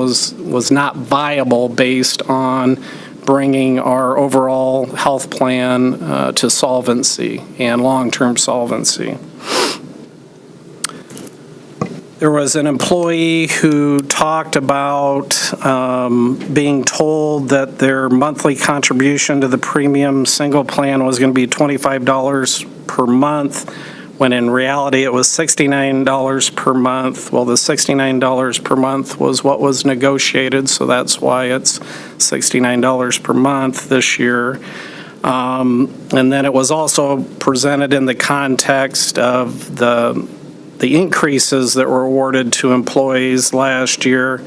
was not viable based on bringing our overall health plan to solvency and long-term solvency. There was an employee who talked about being told that their monthly contribution to the premium single plan was going to be $25 per month, when in reality it was $69 per month. Well, the $69 per month was what was negotiated, so that's why it's $69 per month this year. And then it was also presented in the context of the increases that were awarded to employees last year.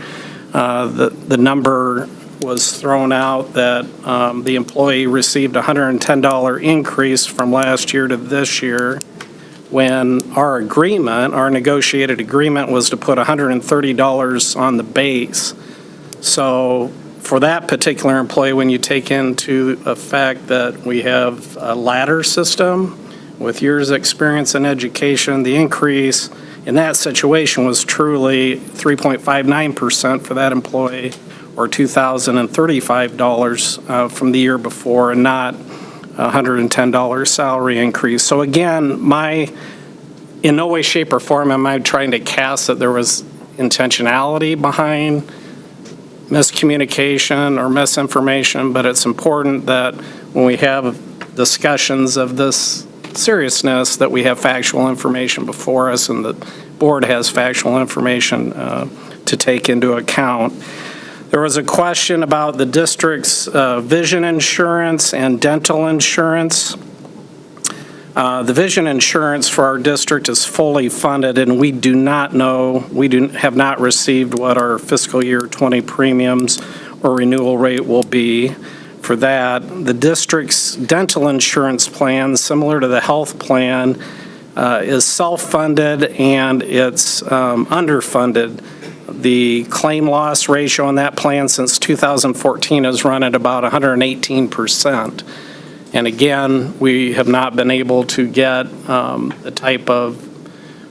The number was thrown out that the employee received a $110 increase from last year to this year, when our negotiated agreement was to put $130 on the base. So for that particular employee, when you take into effect that we have a ladder system with years of experience in education, the increase in that situation was truly 3.59% for that employee, or $2,035 from the year before, and not $110 salary increase. So again, in no way, shape, or form am I trying to cast that there was intentionality behind miscommunication or misinformation, but it's important that when we have discussions of this seriousness that we have factual information before us and the board has factual information to take into account. There was a question about the district's vision insurance and dental insurance. The vision insurance for our district is fully funded, and we have not received what our fiscal year 20 premiums or renewal rate will be for that. The district's dental insurance plan, similar to the health plan, is self-funded and it's underfunded. The claim loss ratio in that plan since 2014 has run at about 118%. And again, we have not been able to get the type of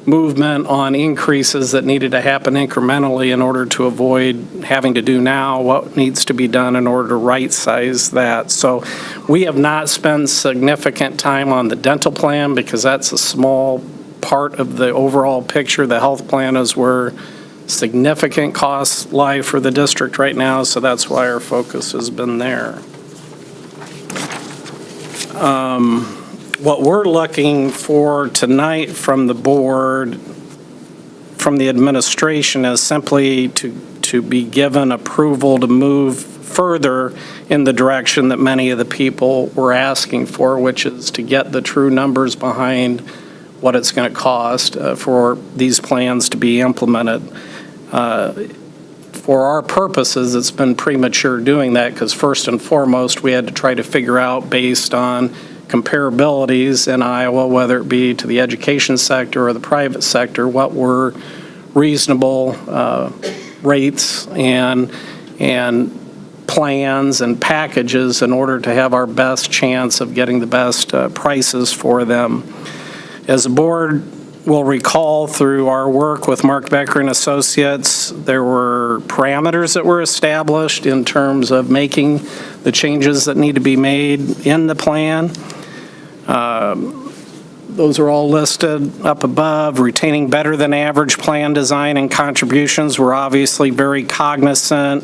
movement on increases that needed to happen incrementally in order to avoid having to do now what needs to be done in order to right-size that. So we have not spent significant time on the dental plan because that's a small part of the overall picture. The health plan is where significant costs lie for the district right now, so that's why our focus has been there. What we're looking for tonight from the board, from the administration, is simply to be given approval to move further in the direction that many of the people were asking for, which is to get the true numbers behind what it's going to cost for these plans to be implemented. For our purposes, it's been premature doing that because first and foremost, we had to try to figure out based on comparabilities in Iowa, whether it be to the education sector or the private sector, what were reasonable rates and plans and packages in order to have our best chance of getting the best prices for them. As the board will recall through our work with Mark Becker and Associates, there were parameters that were established in terms of making the changes that need to be made in the plan. Those are all listed up above. Retaining better than average plan design and contributions. We're obviously very cognizant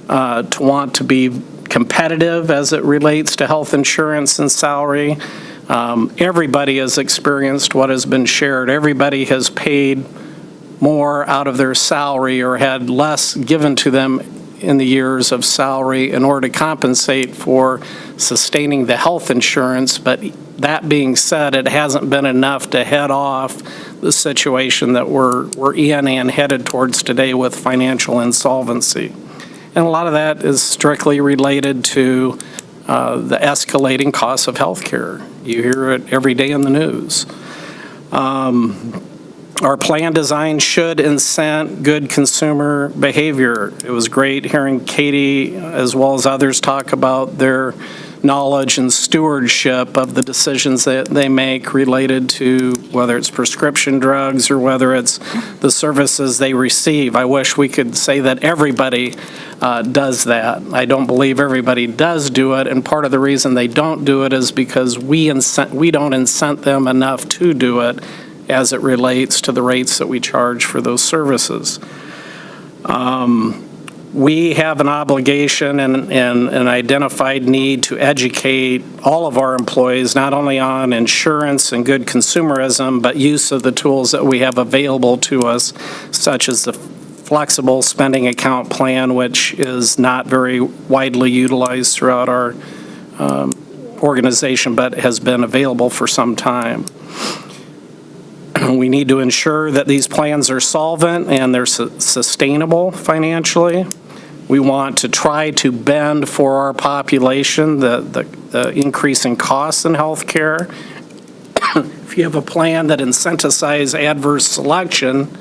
to want to be competitive as it relates to health insurance and salary. Everybody has experienced what has been shared. Everybody has paid more out of their salary or had less given to them in the years of salary in order to compensate for sustaining the health insurance. But that being said, it hasn't been enough to head off the situation that we're in and headed towards today with financial insolvency. And a lot of that is strictly related to the escalating costs of health care. You hear it every day in the news. Our plan design should incent good consumer behavior. It was great hearing Katie as well as others talk about their knowledge and stewardship of the decisions that they make related to whether it's prescription drugs or whether it's the services they receive. I wish we could say that everybody does that. I don't believe everybody does do it, and part of the reason they don't do it is because we don't incent them enough to do it as it relates to the rates that we charge for those services. We have an obligation and an identified need to educate all of our employees, not only on insurance and good consumerism, but use of the tools that we have available to us, such as the flexible spending account plan, which is not very widely utilized throughout our organization, but has been available for some time. We need to ensure that these plans are solvent and they're sustainable financially. We want to try to bend for our population the increasing costs in health care. If you have a plan that incentivizes adverse selection,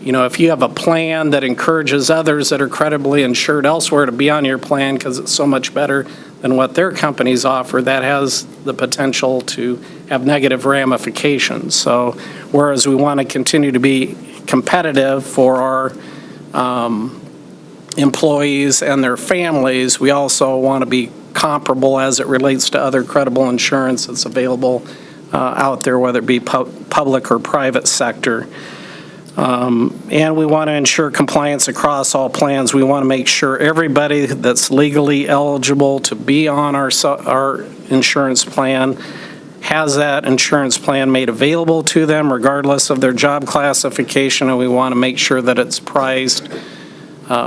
if you have a plan that encourages others that are credibly insured elsewhere to be on your plan because it's so much better than what their companies offer, that has the potential to have negative ramifications. So whereas we want to continue to be competitive for our employees and their families, we also want to be comparable as it relates to other credible insurance that's available out there, whether it be public or private sector. And we want to ensure compliance across all plans. We want to make sure everybody that's legally eligible to be on our insurance plan has that insurance plan made available to them regardless of their job classification, and we want to make sure that it's priced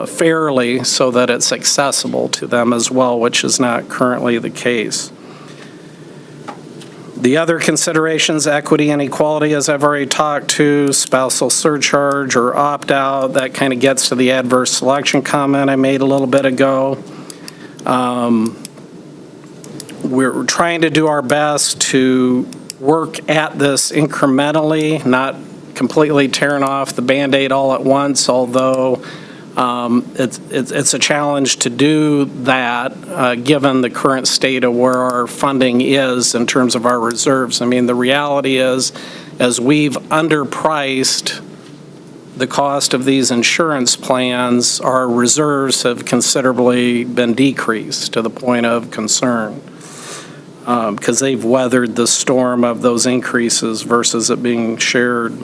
fairly so that it's accessible to them as well, which is not currently the case. The other considerations, equity and equality, as I've already talked to, spousal surcharge or opt-out, that kind of gets to the adverse selection comment I made a little bit ago. We're trying to do our best to work at this incrementally, not completely tearing off the Band-Aid all at once, although it's a challenge to do that given the current state of where our funding is in terms of our reserves. I mean, the reality is, as we've underpriced the cost of these insurance plans, our reserves have considerably been decreased to the point of concern because they've weathered the storm of those increases versus it being shared.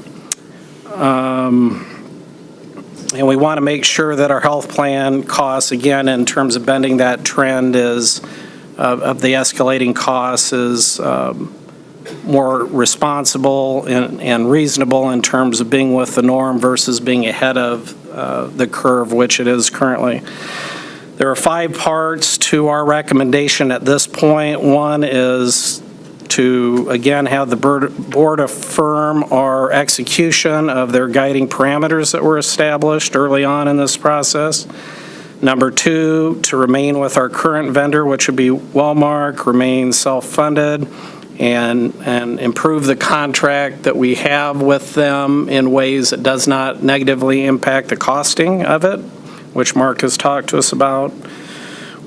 And we want to make sure that our health plan costs, again, in terms of bending that trend is of the escalating costs is more responsible and reasonable in terms of being with the norm versus being ahead of the curve, which it is currently. There are 5 parts to our recommendation at this point. One is to, again, have the board affirm our execution of their guiding parameters that were established early on in this process. Number 2, to remain with our current vendor, which would be Wellmark, remain self-funded, and improve the contract that we have with them in ways that does not negatively impact the costing of it, which Mark has talked to us about.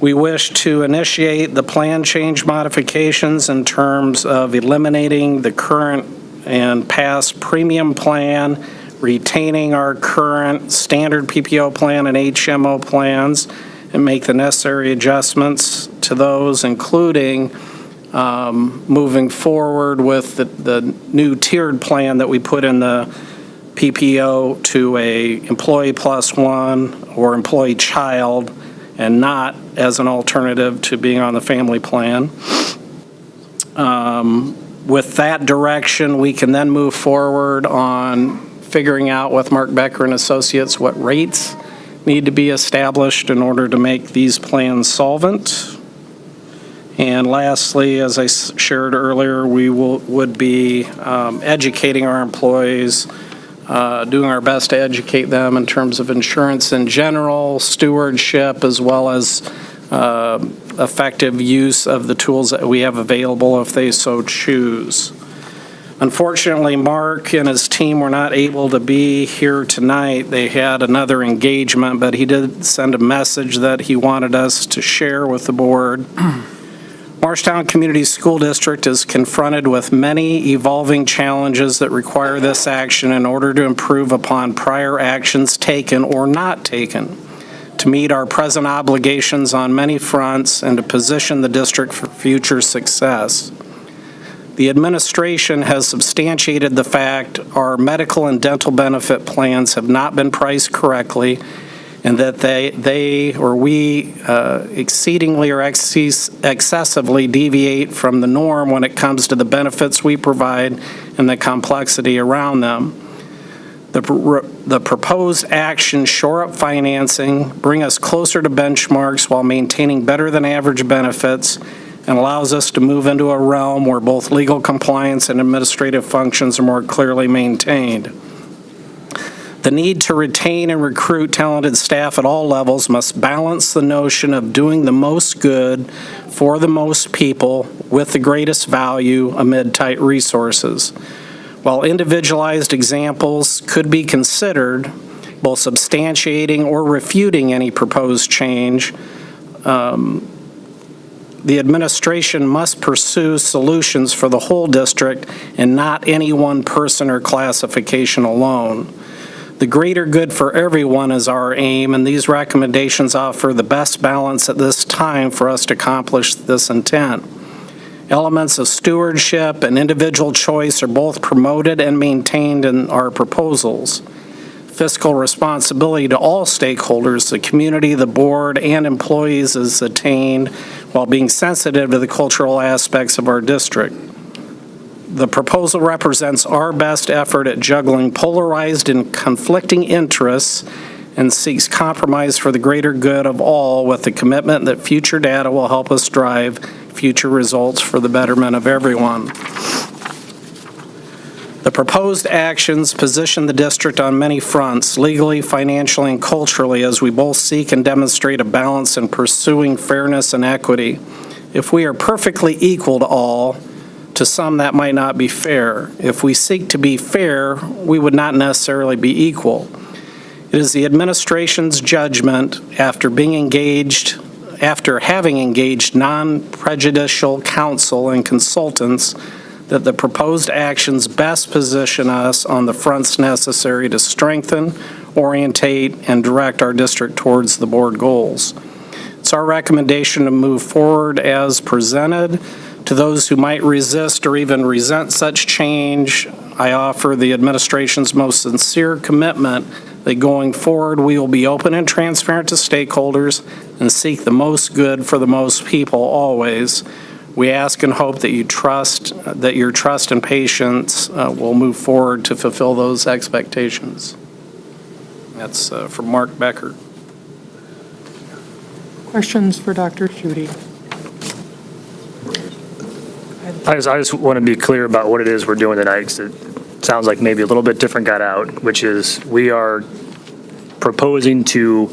We wish to initiate the plan change modifications in terms of eliminating the current and past premium plan, retaining our current standard PPO plan and HMO plans, and make the necessary adjustments to those, including moving forward with the new tiered plan that we put in the PPO to a employee plus one or employee child, and not as an alternative to being on the family plan. With that direction, we can then move forward on figuring out with Mark Becker and Associates what rates need to be established in order to make these plans solvent. And lastly, as I shared earlier, we would be educating our employees, doing our best to educate them in terms of insurance in general, stewardship, as well as effective use of the tools that we have available if they so choose. Unfortunately, Mark and his team were not able to be here tonight. They had another engagement, but he did send a message that he wanted us to share with the board. Marshalltown Community School District is confronted with many evolving challenges that require this action in order to improve upon prior actions taken or not taken, to meet our present obligations on many fronts, and to position the district for future success. The administration has substantiated the fact our medical and dental benefit plans have not been priced correctly, and that we exceedingly or excessively deviate from the norm when it comes to the benefits we provide and the complexity around them. The proposed actions shore up financing, bring us closer to benchmarks while maintaining better than average benefits, and allows us to move into a realm where both legal compliance and administrative functions are more clearly maintained. The need to retain and recruit talented staff at all levels must balance the notion of doing the most good for the most people with the greatest value amid tight resources. While individualized examples could be considered, both substantiating or refuting any proposed change, the administration must pursue solutions for the whole district and not any one person or classification alone. The greater good for everyone is our aim, and these recommendations offer the best balance at this time for us to accomplish this intent. Elements of stewardship and individual choice are both promoted and maintained in our proposals. Fiscal responsibility to all stakeholders, the community, the board, and employees is attained while being sensitive to the cultural aspects of our district. The proposal represents our best effort at juggling polarized and conflicting interests and seeks compromise for the greater good of all, with the commitment that future data will help us drive future results for the betterment of everyone. The proposed actions position the district on many fronts, legally, financially, and culturally, as we both seek and demonstrate a balance in pursuing fairness and equity. If we are perfectly equal to all, To some, that might not be fair. If we seek to be fair, we would not necessarily be equal. It is the administration's judgment after having engaged non-prejudicial counsel and consultants that the proposed actions best position us on the fronts necessary to strengthen, orientate, and direct our district towards the board goals. It's our recommendation to move forward as presented. To those who might resist or even resent such change, I offer the administration's most sincere commitment that going forward, we will be open and transparent to stakeholders and seek the most good for the most people always. We ask and hope that your trust and patience will move forward to fulfill those expectations. That's from Mark Becker. Questions for Dr. Schutte? I just want to be clear about what it is we're doing tonight, because it sounds like maybe a little bit different got out, which is we are proposing to,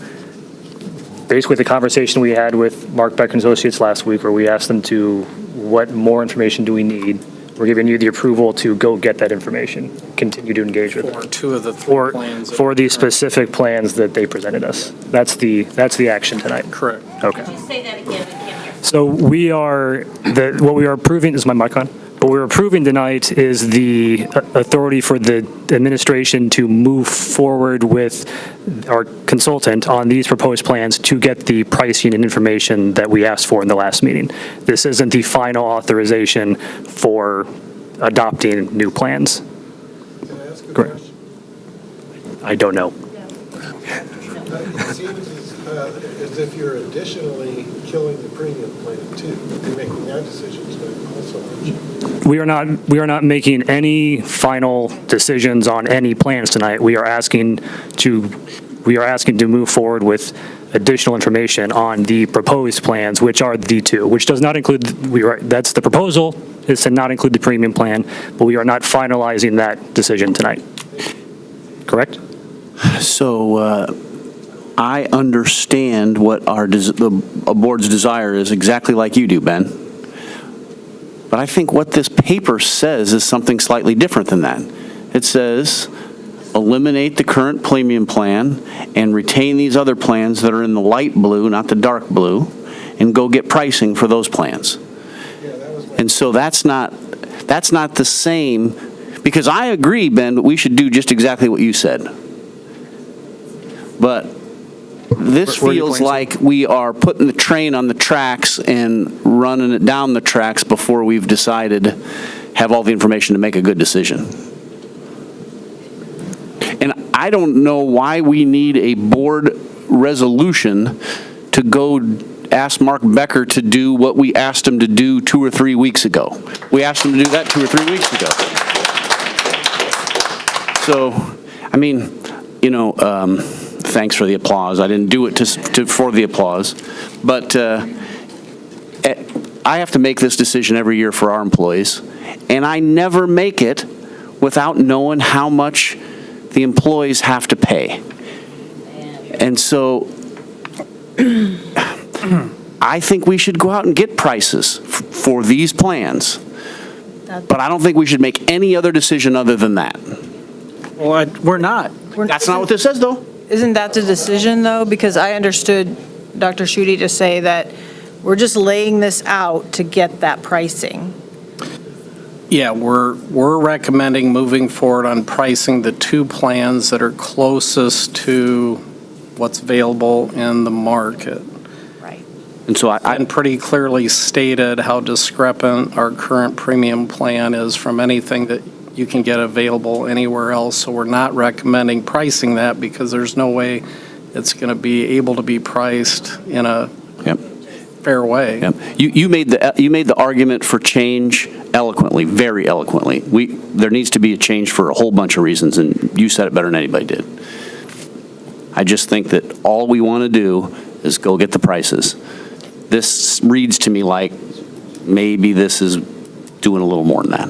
basically the conversation we had with Mark Becker and Associates last week, where we asked them to, what more information do we need? We're giving you the approval to go get that information, continue to engage with For them. two of the three plans. For the specific plans that they presented us. That's the action tonight. Correct. Okay. Could you say that again? I can't hear. So what we are approving, is my mic on? What we're approving tonight is the authority for the administration to move forward with our consultant on these proposed plans to get the pricing and information that we asked for in the last meeting. This isn't the final authorization for adopting new plans. Can I ask a Correct. question? I don't know. It seems as if you're additionally killing the premium plan too. You're making that decision tonight also, aren't you? We are not making any final decisions on any plans tonight. We are asking to move forward with additional information on the proposed plans, which are the two, which does not include, that's the proposal, is to not include the premium plan, but we are not finalizing that decision tonight. Correct? So I understand what the board's desire is, exactly like you do, Ben. But I think what this paper says is something slightly different than that. It says, eliminate the current premium plan and retain these other plans that are in the light blue, not the dark blue, and go get pricing for those plans. And so that's not the same, because I agree, Ben, that we should do just exactly what you said. But this Where are you feels pointing to? like we are putting the train on the tracks and running it down the tracks before we've decided, have all the information to make a good decision. And I don't know why we need a board resolution to go ask Mark Becker to do what we asked him to do 2 or 3 weeks ago. We asked him to do that 2 or 3 weeks ago. So, I mean, thanks for the applause. I didn't do it for the applause. But I have to make this decision every year for our employees, and I never make it without knowing how much the employees have to pay. And so I think we should go out and get prices for these plans. But I don't think we should make any other decision other than that. Well, we're not. That's not what this says, though. Isn't that the decision, though? Because I understood Dr. Schutte to say that we're just laying this out to get that pricing. Yeah, we're recommending moving forward on pricing the two plans that are closest to what's available in the market. Right. And so I pretty clearly stated how discrepant our current premium plan is from anything that you can get available anywhere else. So we're not recommending pricing that because there's no way it's going to be able to be priced in a fair way. Yep. You made the argument for change eloquently, very eloquently. There needs to be a change for a whole bunch of reasons, and you said it better than anybody did. I just think that all we want to do is go get the prices. This reads to me like maybe this is doing a little more than that.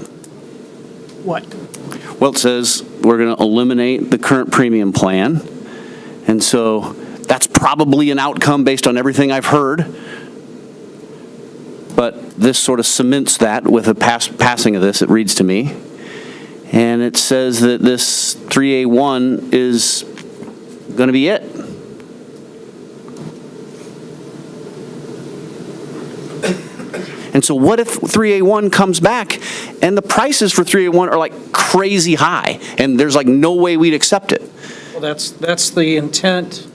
What? Well, it says we're going to eliminate the current premium plan, and so that's probably an outcome based on everything I've heard. but this sort of cements that with a passing of this, it reads to me. And it says that this 3A1 is going to be it. And so what if 3A1 comes back and the prices for 3A1 are like crazy high and there's like no way we'd accept it? Well, that's the intent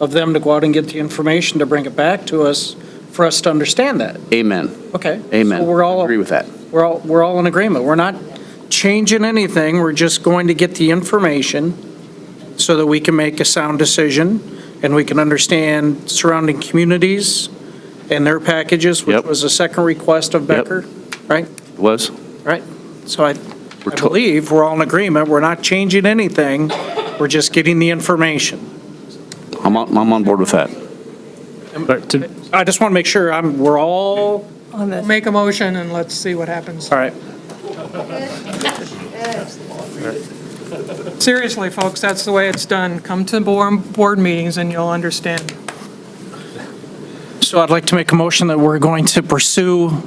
of them to go out and get the information to bring it back to us for us to understand that. Amen. Okay. Amen. So we're all I agree with that. We're all in agreement. We're not changing anything. We're just going to get the information so that we can make a sound decision and we can understand surrounding communities and their packages, which was a second request of Becker, right? It was. Right. So I believe we're all in agreement. We're not changing anything. We're just getting the information. I'm on board with that. I just want to make sure we're all on this. Make a motion and let's see what happens. All right. Seriously, folks, that's the way it's done. Come to board meetings and you'll understand. So I'd like to make a motion that we're going to pursue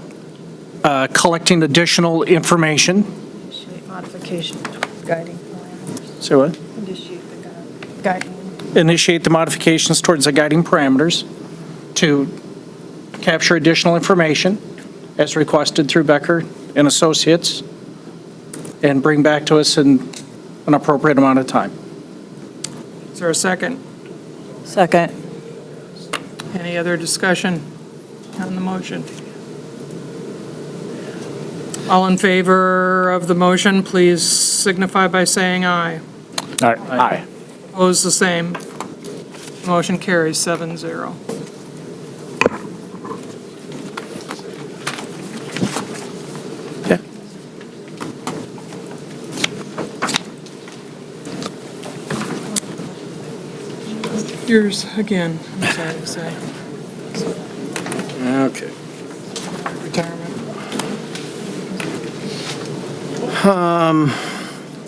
collecting additional information. Initiate modification, guiding parameters. Say what? Initiate the guiding. Initiate the modifications towards the guiding parameters to capture additional information as requested through Becker and Associates and bring back to us in an appropriate amount of time. Is there a second? Second. Any other discussion on the motion? All in favor of the motion, please signify by saying aye. Aye. Opposed, the same. Motion carries 7-0. Okay. Yours again, I'm sorry to say. Okay. Retirement.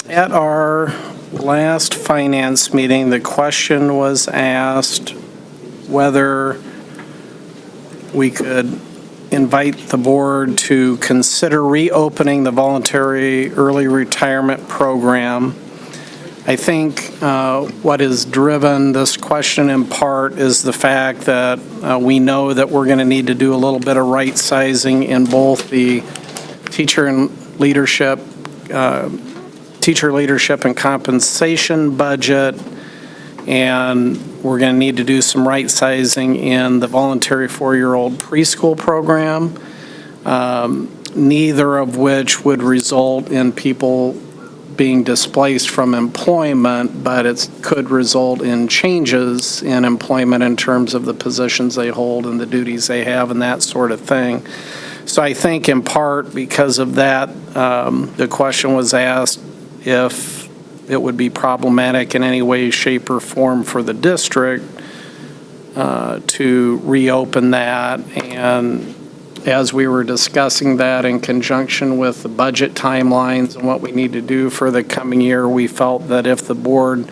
At our last finance meeting, the question was asked whether we could invite the board to consider reopening the voluntary early retirement program. I think what has driven this question in part is the fact that we know that we're going to need to do a little bit of right sizing in both the teacher leadership and compensation budget, and we're going to need to do some right sizing in the voluntary 4-year-old preschool program, neither of which would result in people being displaced from employment, but it could result in changes in employment in terms of the positions they hold and the duties they have and that sort of thing. So I think in part because of that, the question was asked if it would be problematic in any way, shape, or form for the district to reopen that. And as we were discussing that in conjunction with the budget timelines and what we need to do for the coming year, we felt that if the board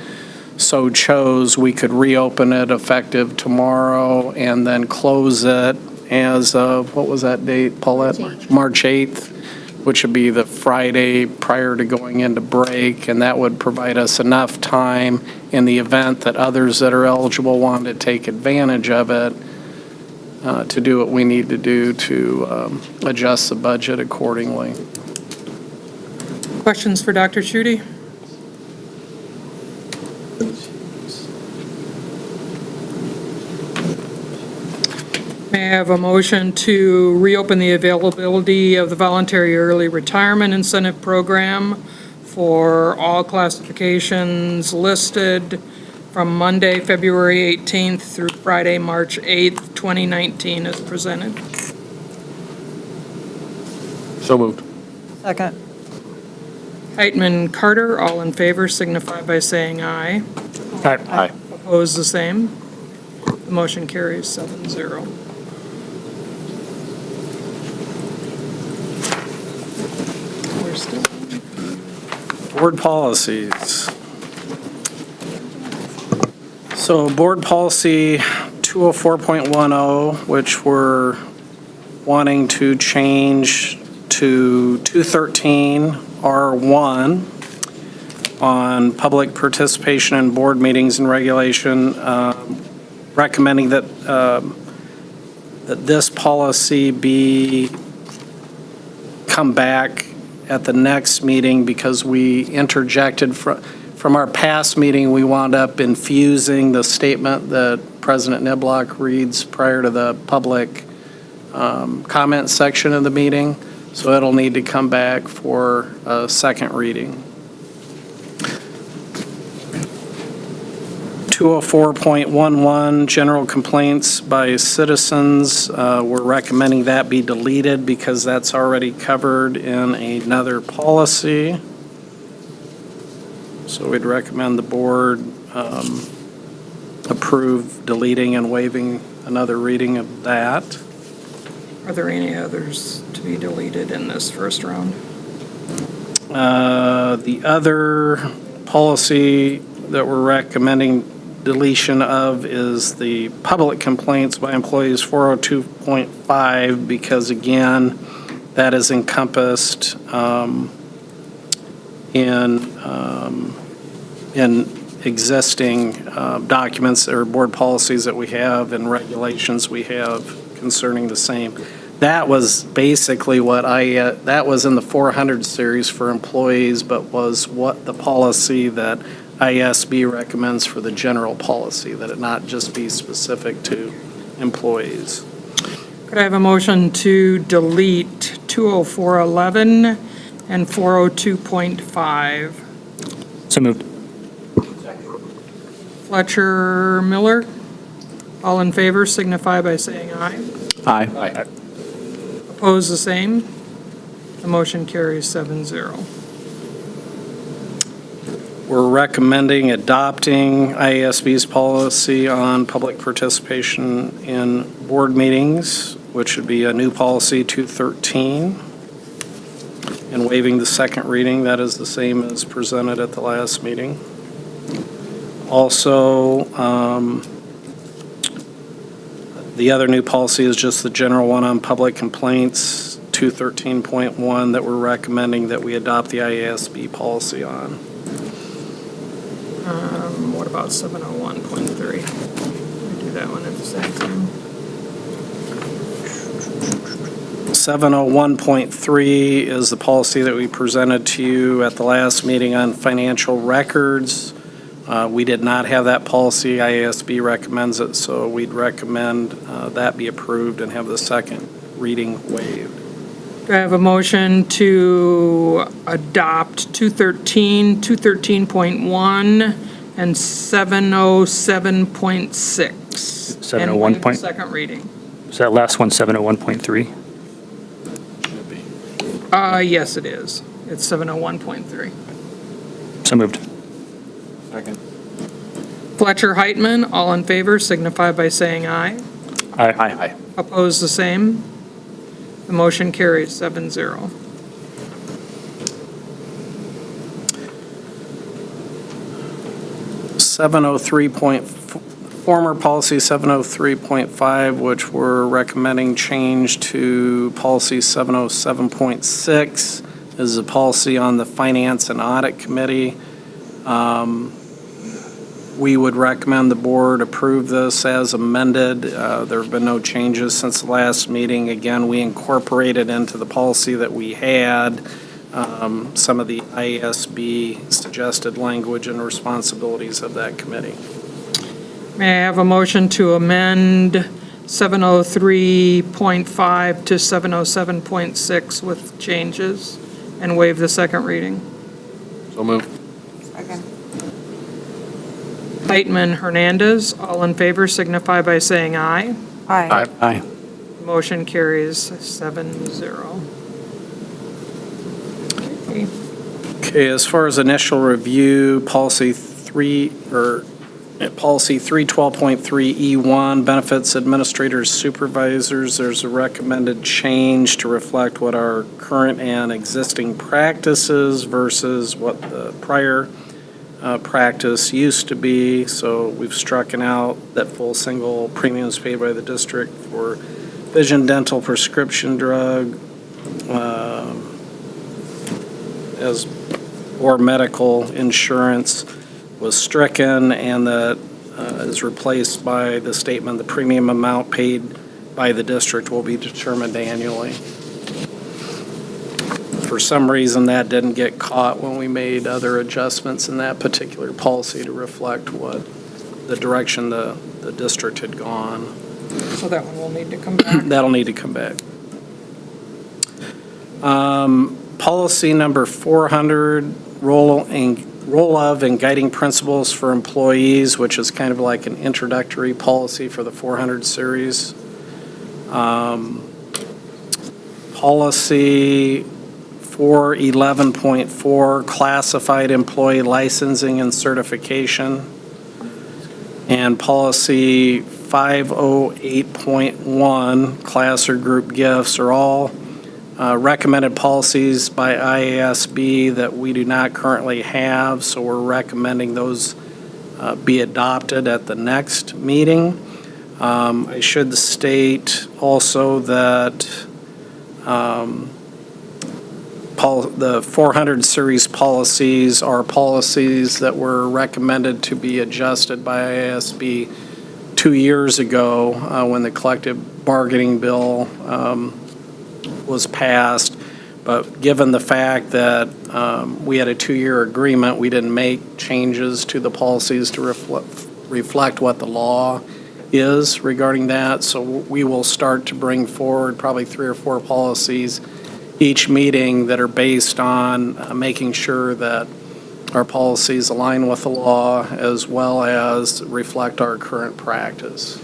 so chose, we could reopen it effective tomorrow and then close it as of, what was that date, Paulette? March 8th, which would be the Friday prior to going into break, and that would provide us enough time in the event that others that are eligible wanted to take advantage of it to do what we need to do to adjust the budget accordingly. Questions for Dr. Schutte? May I have a motion to reopen the availability of the voluntary early retirement incentive program for all classifications listed from Monday, February 18th through Friday, March 8th, 2019 as presented? So moved. Second. Heitman, Carter, all in favor signify by saying aye. Aye. Opposed, the same. The motion carries 7-0. We're still. Board policies. So board policy 204.10, which we're wanting to change to 213R1 on public participation in board meetings and regulation, recommending that this policy come back at the next meeting because we interjected from our past meeting, we wound up infusing the statement that President Niblock reads prior to the public comment section of the meeting. So it'll need to come back for a second reading. 204.11, general complaints by citizens. We're recommending that be deleted because that's already covered in another policy. So we'd recommend the board approve deleting and waiving another reading of that. Are there any others to be deleted in this first round? The other policy that we're recommending deletion of is the public complaints by employees 402.5 because again, that is encompassed in existing documents or board policies that we have and regulations we have concerning the same. That was basically that was in the 400 series for employees, but was what the policy that ISB recommends for the general policy, that it not just be specific to employees. Could I have a motion to delete 204.11 and 402.5? So moved. Fletcher, Miller, all in favor signify by saying aye. Aye. Opposed, the same. The motion carries 7-0. We're recommending adopting IASB's policy on public participation in board meetings, which would be a new policy 213, and waiving the second reading. That is the same as presented at the last meeting. Also, the other new policy is just the general one on public complaints, 213.1, that we're recommending that we adopt the IASB policy on. What about 701.3? We do that one at the same time. 701.3 is the policy that we presented to you at the last meeting on financial records. We did not have that policy. IASB recommends it, so we'd recommend that be approved and have the second reading waived. Do I have a motion to adopt 213, 213.1, and 707.6? 701 And waive the second reading. Is that last one 701.3? Yes, it is. It's 701.3. So moved. Second. Fletcher, Heitman, all in favor signify by saying aye. Aye. Opposed, the same. The motion carries 7-0. Former policy 703.5, which we're recommending change to policy 707.6, is a policy on the Finance and Audit Committee. We would recommend the board approve this as amended. There have been no changes since the last meeting. Again, we incorporated into the policy that we had some of the IASB suggested language and responsibilities of that committee. May I have a motion to amend 703.5 to 707.6 with changes and waive the second reading? So moved. Heitman, Hernandez, all in favor signify by saying aye. Aye. Motion carries 7-0. Okay, as far as initial review, policy 312.3E1, benefits administrators, supervisors, there's a recommended change to reflect what our current and existing practices versus what the prior practice used to be. So we've struck out that full single premiums paid by the district for vision, dental, prescription drug, or medical insurance was stricken, and that is replaced by the statement, the premium amount paid by the district will be determined annually. For some reason, that didn't get caught when we made other adjustments in that particular policy to reflect what the direction the district had gone. So that one will need to come back. That'll need to come back. Policy number 400, role of and guiding principles for employees, which is kind of like an introductory policy for the 400 series. Policy 411.4, classified employee licensing and certification. And policy 508.1, class or group gifts, are all recommended policies by IASB that we do not currently have, so we're recommending those be adopted at the next meeting. I should state also that the 400 series policies are policies that were recommended to be adjusted by IASB 2 years ago when the collective bargaining bill was passed. But given the fact that we had a 2-year agreement, we didn't make changes to the policies to reflect what the law is regarding that. So we will start to bring forward probably 3 or 4 policies each meeting that are based on making sure that our policies align with the law as well as reflect our current practice.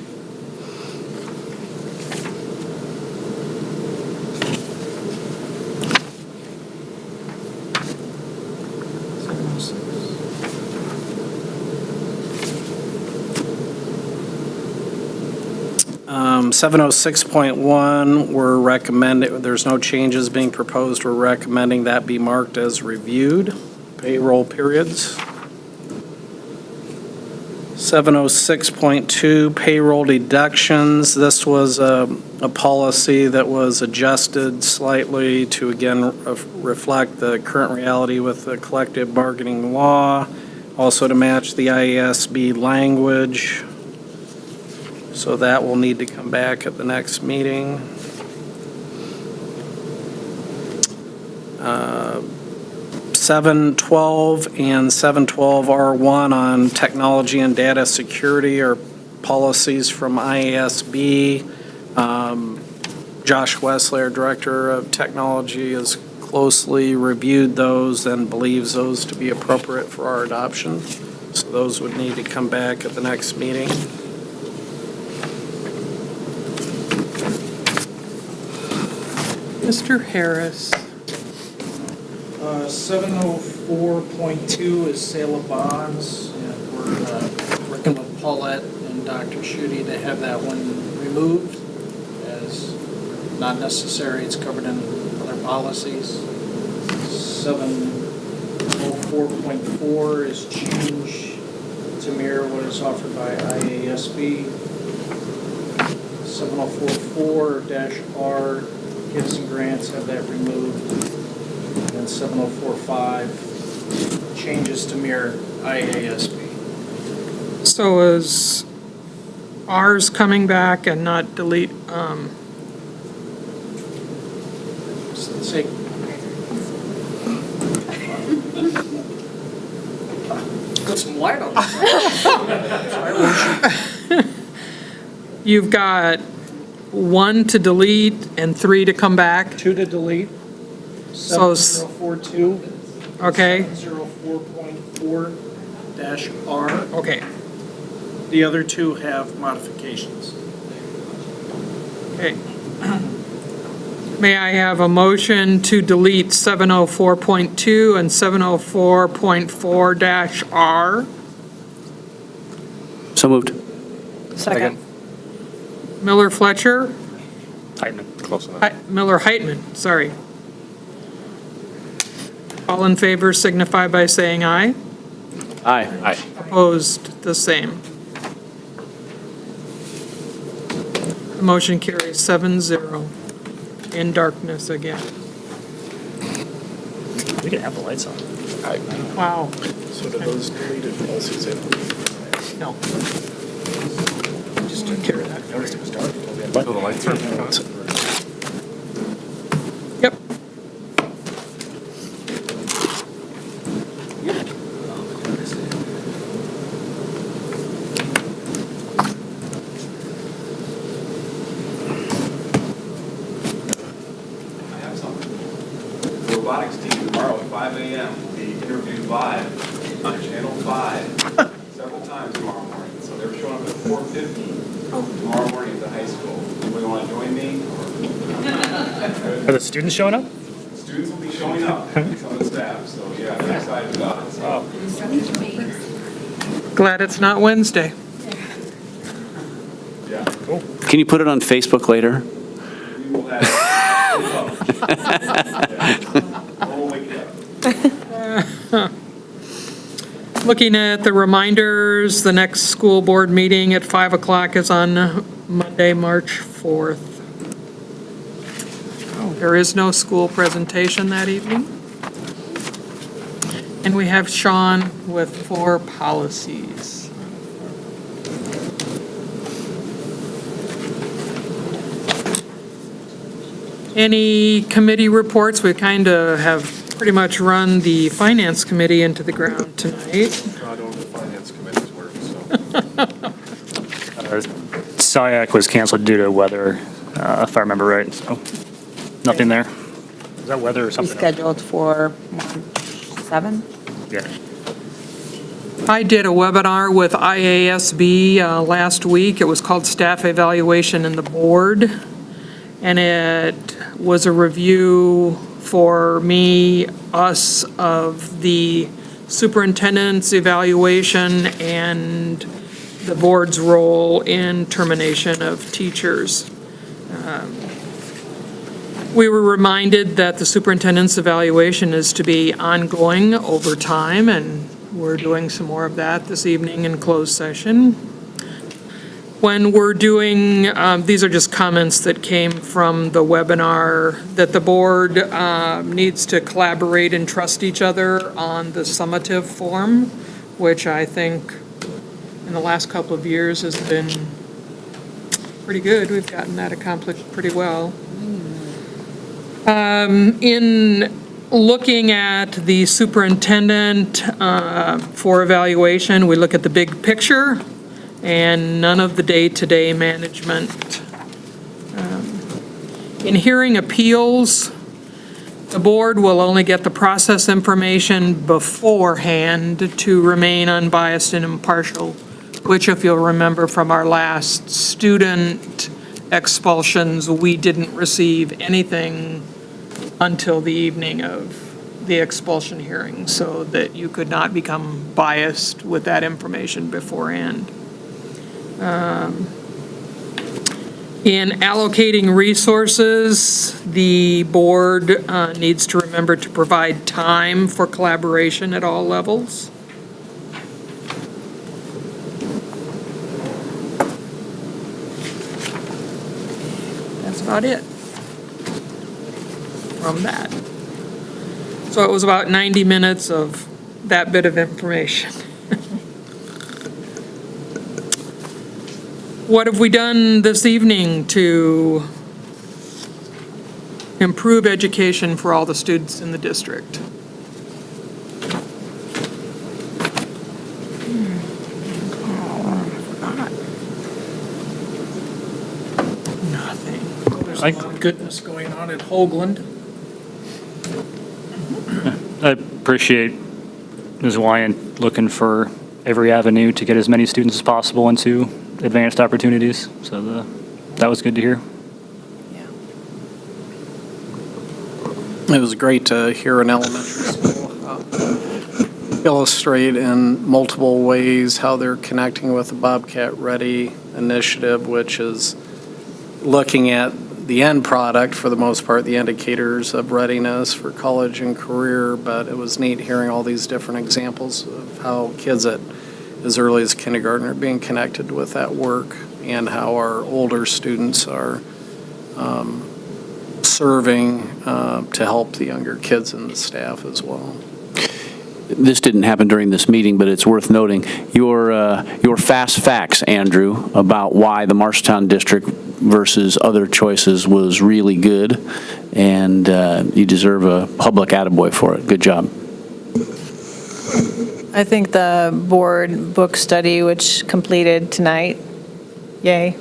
Um, 706.1, we're recommending, there's no changes being proposed. We're recommending that be marked as reviewed, payroll periods. 706.2, payroll deductions. This was a policy that was adjusted slightly to, again, reflect the current reality with the collective bargaining law, also to match the IASB language. So that will need to come back at the next meeting. 712 and 712R1 on technology and data security are policies from IASB. Josh Wesley, our Director of Technology, has closely reviewed those and believes those to be appropriate for our adoption. So those would need to come back at the next meeting. Mr. Harris. 704.2 is sale of bonds, and we're working with Paulette and Dr. Schutte to have that one removed as not necessary. It's covered in other policies. 704.4 is change to mirror what is offered by IASB. 704.4-R, gifts and grants, have that removed. And 704.5, changes to mirror IASB. So is ours coming back and not delete, Say, put some light on this. you've got 1 to delete and 3 to come back? 2 to delete. So 7042. Okay. 704.4-R. Okay. The other 2 have modifications. Okay. May I have a motion to delete 704.2 and 704.4-R? So moved. Second. Miller Fletcher? Heitman. Close enough. Miller Heitman, sorry. All in favor signify by saying aye. Aye. Aye. Opposed, the same. The motion carries 7-0 in darkness again. We can have the lights on. Wow. So do those deleted policies have? No. Just took care of that. Noticed it was dark. So the lights are on. Yep. I have something. The robotics team tomorrow at 5 a.m. will be interviewed live on Channel 5 several times tomorrow morning. So they're showing up at 4:50 tomorrow morning at the high school. Anybody want to join me? Are the students showing up? Students will be showing up, some of the staff, so yeah, I'm excited about it. So. Glad it's not Wednesday. Yeah. Cool. Can you put it on Facebook later? We will have we'll wake you up. Looking at the reminders, the next school board meeting at 5 o'clock is on Monday, March 4th. There is no school presentation that evening. And we have Sean with 4 policies. Any committee reports? We kind of have pretty much run the finance committee into the ground tonight. I don't know if the finance committee's work, so. SIAC was canceled due to weather, if I remember right, so nothing there. Is that weather or something else? Scheduled for March 7th? Yeah. I did a webinar with IASB last week. It was called Staff Evaluation in the Board. And it was a review for me, us, of the superintendent's evaluation and the board's role in termination of teachers. We were reminded that the superintendent's evaluation is to be ongoing over time, and we're doing some more of that this evening in closed session. When we're doing, these are just comments that came from the webinar, that the board needs to collaborate and trust each other on the summative form, which I think in the last couple of years has been pretty good. We've gotten that accomplished pretty well. In looking at the superintendent for evaluation, we look at the big picture and none of the day-to-day management. In hearing appeals, the board will only get the process information beforehand to remain unbiased and impartial, which, if you'll remember from our last student expulsions, we didn't receive anything until the evening of the expulsion hearing, so that you could not become biased with that information beforehand. In allocating resources, the board needs to remember to provide time for collaboration at all levels. That's about it from that. So it was about 90 minutes of that bit of information. What have we done this evening to improve education for all the students in the district? Nothing. There's a lot of goodness going on at Hoagland. I appreciate Ms. Wyant looking for every avenue to get as many students as possible into advanced opportunities, so that was good to hear. It was great to hear an elementary school illustrate in multiple ways how they're connecting with the Bobcat Ready initiative, which is looking at the end product, for the most part, the indicators of readiness for college and career, but it was neat hearing all these different examples of how kids at as early as kindergarten are being connected with that work. and how our older students are serving to help the younger kids and the staff as well. This didn't happen during this meeting, but it's worth noting your fast facts, Andrew, about why the Marshalltown district versus other choices was really good, and you deserve a public attaboy for it. Good job. I think the board book study, which completed tonight, yay.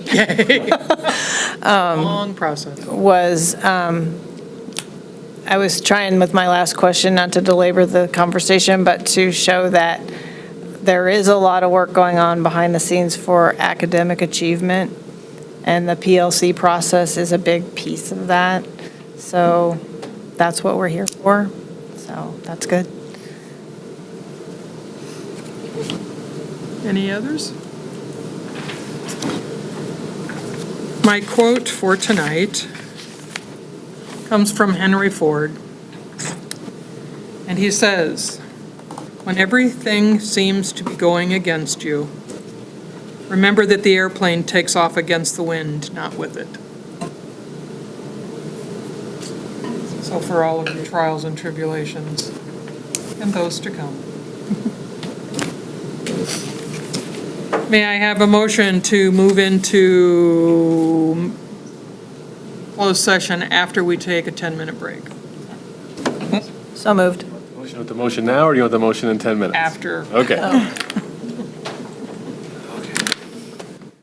Long process. Was, I was trying with my last question not to belabor the conversation, but to show that there is a lot of work going on behind the scenes for academic achievement, and the PLC process is a big piece of that. So that's what we're here for. So that's good. Any others? My quote for tonight comes from Henry Ford. And he says, "When everything seems to be going against you, remember that the airplane takes off against the wind, not with it." So for all of your trials and tribulations, and those to come. May I have a motion to move into closed session after we take a 10-minute break? So moved. Motion with the motion now, or do you want the motion in 10 minutes? After. Okay.